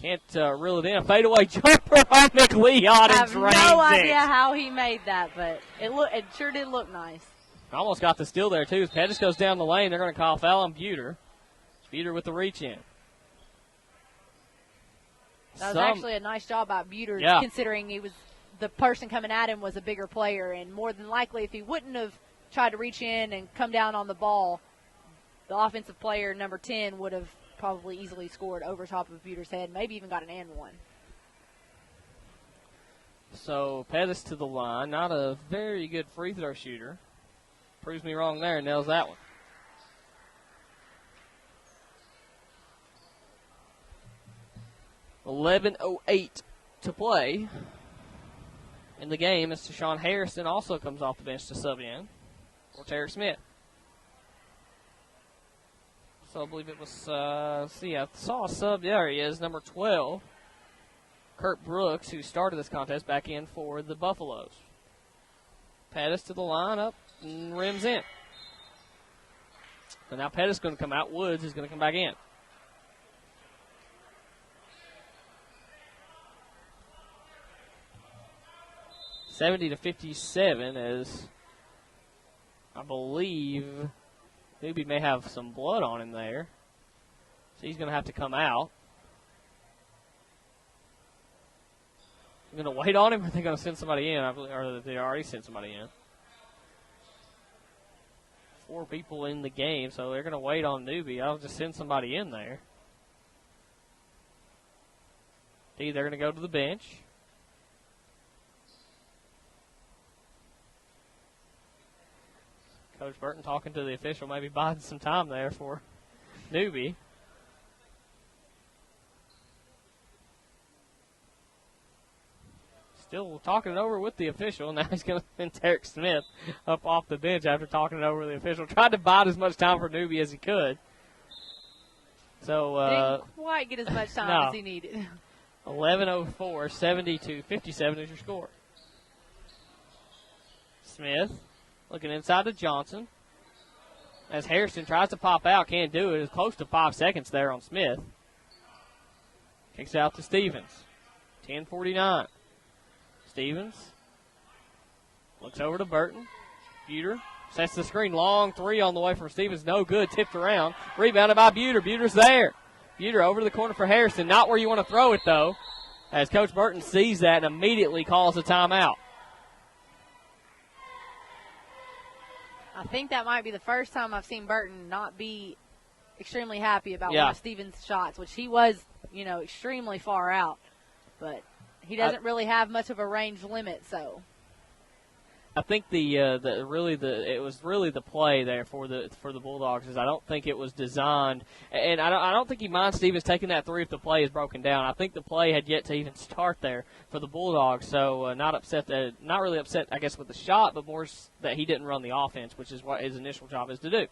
Can't reel it in. A fadeaway jumper on McLeod. I have no idea how he made that, but it sure did look nice. Almost got the steal there, too. Pettis goes down the lane. They're going to call foul on Buter. Buter with the reach in. That was actually a nice job by Buter, considering he was the person coming at him was a bigger player, and more than likely if he wouldn't have tried to reach in and come down on the ball, the offensive player, number 10, would have probably easily scored over top of Buter's head, maybe even got an and one. So Pettis to the line, not a very good free throw shooter. Proves me wrong there, nails that one. $11:08 to play in the game as Deshaun Harrison also comes off the bench to sub in for Terry Smith. So I believe it was, I saw a sub. There he is, number 12, Kurt Brooks, who started this contest, back in for the Buffaloes. Pettis to the line, up and rims in. So now Pettis is going to come out. Woods is going to come back in. $70-57 as I believe Newby may have some blood on him there. So he's going to have to come out. They're going to wait on him, or are they going to send somebody in? I believe, or they already sent somebody in. 4 people in the game, so they're going to wait on Newby. I'll just send somebody in there. They're going to go to the bench. Coach Burton talking to the official, maybe biding some time there for Newby. Still talking it over with the official. Now he's going to send Derek Smith up off the bench after talking it over with the official. Tried to bide as much time for Newby as he could. So didn't quite get as much time as he needed. 11:04, 70-57 is your score. Smith looking inside to Johnson. As Harrison tries to pop out, can't do it. It's close to 5 seconds there on Smith. Kicks out to Stevens. 10:49. Stevens looks over to Burton. Buter sets the screen. Long three on the way from Stevens. No good. Tipped around. Rebounded by Buter. Buter's there. Buter over to the corner for Harrison. Not where you want to throw it, though, as Coach Burton sees that and immediately calls a timeout. I think that might be the first time I've seen Burton not be extremely happy about one of Stevens' shots, which he was, extremely far out. But he doesn't really have much of a range limit, so. I think it was really the play there for the Bulldogs. Is I don't think it was designed, and I don't think he minds Stevens taking that three if the play is broken down. I think the play had yet to even start there for the Bulldogs, so not really upset, I guess, with the shot, but more that he didn't run the offense, which is what his initial job is to do.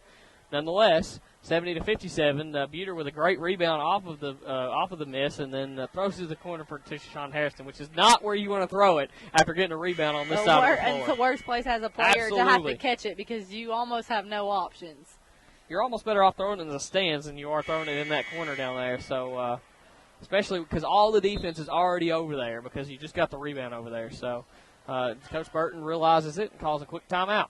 nonetheless, 70-57. Buter with a great rebound off of the miss, and then throws to the corner to Sean Harrison, which is not where you want to throw it after getting a rebound on this side of the floor. And it's the worst place as a player Absolutely. to have to catch it because you almost have no options. You're almost better off throwing it in the stands than you are throwing it in that corner down there. So, especially because all the defense is already over there because you just got the rebound over there. So, Coach Burton realizes it and calls a quick timeout.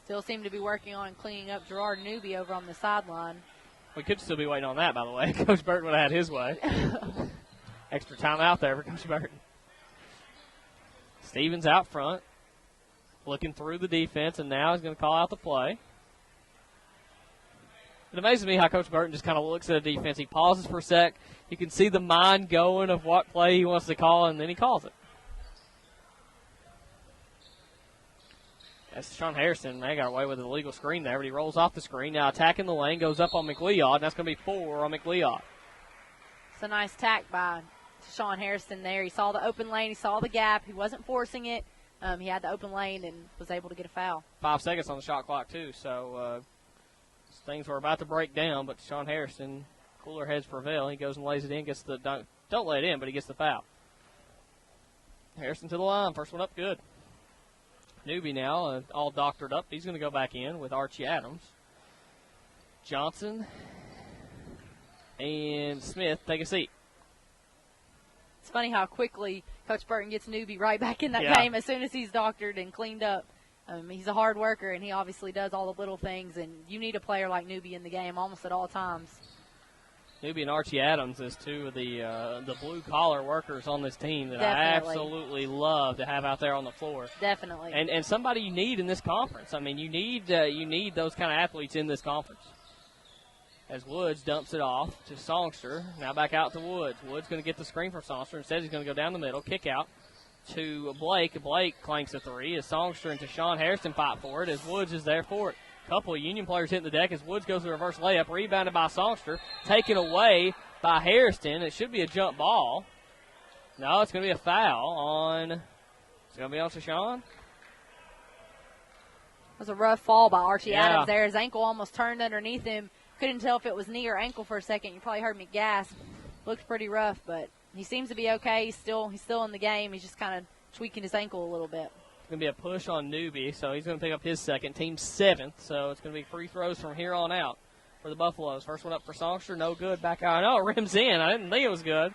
Still seem to be working on cleaning up Gerard Newby over on the sideline. We could still be waiting on that, by the way. Coach Burton would have had his way. Extra timeout there for Coach Burton. Stevens out front, looking through the defense, and now he's going to call out the play. It amazes me how Coach Burton just kind of looks at the defense. He pauses for a sec. You can see the mind going of what play he wants to call, and then he calls it. That's Sean Harrison. They got away with an illegal screen there, but he rolls off the screen. Now attacking the lane, goes up on McLeod, and that's going to be 4 on McLeod. It's a nice tack by Sean Harrison there. He saw the open lane. He saw the gap. He wasn't forcing it. He had the open lane and was able to get a foul. 5 seconds on the shot clock, too. So things were about to break down, but Sean Harrison, cooler heads prevail. He goes and lays it in, gets the dunk. Don't lay it in, but he gets the foul. Harrison to the line. First one up, good. Newby now, all doctored up. He's going to go back in with Archie Adams. Johnson and Smith take a seat. It's funny how quickly Coach Burton gets Newby right back in that game as soon as he's doctored and cleaned up. He's a hard worker, and he obviously does all the little things, and you need a player like Newby in the game almost at all times. Newby and Archie Adams is two of the blue-collar workers on this team that I absolutely love to have out there on the floor. Definitely. And somebody you need in this conference. I mean, you need those kind of athletes in this conference. As Woods dumps it off to Songster. Now back out to Woods. Woods going to get the screen from Songster. Instead, he's going to go down the middle, kick out to Blake. Blake clanks a three as Songster and Sean Harrison fight for it as Woods is there for it. Couple of Union players hitting the deck as Woods goes to reverse layup, rebounded by Songster, taken away by Harrison. It should be a jump ball. No, it's going to be a foul on. It's going to be on Sean. It was a rough fall by Archie Adams there. His ankle almost turned underneath him. Couldn't tell if it was knee or ankle for a second. You probably heard me gasp. Looked pretty rough, but he seems to be okay. He's still in the game. He's just kind of tweaking his ankle a little bit. It's going to be a push on Newby, so he's going to pick up his second. Team 7th, so it's going to be free throws from here on out for the Buffaloes. First one up for Songster, no good. Back out. No, it rims in. I didn't think it was good,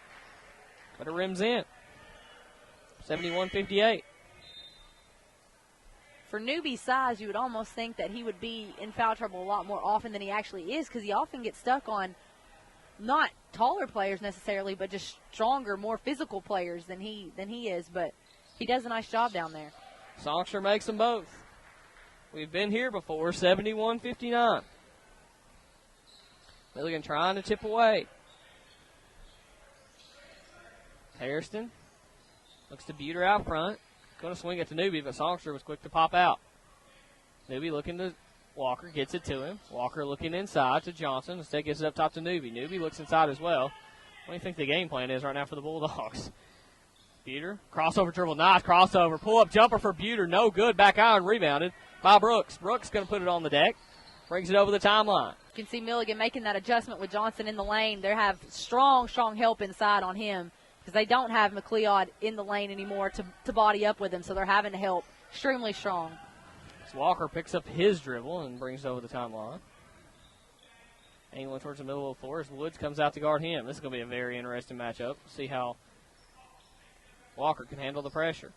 but it rims in. 71-58. For Newby's size, you would almost think that he would be in foul trouble a lot more often than he actually is because he often gets stuck on not taller players necessarily, but just stronger, more physical players than he is. But he does a nice job down there. Songster makes them both. We've been here before, 71-59. Milligan trying to chip away. Harrison looks to Buter out front. Going to swing it to Newby, but Songster was quick to pop out. Newby looking to Walker, gets it to him. Walker looking inside to Johnson. Instead gets it up top to Newby. Newby looks inside as well. What do you think the game plan is right now for the Bulldogs? Buter, crossover dribble, nice crossover. Pull-up jumper for Buter, no good. Back iron, rebounded by Brooks. Brooks going to put it on the deck. Brings it over the timeline. You can see Milligan making that adjustment with Johnson in the lane. They have strong help inside on him because they don't have McLeod in the lane anymore to body up with him, so they're having to help extremely strong. So Walker picks up his dribble and brings it over the timeline. Angling towards the middle of the floor as Woods comes out to guard him. This is going to be a very interesting matchup. See how Walker can handle the pressure.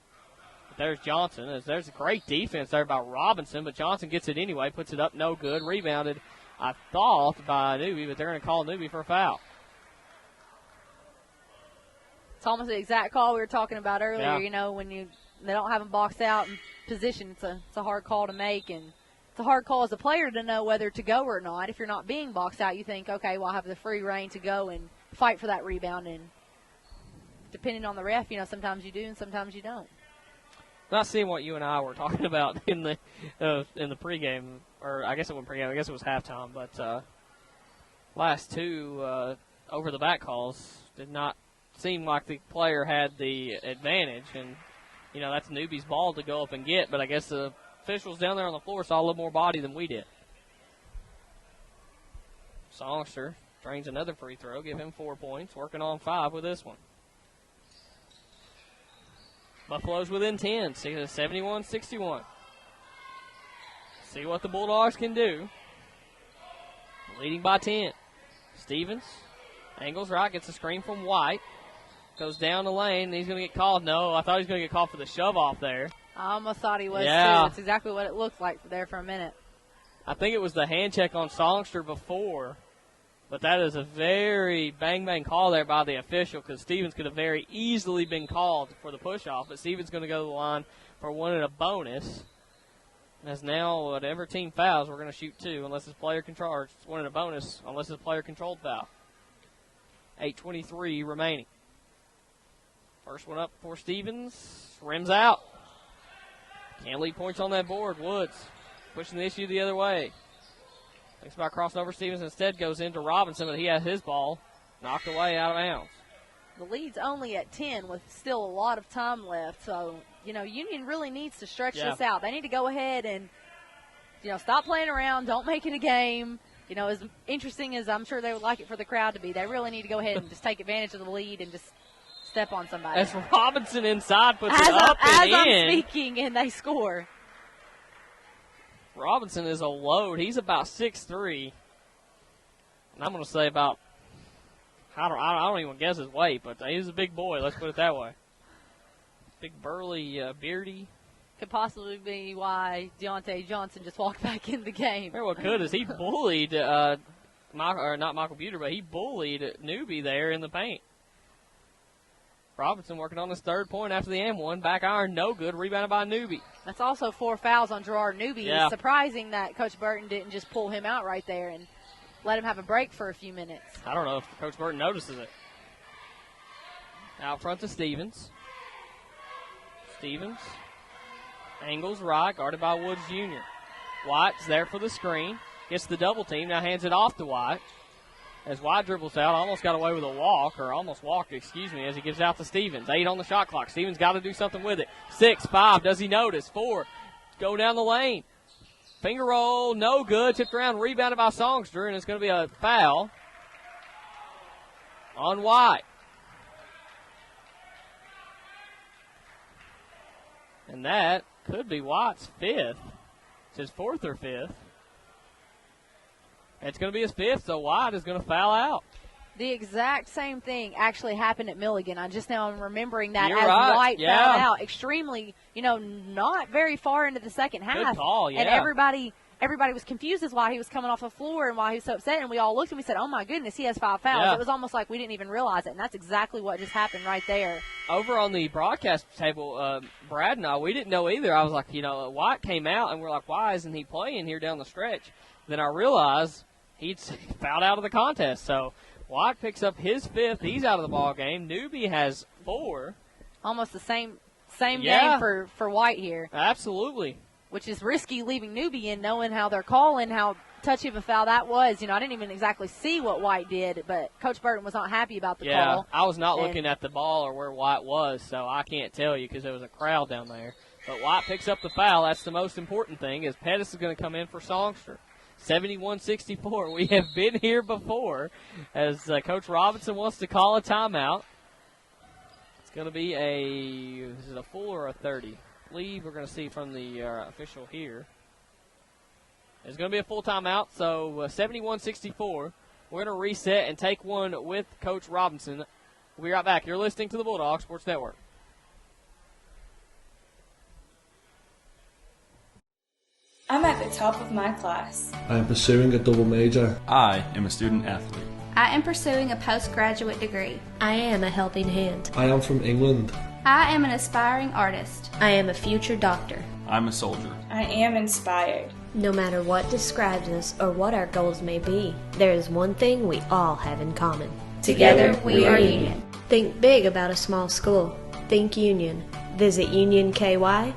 But there's Johnson. There's a great defense there by Robinson, but Johnson gets it anyway, puts it up, no good. Rebounded, I thought, by Newby, but they're going to call Newby for a foul. It's almost the exact call we were talking about earlier. Yeah. You know, when they don't have him boxed out in position, it's a hard call to make, and it's a hard call as a player to know whether to go or not. If you're not being boxed out, you think, okay, well, I have the free reign to go and fight for that rebound, and depending on the ref, you know, sometimes you do and sometimes you don't. Not seeing what you and I were talking about in the pregame, or I guess it wasn't pregame, I guess it was halftime, but last two over the back calls did not seem like the player had the advantage, and that's Newby's ball to go up and get, but I guess the officials down there on the floor saw a little more body than we did. Songster drains another free throw, give him 4 points, working on 5 with this one. Buffalo's within 10, 71-61. See what the Bulldogs can do. Leading by 10. Stevens angles right, gets a screen from White. Goes down the lane, and he's going to get called. No, I thought he was going to get called for the shove-off there. I almost thought he was, too. That's exactly what it looked like there for a minute. I think it was the hand check on Songster before, but that is a very bang-bang call there by the official because Stevens could have very easily been called for the push-off, but Stevens going to go to the line for one and a bonus. As now, whatever team fouls, we're going to shoot 2 unless it's player control, or it's one and a bonus unless it's player-controlled foul. 8:23 remaining. First one up for Stevens. Rims out. Can't leave points on that board. Woods pushing the issue the other way. Thinks about crossing over. Stevens instead goes into Robinson, but he has his ball knocked away out of bounds. The lead's only at 10 with still a lot of time left. So, Union really needs to stretch this out. They need to go ahead and, stop playing around. Don't make it a game. As interesting as I'm sure they would like it for the crowd to be, they really need to go ahead and just take advantage of the lead and just step on somebody. As Robinson inside puts it up and in. As I'm speaking, and they score. Robinson is a load. He's about 6'3". And I'm going to say about, I don't even guess his weight, but he's a big boy. Let's put it that way. Big, burly, beardy. Could possibly be why Deontay Johnson just walked back in the game. Very well could, as he bullied, not Michael Buter, but he bullied Newby there in the paint. Robinson working on his 3rd point after the and one. Back iron, no good. Rebounded by Newby. That's also 4 fouls on Gerard Newby. Yeah. It's surprising that Coach Burton didn't just pull him out right there and let him have a break for a few minutes. I don't know if Coach Burton notices it. Out front to Stevens. Stevens angles right, guarded by Woods Jr. White's there for the screen. Gets the double team, now hands it off to White. As White dribbles out, almost got away with a walk, or almost walked, as he gives out to Stevens. 8 on the shot clock. Stevens got to do something with it. 6, 5, does he notice? 4, go down the lane. Finger roll, no good. Tipped around, rebounded by Songster, and it's going to be a foul on White. And that could be White's 5th. It's his 4th or 5th. It's going to be his 5th, so White is going to foul out. The exact same thing actually happened at Milligan. I just now am remembering that. You're as right. White fouled out extremely, not very far into the second half. Good call, yeah. And everybody was confused as why he was coming off the floor and why he was so upset. And we all looked and we said, oh, my goodness, he has 5 fouls. Yeah. It was almost like we didn't even realize it, and that's exactly what just happened right there. Over on the broadcast table, Brad and I, we didn't know either. I was like, White came out, and we're like, why isn't he playing here down the stretch? Then I realized he'd fouled out of the contest. So White picks up his 5th. He's out of the ball game. Newby has 4. Almost the same game for White here. Absolutely. Which is risky leaving Newby in, knowing how they're calling, how touchy of a foul that was. I didn't even exactly see what White did, but Coach Burton was not happy about the call. I was not looking at the ball or where White was, so I can't tell you because there was a crowd down there. But White picks up the foul. That's the most important thing, is Pettis is going to come in for Songster. 71-64. We have been here before, as Coach Robinson wants to call a timeout. It's going to be is it a full or a 30? I believe we're going to see from the official here. It's going to be a full timeout, so 71-64. We're going to reset and take one with Coach Robinson. We'll be right back. You're listening to the Bulldog Sports Network. I'm at the top of my class. I am pursuing a double major. I am a student athlete. I am pursuing a postgraduate degree. I am a helping hand. I am from England. I am an aspiring artist. I am a future doctor. I'm a soldier. I am inspired. No matter what describes us or what our goals may be, there is one thing we all have in common. Together we are Union. Think big about a small school. Think Union. Visit unionky.edu.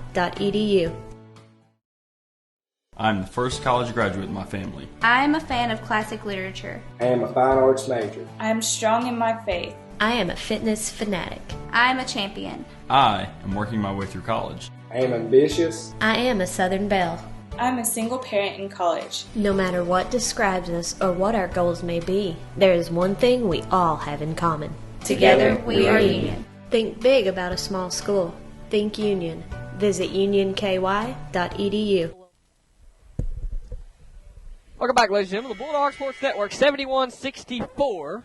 I'm the first college graduate in my family. I am a fan of classic literature. I am a fine arts major. I am strong in my faith. I am a fitness fanatic. I am a champion. I am working my way through college. I am ambitious. I am a Southern Belle. I'm a single parent in college. No matter what describes us or what our goals may be, there is one thing we all have in common. Together we are Union. Think big about a small school. Think Union. Visit unionky.edu. Welcome back, ladies and gentlemen. The Bulldog Sports Network, 71-64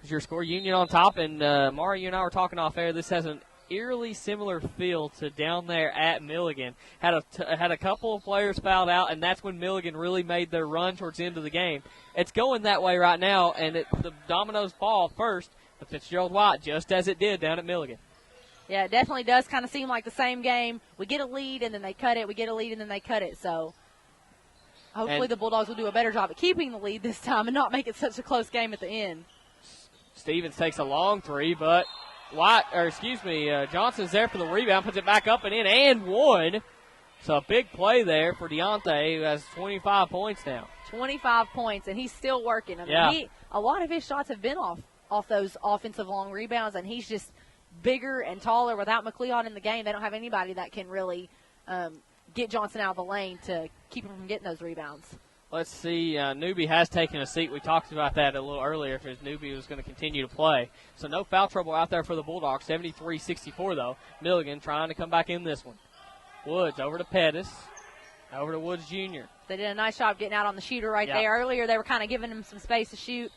is your score. Union on top, and Mara, you and I were talking off air. This has an eerily similar feel to down there at Milligan. Had a couple of players fouled out, and that's when Milligan really made their run towards the end of the game. It's going that way right now, and the dominoes fall first to Fitzgerald White, just as it did down at Milligan. Yeah, it definitely does kind of seem like the same game. We get a lead, and then they cut it. We get a lead, and then they cut it. So hopefully the Bulldogs will do a better job at keeping the lead this time and not make it such a close game at the end. Stevens takes a long three, but Johnson's there for the rebound, puts it back up and in, and one. So a big play there for Deontay, who has 25 points now. 25 points, and he's still working. I mean, a lot of his shots have been off those offensive long rebounds, and he's just bigger and taller. Without McLeod in the game, they don't have anybody that can really get Johnson out of the lane to keep him from getting those rebounds. Let's see. Newby has taken a seat. We talked about that a little earlier if his Newby was going to continue to play. So no foul trouble out there for the Bulldogs. 73-64, though. Milligan trying to come back in this one. Woods over to Pettis. Over to Woods Jr. They did a nice job getting out on the shooter right there. Earlier they were kind of giving him some space to shoot.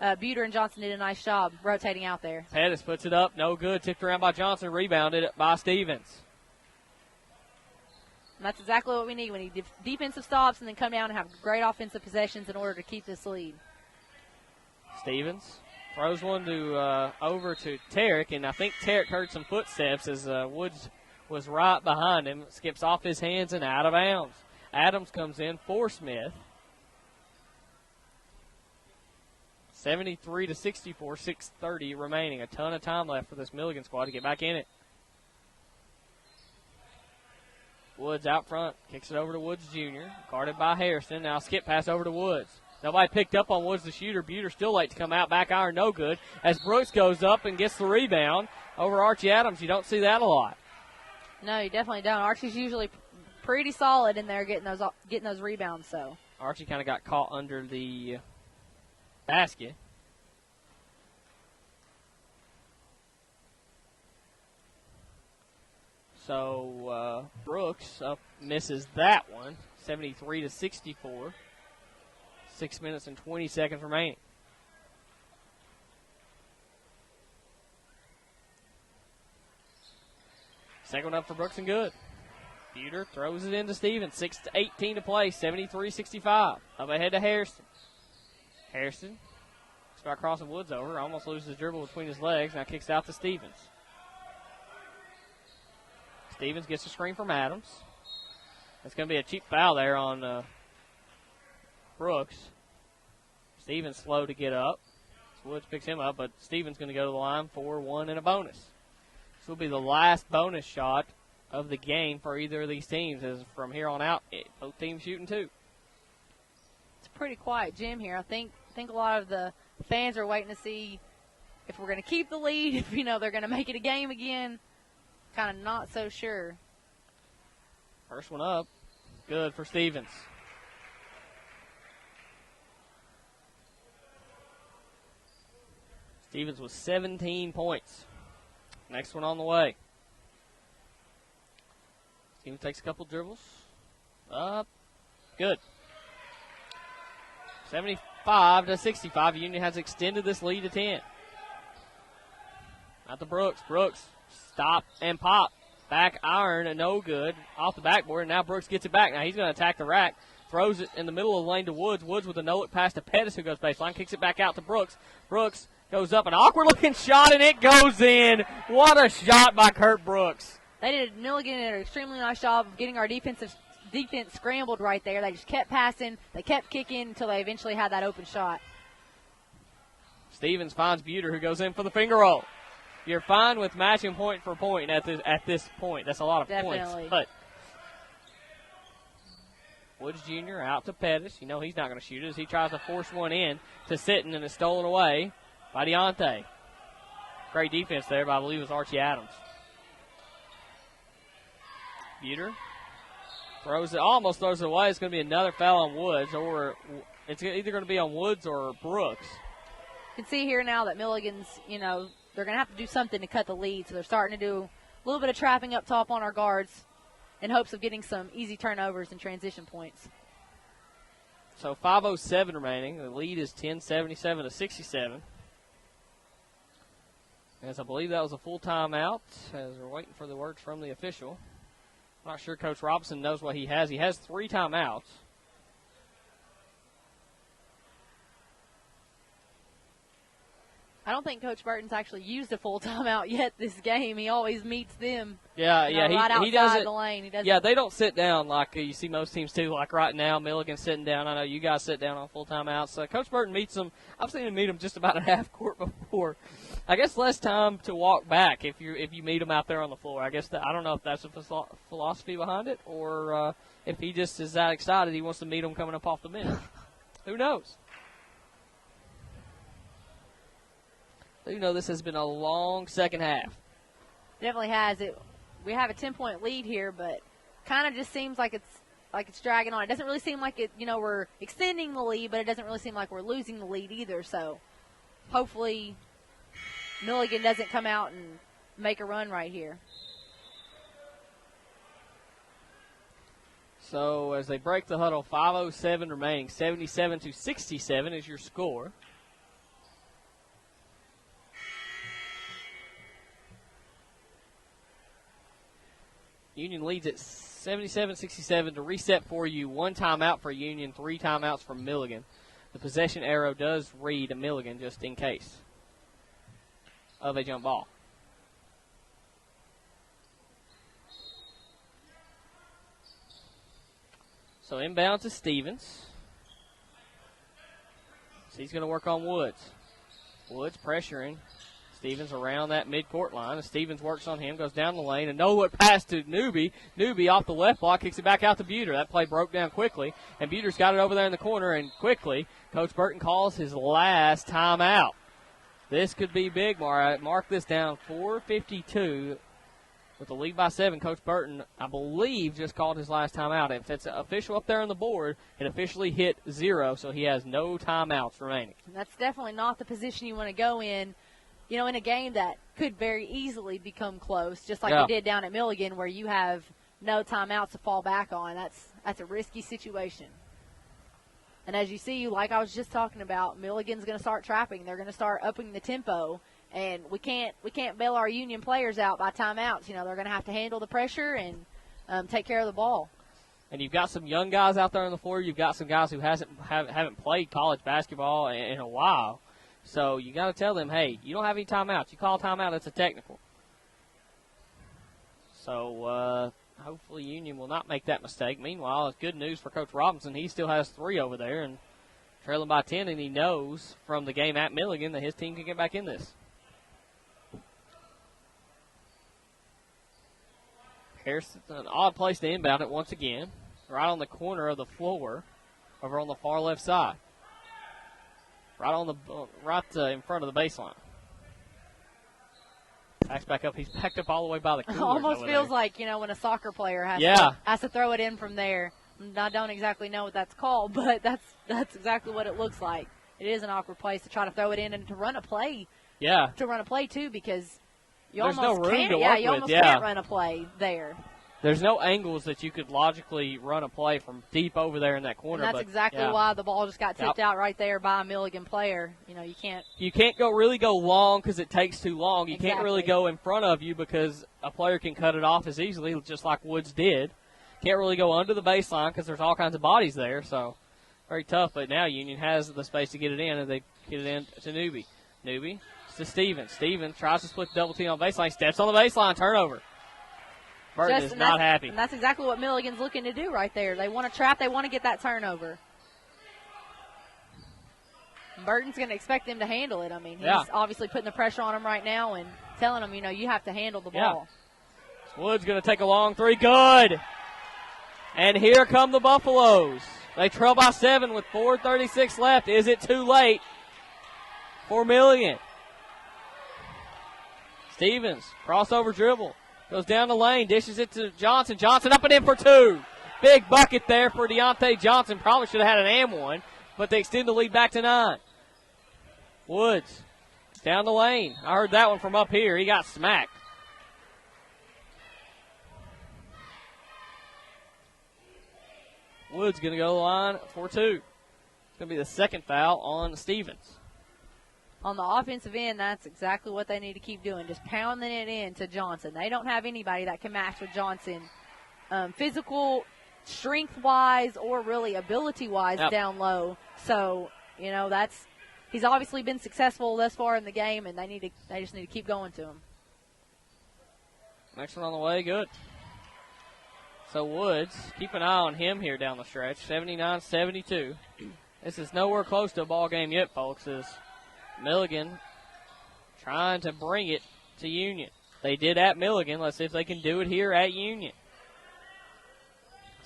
Buter and Johnson did a nice job rotating out there. Pettis puts it up. No good. Tipped around by Johnson. Rebounded by Stevens. And that's exactly what we need. We need defensive stops and then come down and have great offensive possessions in order to keep this lead. Stevens throws one over to Tarek, and I think Tarek heard some footsteps as Woods was right behind him. Skips off his hands and out of bounds. Adams comes in for Smith. 73-64, 6:30 remaining. A ton of time left for this Milligan squad to get back in it. Woods out front, kicks it over to Woods Jr., guarded by Harrison. Now skip pass over to Woods. Nobody picked up on Woods, the shooter. Buter still late to come out. Back iron, no good. As Brooks goes up and gets the rebound over Archie Adams. You don't see that a lot. No, you definitely don't. Archie's usually pretty solid in there getting those rebounds. So Archie kind of got caught under the basket. So Brooks misses that one. 73-64. 6 minutes and 20 seconds remaining. Second one up for Brooks and good. Buter throws it into Stevens. 6:18 to play. 73-65. Up ahead to Harrison. Harrison start crossing Woods over. Almost loses his dribble between his legs. Now kicks out to Stevens. Stevens gets a screen from Adams. That's going to be a cheap foul there on Brooks. Stevens slow to get up. Woods picks him up, but Stevens going to go to the line for one and a bonus. This will be the last bonus shot of the game for either of these teams, as from here on out, both teams shooting two. It's a pretty quiet gym here. I think a lot of the fans are waiting to see if we're going to keep the lead, if they're going to make it a game again. Kind of not so sure. First one up. Good for Stevens. Stevens with 17 points. Next one on the way. Stevens takes a couple dribbles. Up. Good. 75-65. Union has extended this lead to 10. Out to Brooks. Brooks. Stop and pop. Back iron and no good. Off the backboard, and now Brooks gets it back. Now he's going to attack the rack. Throws it in the middle of the lane to Woods. Woods with a no-look pass to Pettis, who goes baseline. Kicks it back out to Brooks. Brooks goes up, an awkward-looking shot, and it goes in. What a shot by Kurt Brooks. Milligan did an extremely nice job of getting our defense scrambled right there. They just kept passing. They kept kicking until they eventually had that open shot. Stevens finds Buter, who goes in for the finger roll. You're fine with matching point for point at this point. That's a lot of Definitely. points. But Woods Jr. out to Pettis. He's not going to shoot it as he tries to force one in to Sitton, and it's stolen away by Deontay. Great defense there by, I believe it was Archie Adams. Buter throws it, almost throws it away. It's going to be another foul on Woods, or it's either going to be on Woods or Brooks. You can see here now that Milligan's, they're going to have to do something to cut the lead, so they're starting to do a little bit of trapping up top on our guards in hopes of getting some easy turnovers and transition points. So 5:07 remaining. The lead is 10-77 to 67. As I believe that was a full timeout, as we're waiting for the words from the official. I'm not sure Coach Robinson knows what he has. He has 3 timeouts. I don't think Coach Burton's actually used a full timeout yet this game. He always meets them. Yeah, right outside he doesn't. The lane. He doesn't. Yeah, they don't sit down like you see most teams do. Like right now, Milligan's sitting down. I know you guys sit down on full timeouts. So Coach Burton meets them. I've seen him meet them just about a half court before. I guess less time to walk back if you meet them out there on the floor. I guess I don't know if that's a philosophy behind it, or if he just is that excited he wants to meet them coming up off the bench. Who knows? This has been a long second half. Definitely has it. We have a 10-point lead here, but kind of just seems like it's dragging on. It doesn't really seem like it. We're extending the lead, but it doesn't really seem like we're losing the lead either. So hopefully Milligan doesn't come out and make a run right here. So as they break the huddle, 5:07 remaining, 77 to 67 is your score. Union leads at 77-67 to reset for you. 1 timeout for Union, 3 timeouts for Milligan. The possession arrow does read a Milligan just in case of a jump ball. So inbound to Stevens. So he's going to work on Woods. Woods pressuring. Stevens around that midcourt line. And Stevens works on him, goes down the lane, and no look pass to Newby. Newby off the left block, kicks it back out to Buter. That play broke down quickly, and Buter's got it over there in the corner, and quickly, Coach Burton calls his last timeout. This could be big, mark this down, 4:52 with the lead by 7. Coach Burton, I believe, just called his last timeout. If it's official up there on the board, it officially hit 0, so he has no timeouts remaining. And that's definitely not the position you want to go in. In a game that could very easily become close, just like it did down at Milligan, where you have no timeouts to fall back on. That's a risky situation. And as you see, like I was just talking about, Milligan's going to start trapping. They're going to start upping the tempo, and we can't bail our Union players out by timeouts. They're going to have to handle the pressure and take care of the ball. And you've got some young guys out there on the floor. You've got some guys who haven't played college basketball in a while. So you got to tell them, hey, you don't have any timeouts. You call a timeout, it's a technical. So hopefully Union will not make that mistake. Meanwhile, it's good news for Coach Robinson. He still has 3 over there and trailing by 10, and he knows from the game at Milligan that his team can get back in this. Here's an odd place to inbound it once again, right on the corner of the floor over on the far left side. Right in front of the baseline. Backs back up. He's backed up all the way by the corner. Almost feels like, when a soccer player has to throw it in from there. I don't exactly know what that's called, but that's exactly what it looks like. It is an awkward place to try to throw it in and to run a play. Yeah. To run a play, too, because there's no room can't. to work Yeah, you with. almost can't run a play there. There's no angles that you could logically run a play from deep over there in that corner. And that's exactly why the ball just got tipped out right there by a Milligan player. You can't. You can't really go long because it takes too long. You can't really go in front of you because a player can cut it off as easily, just like Woods did. Can't really go under the baseline because there's all kinds of bodies there. So very tough. But now Union has the space to get it in, and they get it in to Newby. Newby to Stevens. Stevens tries to split the double team on baseline. Steps on the baseline. Turnover. Burton is not happy. And that's exactly what Milligan's looking to do right there. They want to trap. They want to get that turnover. Burton's going to expect them to handle it. He's obviously putting the pressure on them right now and telling them, you have to handle the ball. Woods going to take a long 3. Good. And here come the Buffaloes. They trail by 7 with 4:36 left. Is it too late? for Milligan. Stevens, crossover dribble. Goes down the lane, dishes it to Johnson. Johnson up and in for two. Big bucket there for Deontay Johnson. Probably should have had an and one, but they extend the lead back to 9. Woods down the lane. I heard that one from up here. He got smacked. Woods going to go to the line for 2. It's going to be the second foul on Stevens. On the offensive end, that's exactly what they need to keep doing, just pounding it in to Johnson. They don't have anybody that can match with Johnson physical, strength-wise, or really ability-wise down low. So, he's obviously been successful thus far in the game, and they just need to keep going to him. Next one on the way, good. So Woods, keep an eye on him here down the stretch, 79-72. This is nowhere close to a ball game yet, folks, as Milligan trying to bring it to Union. They did at Milligan. Let's see if they can do it here at Union.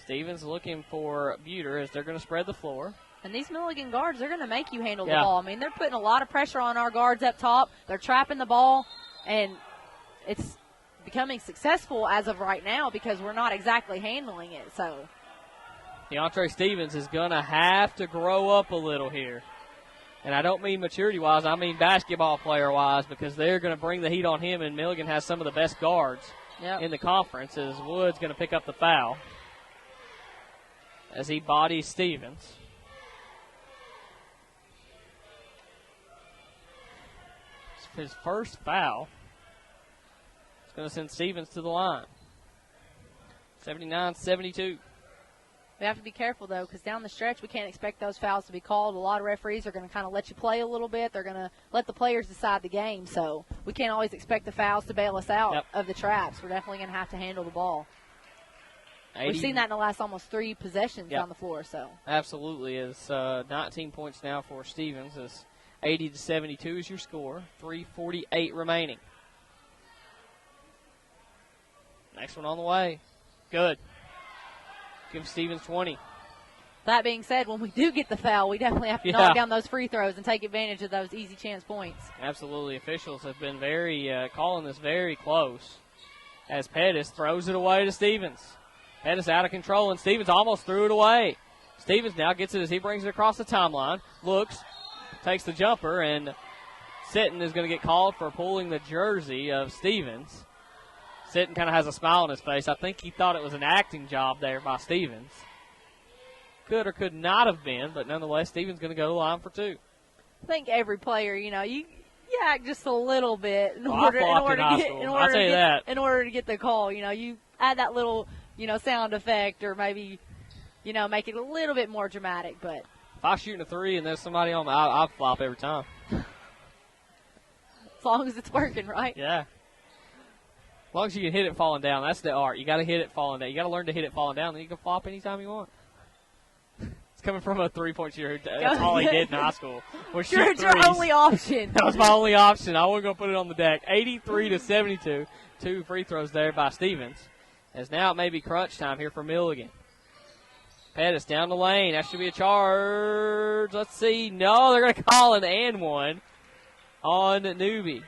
Stevens looking for Buter as they're going to spread the floor. And these Milligan guards, they're going to make you handle the ball. I mean, they're putting a lot of pressure on our guards up top. They're trapping the ball, and it's becoming successful as of right now because we're not exactly handling it. So DeAndre Stevens is going to have to grow up a little here. And I don't mean maturity-wise, I mean basketball player-wise, because they're going to bring the heat on him, and Milligan has some of the best guards in the conference, as Wood's going to pick up the foul as he bodies Stevens. His first foul. It's going to send Stevens to the line. 79-72. We have to be careful, though, because down the stretch we can't expect those fouls to be called. A lot of referees are going to kind of let you play a little bit. They're going to let the players decide the game. So we can't always expect the fouls to bail us out of the traps. We're definitely going to have to handle the ball. We've seen that in the last almost 3 possessions on the floor. So absolutely. It's 19 points now for Stevens. It's 80-72 is your score. 3:48 remaining. Next one on the way. Good. Give Stevens 20. That being said, when we do get the foul, we definitely have to knock down those free throws and take advantage of those easy chance points. Absolutely. Officials have been very calling this very close as Pettis throws it away to Stevens. Pettis out of control, and Stevens almost threw it away. Stevens now gets it as he brings it across the timeline, looks, takes the jumper, and Sitton is going to get called for pulling the jersey of Stevens. Sitton kind of has a smile on his face. I think he thought it was an acting job there by Stevens. Could or could not have been, but nonetheless, Stevens going to go to the line for 2. I think every player, you act just a little bit in order to get the call. You add that little, sound effect or maybe, make it a little bit more dramatic. But if I'm shooting a 3 and there's somebody on me, I'll flop every time. As long as it's working, right? Yeah. As long as you can hit it falling down, that's the art. You got to hit it falling down. You got to learn to hit it falling down, then you can flop anytime you want. It's coming from a 3-point shooter. That's all he did in high school. It's your only option. That was my only option. I wasn't going to put it on the deck. 83-72. 2 free throws there by Stevens. As now it may be crunch time here for Milligan. Pettis down the lane. That should be a charge. Let's see. No, they're going to call an and one on Newby.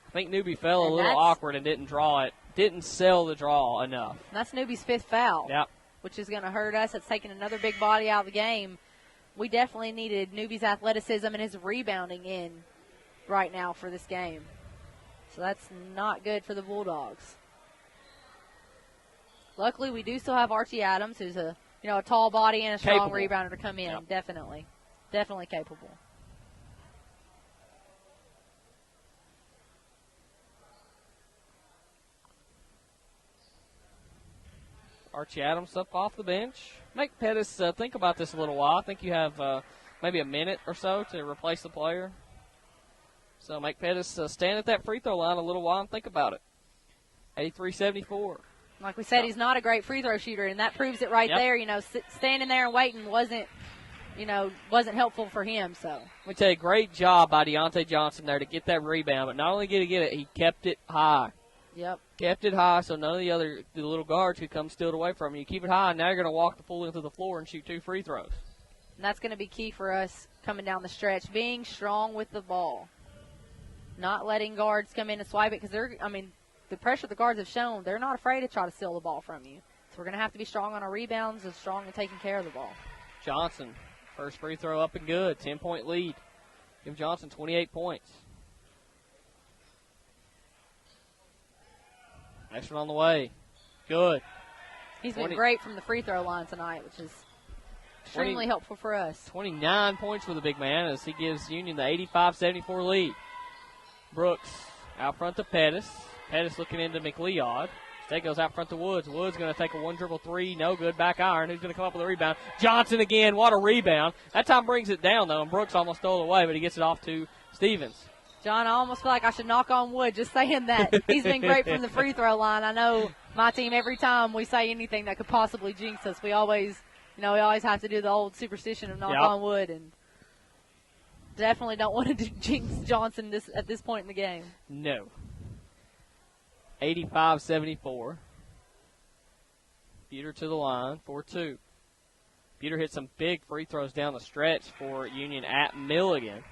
I think Newby fell a little awkward and didn't draw it. Didn't sell the draw enough. That's Newby's 5th foul. Yep. Which is going to hurt us. It's taking another big body out of the game. We definitely needed Newby's athleticism and his rebounding in right now for this game. So that's not good for the Bulldogs. Luckily, we do still have Archie Adams, who's a tall body and a strong rebounder to come in. Yep. Definitely capable. Archie Adams up off the bench. Make Pettis think about this a little while. I think you have maybe a minute or so to replace the player. So make Pettis stand at that free throw line a little while and think about it. 83-74. Like we said, he's not a great free throw shooter, and that proves it right there. Standing there and waiting wasn't helpful for him. So let me tell you, great job by Deontay Johnson there to get that rebound. But not only did he get it, he kept it high. Yep. Kept it high so none of the little guards could come steal it away from you. You keep it high, and now you're going to walk the full length of the floor and shoot 2 free throws. And that's going to be key for us coming down the stretch, being strong with the ball. Not letting guards come in and swipe it because the pressure the guards have shown, they're not afraid to try to steal the ball from you. So we're going to have to be strong on our rebounds and strong in taking care of the ball. Johnson, first free throw up and good. 10-point lead. Give Johnson 28 points. Next one on the way. Good. He's been great from the free throw line tonight, which is extremely helpful for us. 29 points for the big man as he gives Union the 85-74 lead. Brooks out front to Pettis. Pettis looking into McLeod. That goes out front to Woods. Woods going to take a one-dribble three. No good. Back iron. Who's going to come up with a rebound? Johnson again. What a rebound. That time brings it down, though, and Brooks almost stole it away, but he gets it off to Stevens. John, I almost feel like I should knock on wood just saying that. He's been great from the free throw line. I know my team, every time we say anything that could possibly jinx us, we always have to do the old superstition of knock on wood, and definitely don't want to jinx Johnson at this point in the game. No. 85-74. Buter to the line, 4-2. Buter hit some big free throws down the stretch for Union at Milligan.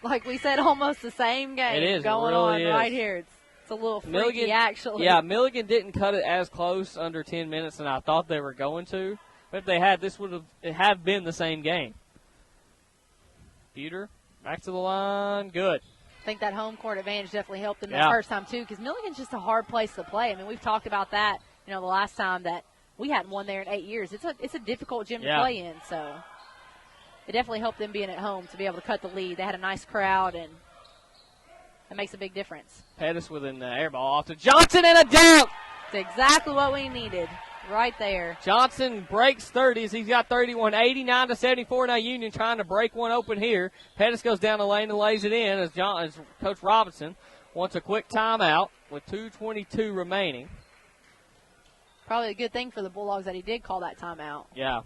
Like we said, almost the same game it is, going really on right here. It's a little freaky, Milligan, actually. Yeah, Milligan didn't cut it as close under 10 minutes than I thought they were going to. But if they had, this would have been the same game. Buter, back to the line, good. I think that home court advantage definitely helped them the first time, too, because Milligan's just a hard place to play. I mean, we've talked about that, the last time that we hadn't won there in 8 years. It's a difficult gym to play in, so it definitely helped them being at home to be able to cut the lead. They had a nice crowd, and that makes a big difference. Pettis with an air ball off to Johnson and a dunk. It's exactly what we needed right there. Johnson breaks 30s. He's got 31, 89-74. Now Union trying to break one open here. Pettis goes down the lane and lays it in as Coach Robinson wants a quick timeout with 2:22 remaining. Probably a good thing for the Bulldogs that he did call that timeout. Yeah.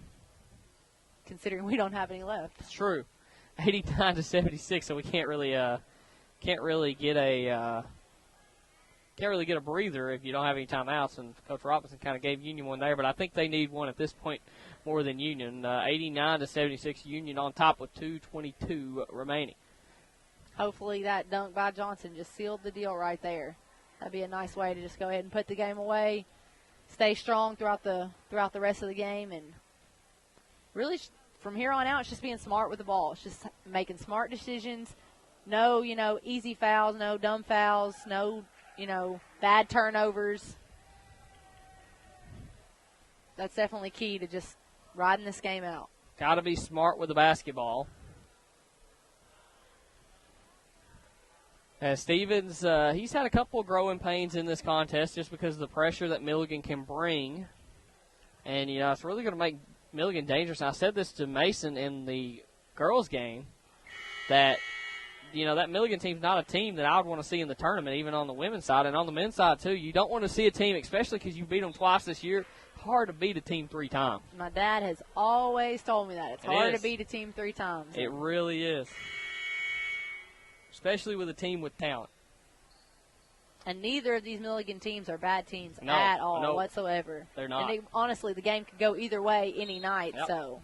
Considering we don't have any left. It's true. 89-76, so we can't really get a breather if you don't have any timeouts, and Coach Robinson kind of gave Union one there, but I think they need one at this point more than Union. 89-76, Union on top with 2:22 remaining. Hopefully that dunk by Johnson just sealed the deal right there. That'd be a nice way to just go ahead and put the game away, stay strong throughout the rest of the game, and really from here on out it's just being smart with the ball. It's just making smart decisions. No, easy fouls, no dumb fouls, no bad turnovers. That's definitely key to just riding this game out. Got to be smart with the basketball. As Stevens, he's had a couple of growing pains in this contest just because of the pressure that Milligan can bring. And, it's really going to make Milligan dangerous. And I said this to Mason in the girls' game that that Milligan team's not a team that I would want to see in the tournament, even on the women's side. And on the men's side, too, you don't want to see a team, especially because you beat them twice this year, hard to beat a team 3 times. My dad has always told me that. It's hard to beat a team 3 times. It really is, especially with a team with talent. And neither of these Milligan teams are bad teams at all whatsoever. They're not. And honestly, the game could go either way any night, So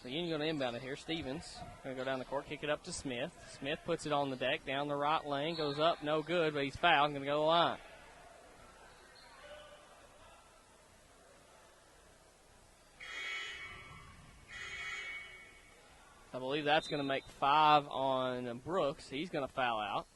Union going to inbound it here. Stevens going to go down the court, kick it up to Smith. Smith puts it on the deck, down the right lane, goes up, no good, but he's fouled, going to go to the line. I believe that's going to make 5 on Brooks. He's going to foul out.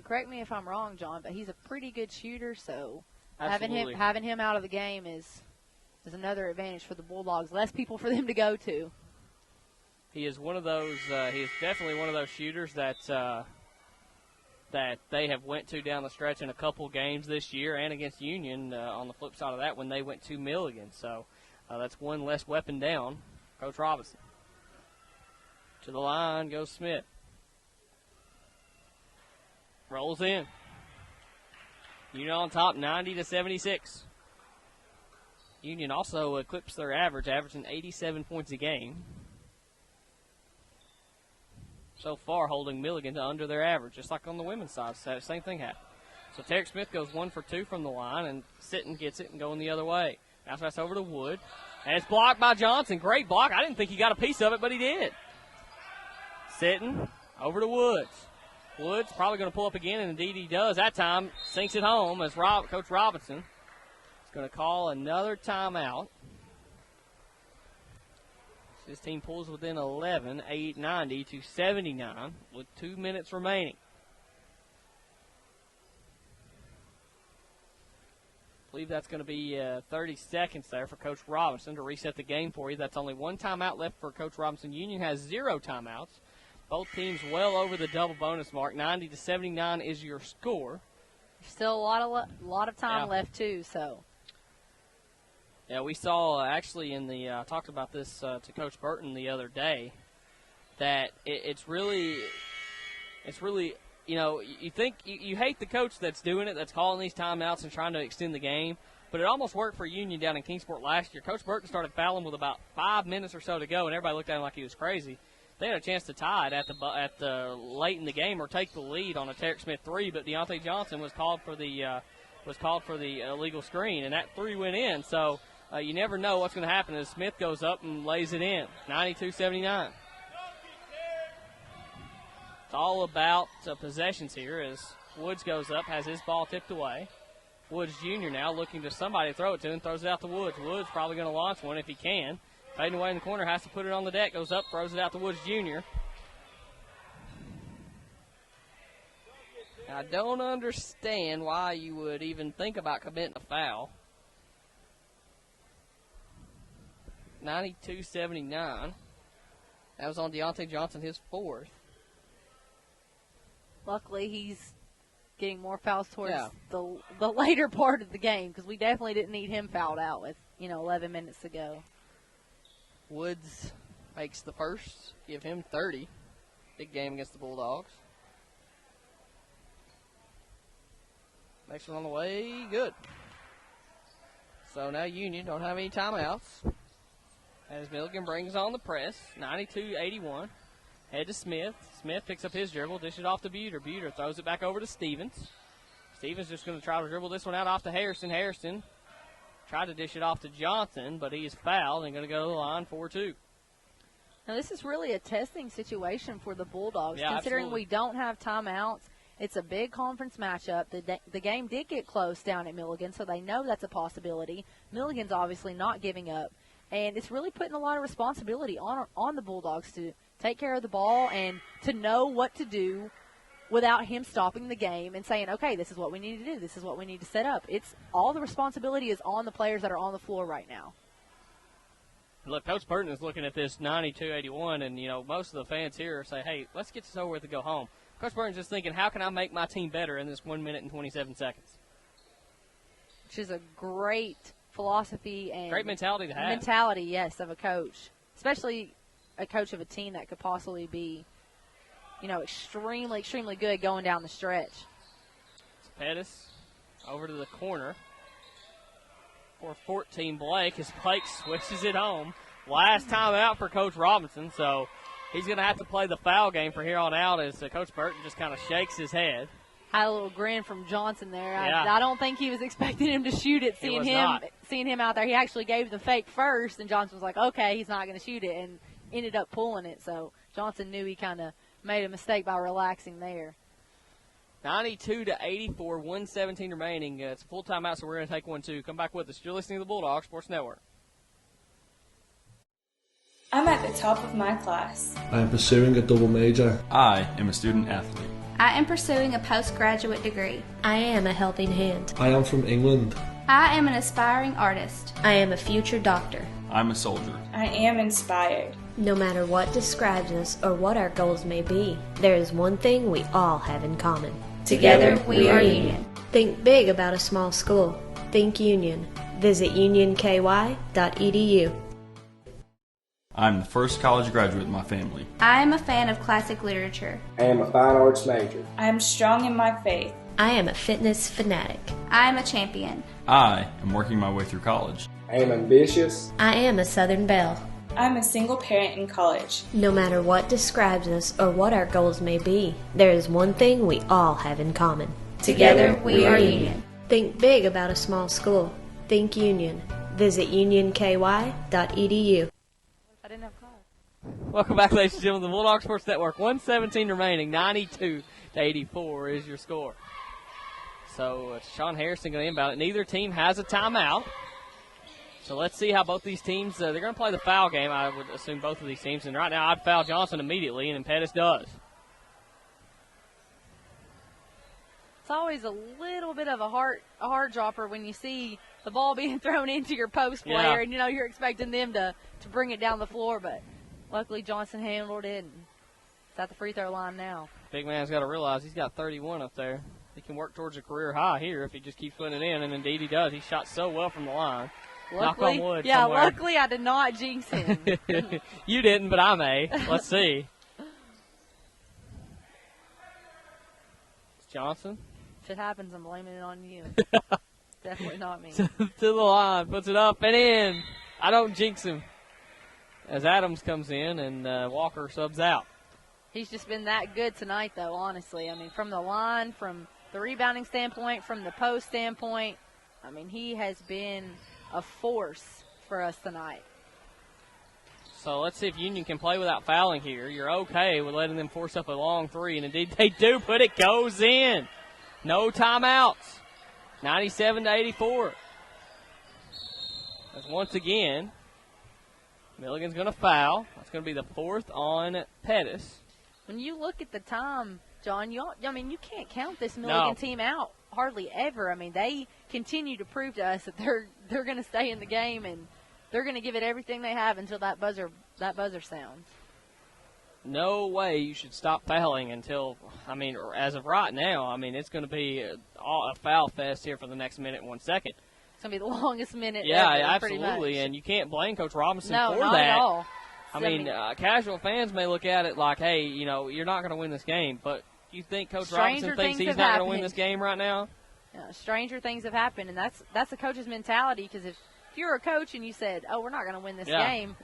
Correct me if I'm wrong, John, but he's a pretty good shooter, so Absolutely. having him out of the game is another advantage for the Bulldogs. Less people for them to go to. He is one of those. He is definitely one of those shooters that they have went to down the stretch in a couple games this year, and against Union on the flip side of that when they went to Milligan. So that's one less weapon down. Coach Robinson to the line goes Smith. Rolls in. Union on top, 90-76. Union also eclipsed their averaging 87 points a game. So far, holding Milligan to under their average, just like on the women's side. Same thing happened. So Tarek Smith goes 1 for 2 from the line, and Sitton gets it and going the other way. Bounce pass over to Wood. And it's blocked by Johnson. Great block. I didn't think he got a piece of it, but he did. Sitton over to Woods. Woods probably going to pull up again, and indeed he does. That time sinks it home as Coach Robinson is going to call another timeout. His team pulls within 11, 90 to 79 with 2 minutes remaining. I believe that's going to be 30 seconds there for Coach Robinson to reset the game for you. That's only one timeout left for Coach Robinson. Union has 0 timeouts. Both teams well over the double bonus mark. 90 to 79 is your score. Still a lot of time left too. So. Yeah, we saw actually in the talked about this to Coach Burton the other day that it's really you think you hate the coach that's doing it, that's calling these timeouts and trying to extend the game, but it almost worked for Union down in Kingsport last year. Coach Burton started fouling with about 5 minutes or so to go, and everybody looked at him like he was crazy. They had a chance to tie it at the late in the game or take the lead on a Tarek Smith 3, but Deontay Johnson was called for the illegal screen, and that 3 went in. So you never know what's going to happen as Smith goes up and lays it in. 92-79. It's all about possessions here as Woods goes up, has his ball tipped away. Woods Jr. now looking to somebody to throw it to and throws it out to Woods. Woods probably going to launch one if he can. Fading away in the corner, has to put it on the deck, goes up, throws it out to Woods Jr. I don't understand why you would even think about committing a foul. 92-79. That was on Deontay Johnson, his 4th. Luckily, he's getting more fouls towards the later part of the game because we definitely didn't need him fouled out with 11 minutes to go. Woods makes the first, give him 30. Big game against the Bulldogs. Next one on the way, good. So now Union don't have any timeouts. As Milligan brings on the press, 92-81. Head to Smith. Smith picks up his dribble, dishes it off to Buter. Buter throws it back over to Stevens. Stevens just going to try to dribble this one out off to Harrison. Harrison tried to dish it off to Johnson, but he is fouled and going to go to the line 4-2. Now, this is really a testing situation for the Bulldogs. Yeah, considering absolutely. we don't have timeouts, it's a big conference matchup. The game did get close down at Milligan, so they know that's a possibility. Milligan's obviously not giving up. And it's really putting a lot of responsibility on the Bulldogs to take care of the ball and to know what to do without him stopping the game and saying, okay, this is what we need to do. This is what we need to set up. It's all the responsibility is on the players that are on the floor right now. Look, Coach Burton is looking at this 92-81, and, most of the fans here say, hey, let's get this over with and go home. Coach Burton's just thinking, how can I make my team better in this 1 minute and 27 seconds? Which is a great philosophy and great mentality to have. Mentality, yes, of a coach, especially a coach of a team that could possibly be, extremely, extremely good going down the stretch. It's Pettis over to the corner for 14 Blake as Blake switches it home. Last time out for Coach Robinson, so he's going to have to play the foul game from here on out as Coach Burton just kind of shakes his head. Had a little grin from Johnson there. Yeah. I don't think he was expecting him to shoot it, seeing him out there. He actually gave the fake first, and Johnson was like, okay, he's not going to shoot it, and ended up pulling it. So Johnson knew he kind of made a mistake by relaxing there. 92-84, 1:17 remaining. It's a full timeout, so we're going to take one, too. Come back with us. You're listening to the Bulldog Sports Network. I'm at the top of my class. I am pursuing a double major. I am a student athlete. I am pursuing a postgraduate degree. I am a helping hand. I am from England. I am an aspiring artist. I am a future doctor. I'm a soldier. I am inspired. No matter what describes us or what our goals may be, there is one thing we all have in common. Together we are Union. Think big about a small school. Think Union. Visit unionky.edu. I'm the first college graduate in my family. I am a fan of classic literature. I am a fine arts major. I am strong in my faith. I am a fitness fanatic. I am a champion. I am working my way through college. I am ambitious. I am a Southern Belle. I'm a single parent in college. No matter what describes us or what our goals may be, there is one thing we all have in common. Together we are Union. Think big about a small school. Think Union. Visit unionky.edu. I didn't have class. Welcome back, ladies and gentlemen, to the Bulldog Sports Network. 1:17 remaining, 92-84 is your score. So Sean Harrison going to inbound it. Neither team has a timeout. So let's see how both these teams, they're going to play the foul game, I would assume both of these teams. And right now I'd foul Johnson immediately, and Pettis does. It's always a little bit of a heart dropper when you see the ball being thrown into your post player, and you're expecting them to bring it down the floor, but luckily Johnson handled it, and it's at the free throw line now. Big man's got to realize he's got 31 up there. He can work towards a career high here if he just keeps putting it in, and indeed he does. He shot so well from the line. Luckily, knock on wood. Yeah, somewhere. luckily I did not jinx him. You didn't, but I may. Let's see. It's Johnson. If it happens, I'm blaming it on you. Definitely not me. To the line, puts it up and in. I don't jinx him. As Adams comes in and Walker subs out. He's just been that good tonight, though, honestly. I mean, from the line, from the rebounding standpoint, from the post standpoint, I mean, he has been a force for us tonight. So let's see if Union can play without fouling here. You're okay with letting them force up a long three, and indeed they do, but it goes in. No timeouts. 97-84. As once again, Milligan's going to foul. That's going to be the fourth on Pettis. When you look at the time, John, you can't count this Milligan team out hardly ever. I mean, they continue to prove to us that they're going to stay in the game, and they're going to give it everything they have until that buzzer sounds. No way you should stop fouling until, as of right now, it's going to be a foul fest here for the next minute and 1 second. It's going to be the longest minute ever, absolutely. Pretty much. And you can't blame Coach Robinson for not that. At all. Casual fans may look at it like, hey, you're not going to win this game, but you think Coach Robinson thinks he's not going to win this game right now? Stranger things have happened, and that's a coach's mentality, because if you're a coach and you said, we're not going to win this game,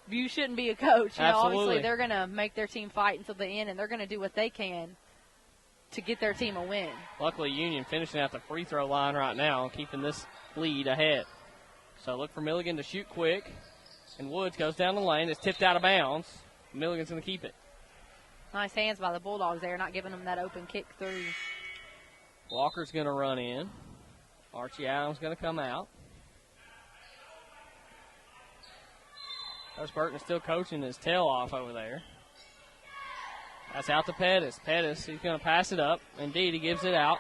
you shouldn't be a coach. Obviously they're going to make their team fight until the end, and they're going to do what they can to get their team a win. Luckily, Union finishing at the free throw line right now, keeping this lead ahead. So look for Milligan to shoot quick, and Woods goes down the lane. It's tipped out of bounds. Milligan's going to keep it. Nice hands by the Bulldogs there, not giving them that open kick through. Walker's going to run in. Archie Adams going to come out. Coach Burton is still coaching his tail off over there. That's out to Pettis. Pettis, he's going to pass it up. Indeed, he gives it out.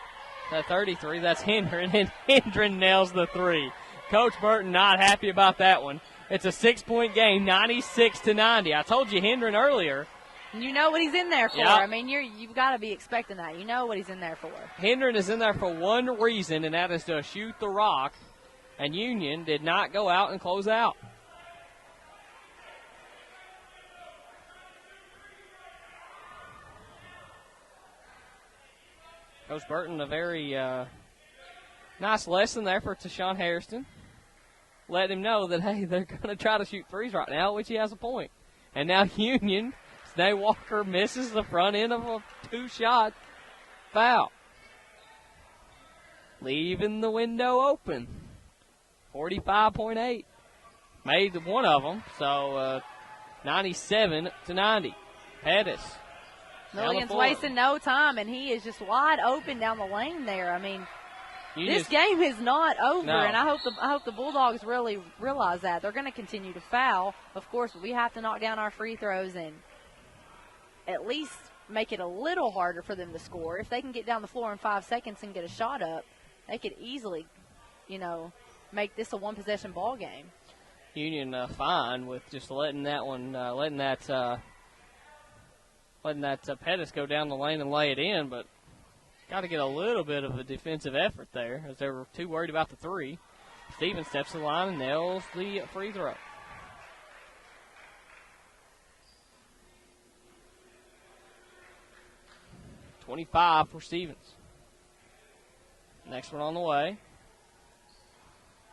That 33, that's Hendren, and Hendren nails the three. Coach Burton not happy about that one. It's a 6-point game, 96-90. I told you Hendren earlier. You know what he's in there for. Yep. You've got to be expecting that. You know what he's in there for. Hendren is in there for one reason, and that is to shoot the rock. And Union did not go out and close out. Coach Burton, a very nice lesson there for Tashawn Hairston. Let him know that, hey, they're going to try to shoot threes right now, which he has a point. And now Union, Snay Walker misses the front end of a two-shot foul. Leaving the window open. 45.8. Made one of them, so 97-90. Pettis. Milligan's wasting no time, and he is just wide open down the lane there. This game is not over, and I hope the Bulldogs really realize that. They're going to continue to foul, of course, but we have to knock down our free throws and at least make it a little harder for them to score. If they can get down the floor in 5 seconds and get a shot up, they could easily, make this a one-possession ball game. Union fine with just letting that Pettis go down the lane and lay it in, but got to get a little bit of a defensive effort there as they were too worried about the three. Stevens steps to the line and nails the free throw. .25 for Stevens. Next one on the way.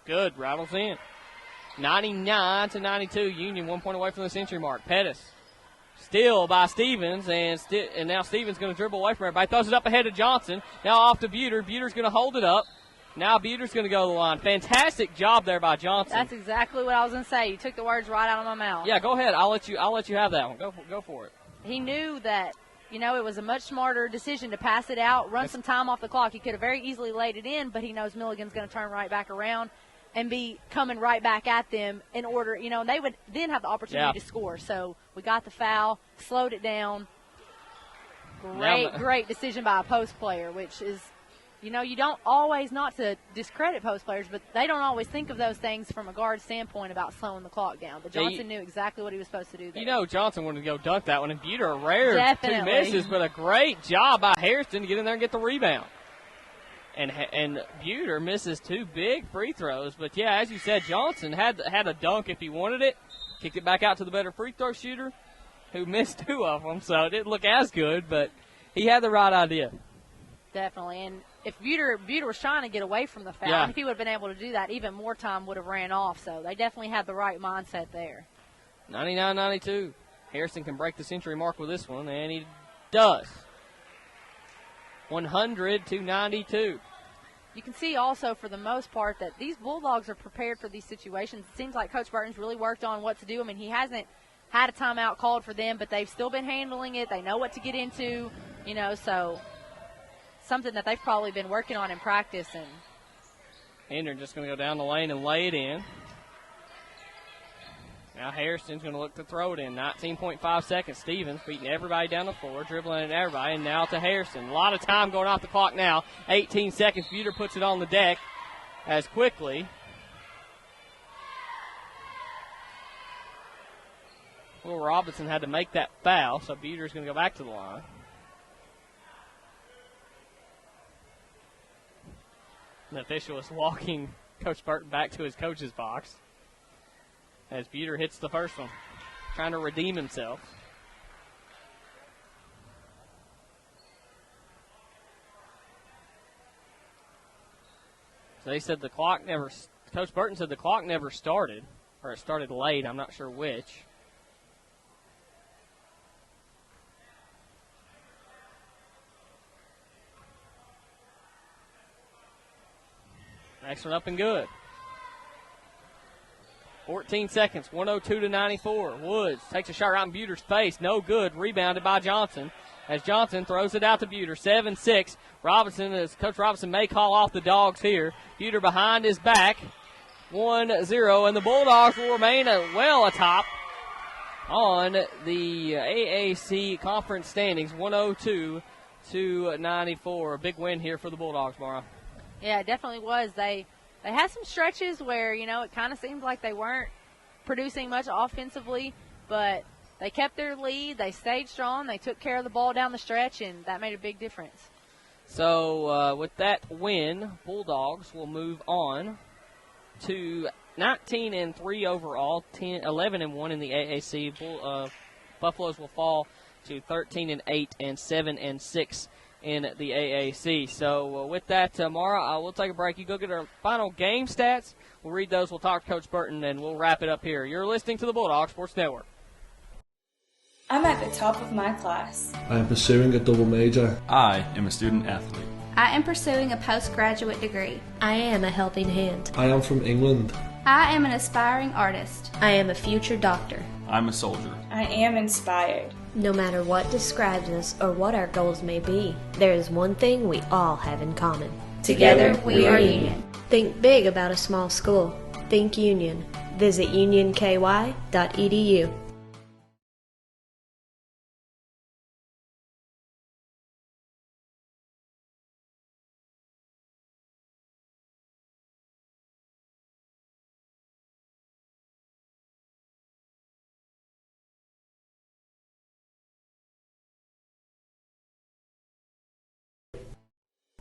Good, rattles in. 99-92, Union 1 point away from the century mark. Pettis Steal by Stevens, and now Stevens going to dribble away from everybody. Throws it up ahead to Johnson. Now off to Buter. Buter's going to hold it up. Now Buter's going to go to the line. Fantastic job there by Johnson. That's exactly what I was going to say. You took the words right out of my mouth. Yeah, go ahead. I'll let you have that one. Go for it. He knew that, it was a much smarter decision to pass it out, run some time off the clock. He could have very easily laid it in, but he knows Milligan's going to turn right back around and be coming right back at them in order, and they would then have the opportunity to score. So we got the foul, slowed it down. Great decision by a post player, which is, you don't always, not to discredit post players, but they don't always think of those things from a guard standpoint about slowing the clock down. But Johnson knew exactly what he was supposed to do there. Johnson wanted to go dunk that one, and Buter, a rare Definitely. 2 misses, but a great job by Hairston to get in there and get the rebound. And Buter misses 2 big free throws. But, yeah, as you said, Johnson had a dunk if he wanted it. Kicked it back out to the better free throw shooter, who missed 2 of them. So it didn't look as good, but he had the right idea. Definitely. And if Buter was trying to get away from the foul, if he would have been able to do that, even more time would have ran off. So they definitely had the right mindset there. 99-92. Harrison can break the century mark with this one, and he does. 100-92. You can see also, for the most part, that these Bulldogs are prepared for these situations. It seems like Coach Burton's really worked on what to do. I mean, he hasn't had a timeout called for them, but they've still been handling it. They know what to get into, so something that they've probably been working on in practice. And Hendren just going to go down the lane and lay it in. Now Harrison's going to look to throw it in. 19.5 seconds. Stevens beating everybody down the floor, dribbling at everybody, and now to Harrison. A lot of time going off the clock now. 18 seconds. Buter puts it on the deck as quickly. Will Robinson had to make that foul, so Buter's going to go back to the line. The official is walking Coach Burton back to his coach's box as Buter hits the first one, trying to redeem himself. So they said Coach Burton said the clock never started, or it started late, I'm not sure which. Next one up and good. 14 seconds, 102-94. Woods takes a shot right in Buter's face. No good. Rebounded by Johnson as Johnson throws it out to Buter. 7-6. Coach Robinson may call off the Dogs here. Buter behind his back. 1-0, and the Bulldogs will remain well atop on the AAC conference standings. 102-94. A big win here for the Bulldogs, Mara. Yeah, it definitely was. They had some stretches where, it kind of seemed like they weren't producing much offensively, but they kept their lead. They stayed strong. They took care of the ball down the stretch, and that made a big difference. So with that win, Bulldogs will move on to 19-3 overall, 11-1 in the AAC. Buffaloes will fall to 13-8 and 7-6 in the AAC. So with that, Mara, we'll take a break. You go get our final game stats. We'll read those. We'll talk to Coach Burton, and we'll wrap it up here. You're listening to the Bulldog Sports Network. I'm at the top of my class. I am pursuing a double major. I am a student athlete. I am pursuing a postgraduate degree. I am a helping hand. I am from England. I am an aspiring artist. I am a future doctor. I'm a soldier. I am inspired. No matter what describes us or what our goals may be, there is one thing we all have in common. Together we are Union. Think big about a small school. Think Union. Visit unionky.edu.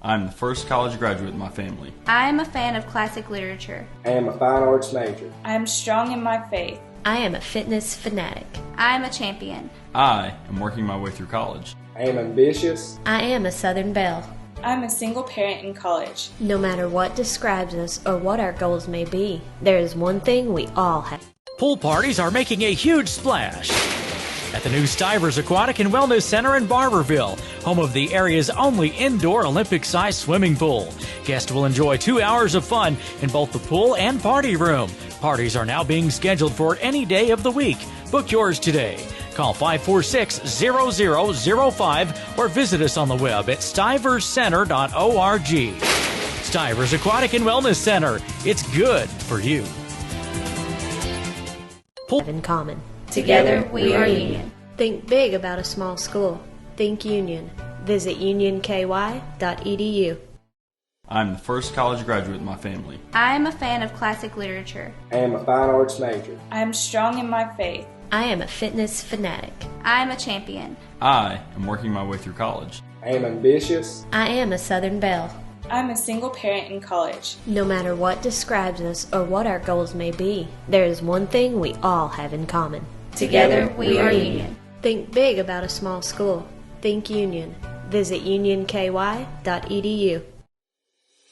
I'm the first college graduate in my family. I am a fan of classic literature. I am a fine arts major. I am strong in my faith. I am a fitness fanatic. I am a champion. I am working my way through college. I am ambitious. I am a Southern Belle. I'm a single parent in college. No matter what describes us or what our goals may be, there is one thing we all have. Pool parties are making a huge splash at the new Stivers Aquatic and Wellness Center in Barberville, home of the area's only indoor Olympic-sized swimming pool. Guests will enjoy 2 hours of fun in both the pool and party room. Parties are now being scheduled for any day of the week. Book yours today. Call 546-0005 or visit us on the web at stiverscenter.org. Stivers Aquatic and Wellness Center. It's good for you. In common. Together we are Union. Think big about a small school. Think Union. Visit unionky.edu. I'm the first college graduate in my family. I am a fan of classic literature. I am a fine arts major. I am strong in my faith. I am a fitness fanatic. I am a champion. I am working my way through college. I am ambitious. I am a Southern Belle. I'm a single parent in college. No matter what describes us or what our goals may be, there is one thing we all have in common. Together we are Union. Think big about a small school. Think Union. Visit unionky.edu.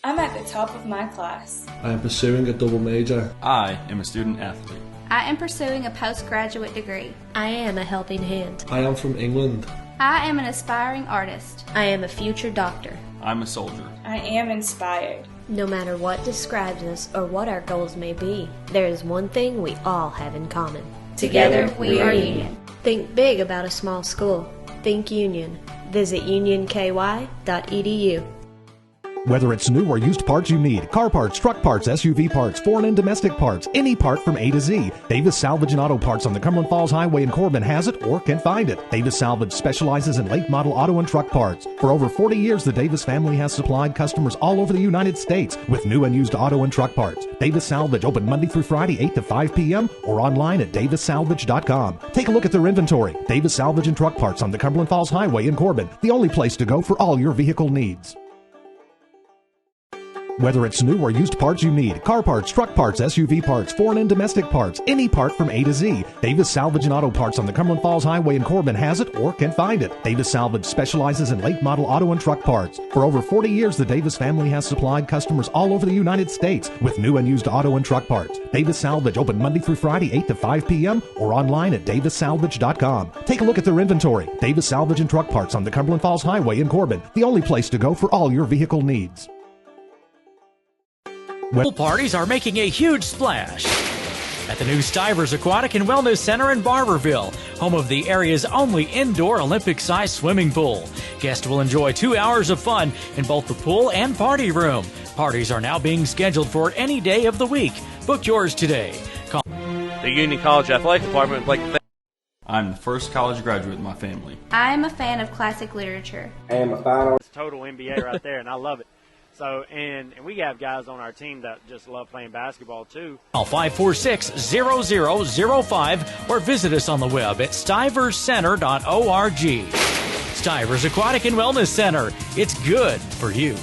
I'm at the top of my class. I am pursuing a double major. I am a student athlete. I am pursuing a postgraduate degree. I am a helping hand. I am from England. I am an aspiring artist. I am a future doctor. I'm a soldier. I am inspired. No matter what describes us or what our goals may be, there is one thing we all have in common. Together we are Union. Think big about a small school. Think Union. Visit unionky.edu. Whether it's new or used parts you need, car parts, truck parts, SUV parts, foreign and domestic parts, any part from A to Z, Davis Salvage and Auto Parts on the Cumberland Falls Highway in Corbin has it or can find it. Davis Salvage specializes in late model auto and truck parts. For over 40 years, the Davis family has supplied customers all over the United States with new and used auto and truck parts. Davis Salvage open Monday through Friday, 8 to 5 p.m. or online at davissalvage.com. Take a look at their inventory. Davis Salvage and Truck Parts on the Cumberland Falls Highway in Corbin, the only place to go for all your vehicle needs. Whether it's new or used parts you need, car parts, truck parts, SUV parts, foreign and domestic parts, any part from A to Z, Davis Salvage and Auto Parts on the Cumberland Falls Highway in Corbin has it or can find it. Davis Salvage specializes in late model auto and truck parts. For over 40 years, the Davis family has supplied customers all over the United States with new and used auto and truck parts. Davis Salvage open Monday through Friday, 8 to 5 p.m. or online at davissalvage.com. Take a look at their inventory. Davis Salvage and Truck Parts on the Cumberland Falls Highway in Corbin, the only place to go for all your vehicle needs. Pool parties are making a huge splash at the new Stivers Aquatic and Wellness Center in Barberville, home of the area's only indoor Olympic-sized swimming pool. Guests will enjoy 2 hours of fun in both the pool and party room. Parties are now being scheduled for any day of the week. Book yours today. Call the Union College Athletic Department would like to I'm the first college graduate in my family. I am a fan of classic literature. I am a fine arts. Total NBA right there, and I love it. So, and we have guys on our team that just love playing basketball, too. Call 546-0005 or visit us on the web at stiverscenter.org. Stivers Aquatic and Wellness Center. It's good for you.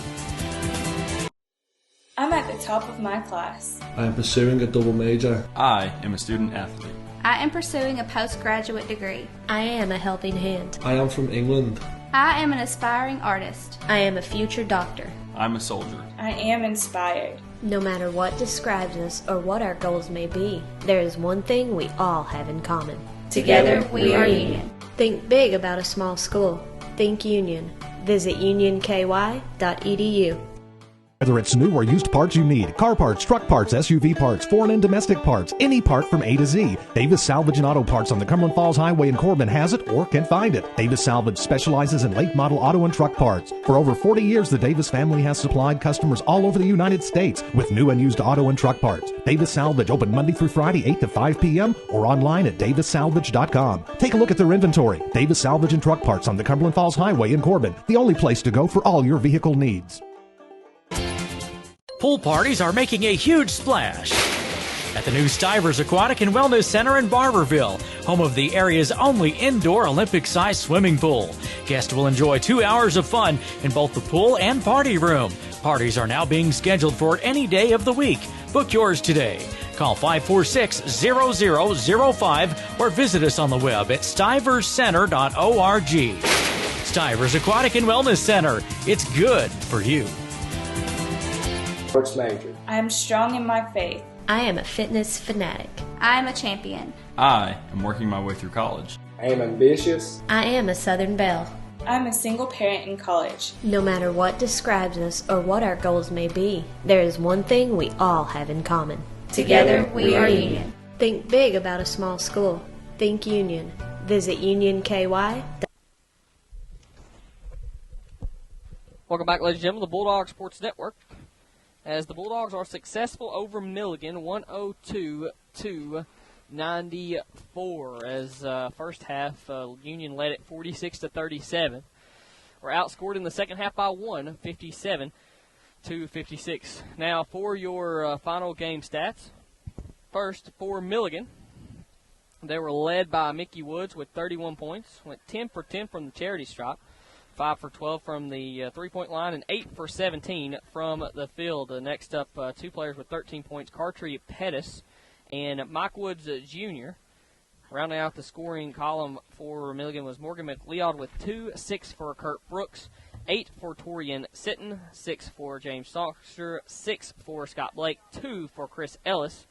I'm at the top of my class. I am pursuing a double major. I am a student athlete. I am pursuing a postgraduate degree. I am a helping hand. I am from England. I am an aspiring artist. I am a future doctor. I'm a soldier. I am inspired. No matter what describes us or what our goals may be, there is one thing we all have in common. Together we are Union. Think big about a small school. Think Union. Visit unionky.edu. Whether it's new or used parts you need, car parts, truck parts, SUV parts, foreign and domestic parts, any part from A to Z, Davis Salvage and Auto Parts on the Cumberland Falls Highway in Corbin has it or can find it. Davis Salvage specializes in late model auto and truck parts. For over 40 years, the Davis family has supplied customers all over the United States with new and used auto and truck parts. Davis Salvage open Monday through Friday, 8 to 5 p.m. or online at davissalvage.com. Take a look at their inventory. Davis Salvage and Truck Parts on the Cumberland Falls Highway in Corbin, the only place to go for all your vehicle needs. Pool parties are making a huge splash at the new Stivers Aquatic and Wellness Center in Barberville, home of the area's only indoor Olympic-sized swimming pool. Guests will enjoy 2 hours of fun in both the pool and party room. Parties are now being scheduled for any day of the week. Book yours today. Call 546-0005 or visit us on the web at stiverscenter.org. Stivers Aquatic and Wellness Center. It's good for you. Arts major. I am strong in my faith. I am a fitness fanatic. I am a champion. I am working my way through college. I am ambitious. I am a Southern Belle. I'm a single parent in college. No matter what describes us or what our goals may be, there is one thing we all have in common. Together we are Union. Think big about a small school. Think Union. Visit UnionKY. Welcome back, ladies and gentlemen, to the Bulldog Sports Network. As the Bulldogs are successful over Milligan, 102-94. As first half, Union led it 46-37. We're outscored in the second half by 1, 57-56. Now for your final game stats. First, for Milligan, they were led by Mickey Woods with 31 points. Went 10 for 10 from the charity stripe. 5 for 12 from the three-point line, and 8 for 17 from the field. Next up, two players with 13 points, Cartree Pettis and Mike Woods Jr. Rounding out the scoring column for Milligan was Morgan McLeod with 2, 6 for Kurt Brooks, 8 for Torian Sitton, 6 for James Soxer, 6 for Scott Blake, 2 for Chris Ellis,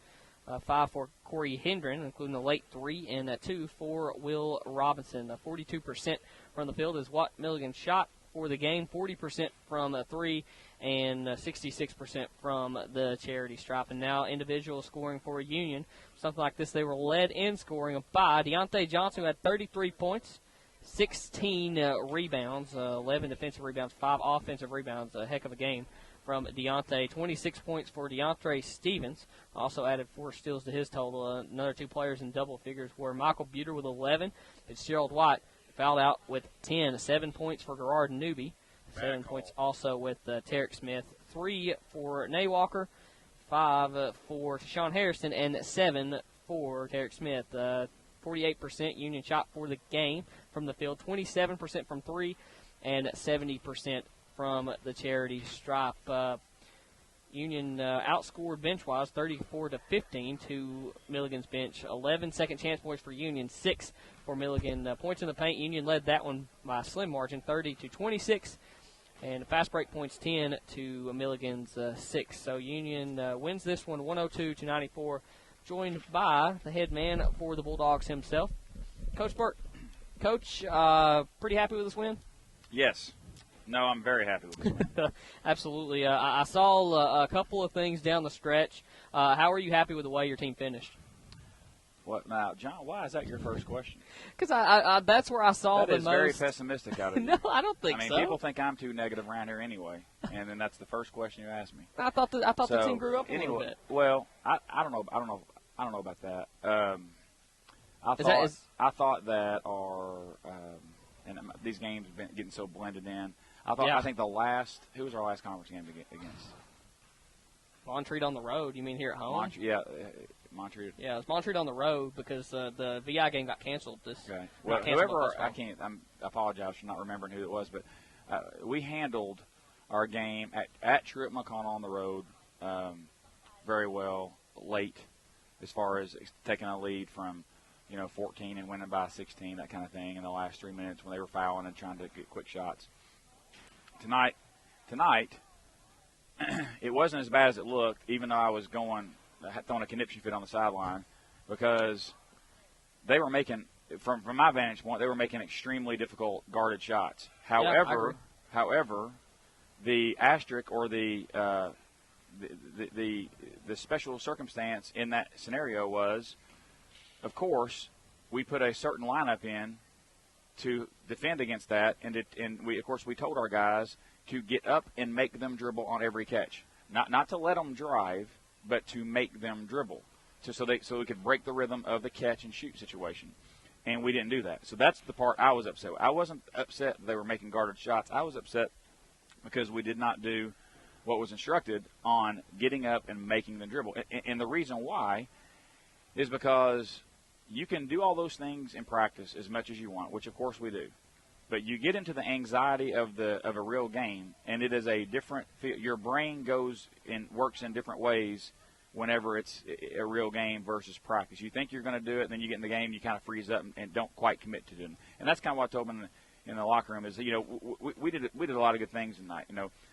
5 for Corey Hendren, including the late 3, and 2 for Will Robinson. 42% from the field is what Milligan shot for the game, 40% from 3, and 66% from the charity stripe. And now individual scoring for Union. Something like this, they were led in scoring by Deontay Johnson, who had 33 points, 16 rebounds, 11 defensive rebounds, 5 offensive rebounds. A heck of a game from Deontay. 26 points for DeAndre Stevens. Also added 4 steals to his total. Another 2 players in double figures were Michael Buter with 11. It's Gerald White fouled out with 10. 7 points for Gerard Newby. 7 points also with Tarek Smith. 3 for Nay Walker. 5 for Sean Harrison. And 7 for Tarek Smith. 48% Union shot for the game from the field. 27% from 3 and 70% from the charity stripe. Union outscored bench-wise 34-15 to Milligan's bench. 11 second-chance points for Union, 6 for Milligan. Points in the paint, Union led that one by a slim margin, 30-26. And fast break points, 10 to Milligan's 6. So Union wins this one 102-94, joined by the head man for the Bulldogs himself, Coach Burke. Coach, pretty happy with this win? Yes. No, I'm very happy with this one. Absolutely. I saw a couple of things down the stretch. How are you happy with the way your team finished? What now, John? Why is that your first question? Because I that's where I saw that the is most. Very pessimistic out of you. No, I don't think so. I mean, people think I'm too negative around here anyway, and then that's the first question you ask me. I thought the team grew up a little bit. Well, I don't know about that. I thought that our and these games have been getting so blended in. I think who was our last conference game against? Montreat on the road. You mean here at home? Montreat. Yeah, it was Montreat on the road because the VI game got canceled. Okay. Well, whoever I apologize for not remembering who it was, but we handled our game at Truett McConnell on the road very well late, as far as taking a lead from 14 and winning by 16, that kind of thing, in the last 3 minutes when they were fouling and trying to get quick shots. Tonight, it wasn't as bad as it looked, even though I was throwing a conniption fit on the sideline, because they were making, from my vantage point, they were making extremely difficult guarded shots. However, the asterisk or the special circumstance in that scenario was, of course, we put a certain lineup in to defend against that, and we told our guys to get up and make them dribble on every catch, not to let them drive, but to make them dribble, so we could break the rhythm of the catch and shoot situation, and we didn't do that. So that's the part I was upset with. I wasn't upset they were making guarded shots. I was upset because we did not do what was instructed on getting up and making them dribble, and the reason why is because you can do all those things in practice as much as you want, which of course we do. But you get into the anxiety of a real game, and it is a different – your brain goes and works in different ways whenever it's a real game versus practice. You think you're going to do it, and then you get in the game, you kind of freeze up and don't quite commit to it. And that's kind of what I told them in the locker room is, we did a lot of good things tonight.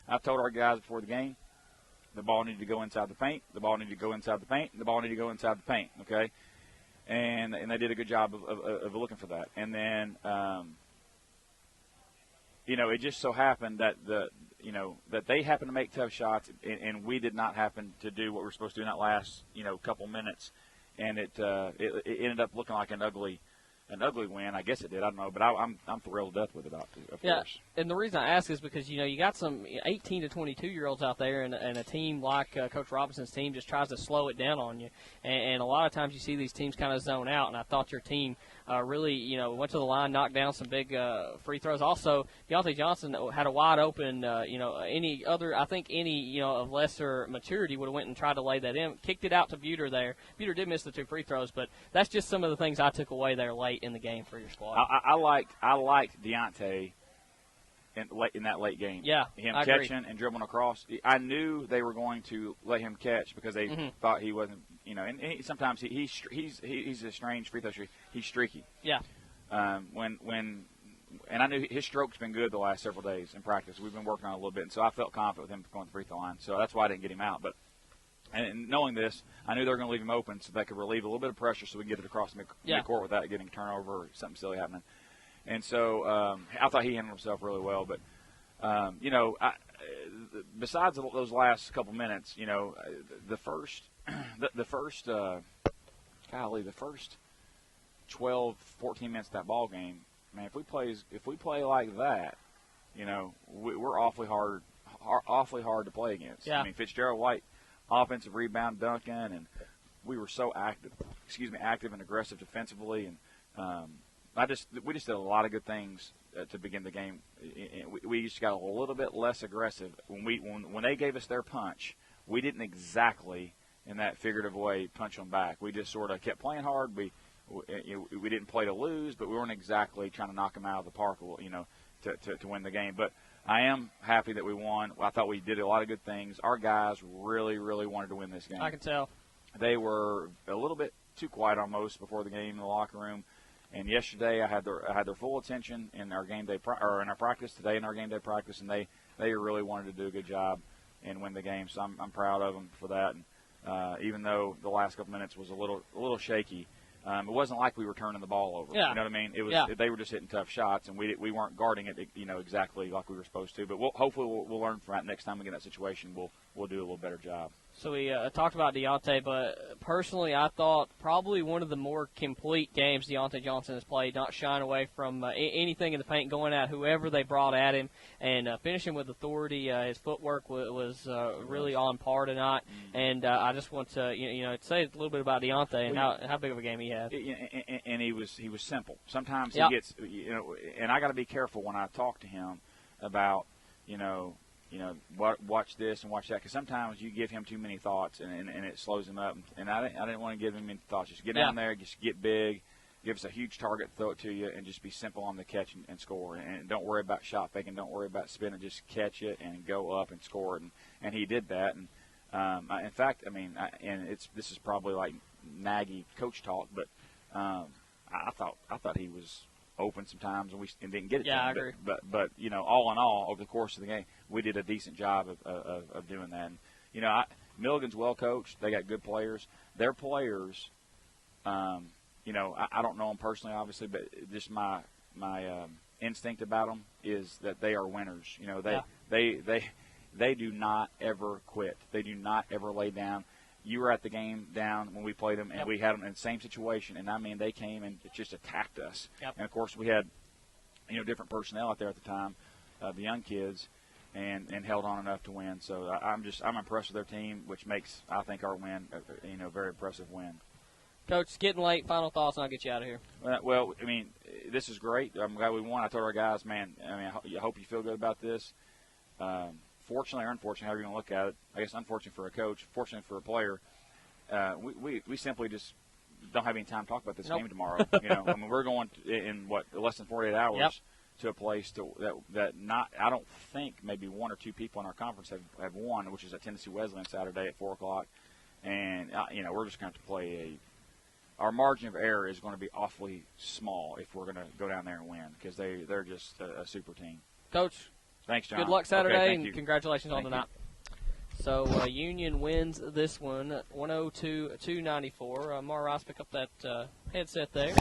I told our guys before the game, the ball needed to go inside the paint, the ball needed to go inside the paint, and the ball needed to go inside the paint, okay? and they did a good job of looking for that. And then, it just so happened that that they happened to make tough shots, and we did not happen to do what we were supposed to do in that last couple minutes, and it ended up looking like an ugly win. I guess it did. I don't know, but I'm thrilled to death with it. Of course. And the reason I ask is because you got some 18 to 22-year-olds out there, and a team like Coach Robinson's team just tries to slow it down on you. And a lot of times you see these teams kind of zone out. And I thought your team really went to the line, knocked down some big free throws. Also, Deontay Johnson had a wide open. Any of lesser maturity would have went and tried to lay that in, kicked it out to Buter there. Buter did miss the 2 free throws, but that's just some of the things I took away there late in the game for your squad. I liked Deontay in that late game. Yeah, him I catching agree. And dribbling across. I knew they were going to let him catch because they thought he wasn't. And sometimes he's a strange free throw shooter. He's streaky. Yeah. And I knew his stroke's been good the last several days in practice. We've been working on it a little bit, and so I felt confident with him going to the free throw line. So that's why I didn't get him out. But and knowing this, I knew they were going to leave him open so they could relieve a little bit of pressure so we can get it across midcourt without getting a turnover or something silly happening. And so I thought he handled himself really well. But, besides those last couple minutes, the first 12, 14 minutes of that ball game, man, if we play like that, we're awfully hard to play against. Yeah. I mean, Fitzgerald White, offensive rebound, Duncan, and we were so active and aggressive defensively, and we just did a lot of good things to begin the game. We just got a little bit less aggressive when they gave us their punch. We didn't exactly, in that figurative way, punch them back. We just sort of kept playing hard. We didn't play to lose, but we weren't exactly trying to knock them out of the park, to win the game. But I am happy that we won. I thought we did a lot of good things. Our guys really, really wanted to win this game. I can tell. They were a little bit too quiet almost before the game in the locker room. And yesterday I had their full attention in our game day in our practice today in our game day practice, and they really wanted to do a good job and win the game. So I'm proud of them for that. And even though the last couple minutes was a little shaky, it wasn't like we were turning the ball over. Yeah. You know what I mean? It was they were just hitting tough shots, and we weren't guarding it exactly like we were supposed to. But hopefully we'll learn from that next time we get in that situation. We'll do a little better job. So we talked about Deontay, but personally I thought probably one of the more complete games Deontay Johnson has played, not shying away from anything in the paint, going at whoever they brought at him, and finishing with authority. His footwork was really on par tonight, and I just want to say a little bit about Deontay and how big of a game he had. And he was simple. Sometimes Yep. he gets and I got to be careful when I talk to him about watch this and watch that, because sometimes you give him too many thoughts and it slows him up. And I didn't want to give him any thoughts. Just get down there, just get big, give us a huge target, throw it to you, and just be simple on the catch and score. And don't worry about shot faking, don't worry about spinning, just catch it and go up and score it. And he did that. And in fact, this is probably like Nagy coach talk, but I thought he was open sometimes and didn't get it. Yeah, I agree. But all in all, over the course of the game, we did a decent job of doing that. And, Milligan's well coached. They got good players. Their players, I don't know them personally, obviously, but just my instinct about them is that they are winners. They do not ever quit. They do not ever lay down. You were at the game down when we played them, and we had them in the same situation. And, they came and just attacked us. Yep. And, of course, we had, different personnel out there at the time, the young kids, and held on enough to win. So I'm impressed with their team, which makes, I think, our win, a very impressive win. Coach, it's getting late. Final thoughts, and I'll get you out of here. Well, this is great. I'm glad we won. I told our guys, I hope you feel good about this. Fortunately or unfortunately, however you want to look at it, I guess unfortunate for a coach, fortunate for a player, we simply just don't have any time to talk about this game tomorrow. We're going in less than 48 hours to a place that I don't think maybe one or two people in our conference have won, which is at Tennessee Wesleyan Saturday at 4:00, and we're just going to have to play our margin of error is going to be awfully small if we're going to go down there and win, because they're just a super team. Coach, thanks, John. Good luck Saturday, okay, and congratulations on tonight. So Union wins this one, 102-94. Mara Rice, pick up that headset there,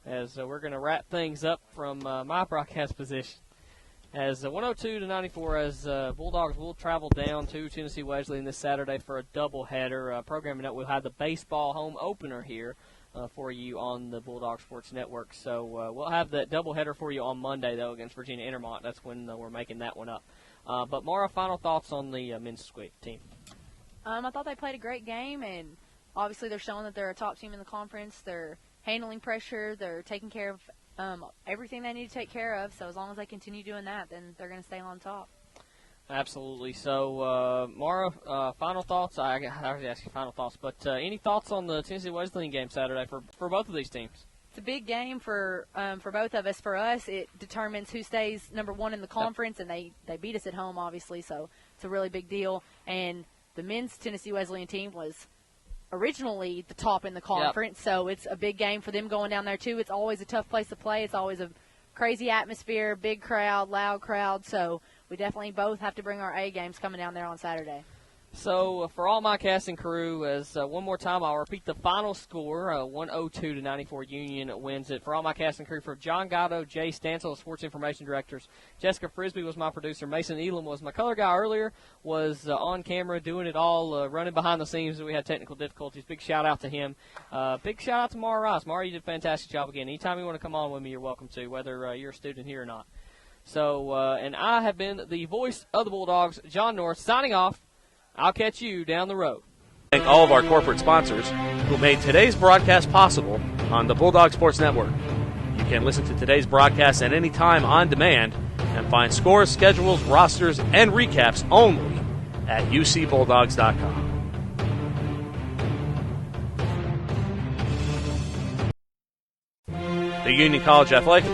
as we're going to wrap things up from my broadcast position. As 102-94, as Bulldogs will travel down to Tennessee Wesleyan this Saturday for a doubleheader. Programming up, we'll have the baseball home opener here for you on the Bulldog Sports Network. So we'll have that doubleheader for you on Monday, though, against Virginia Intermont. That's when we're making that one up. But Mara, final thoughts on the men's squeak team? I thought they played a great game, and obviously they're showing that they're a top team in the conference. They're handling pressure. They're taking care of everything they need to take care of. So as long as they continue doing that, then they're going to stay on top. Absolutely. So, Mara, final thoughts? I already asked you final thoughts, but any thoughts on the Tennessee Wesleyan game Saturday for both of these teams? It's a big game for both of us. For us, it determines who stays number one in the conference, and they beat us at home, obviously, so it's a really big deal. And the men's Tennessee Wesleyan team was originally the top in the conference, so it's a big game for them going down there, too. It's always a tough place to play. It's always a crazy atmosphere, big crowd, loud crowd, so we definitely both have to bring our A games coming down there on Saturday. So, for all my casting crew, as one more time, I'll repeat the final score, 102-94 Union wins it. For all my casting crew, for John Gatto, Jay Stansel, the Sports Information Directors, Jessica Frisbee was my producer, Mason Elam was my color guy earlier, was on camera doing it all, running behind the scenes. We had technical difficulties. Big shout-out to him. Big shout-out to Mara Rice. Mara, you did a fantastic job again. Anytime you want to come on with me, you're welcome to, whether you're a student here or not. So, and I have been the voice of the Bulldogs, John North, signing off. I'll catch you down the road. Thank all of our corporate sponsors who made today's broadcast possible on the Bulldog Sports Network. You can listen to today's broadcast at any time on demand and find scores, schedules, rosters, and recaps only at ucbulldogs.com. The Union College Athletic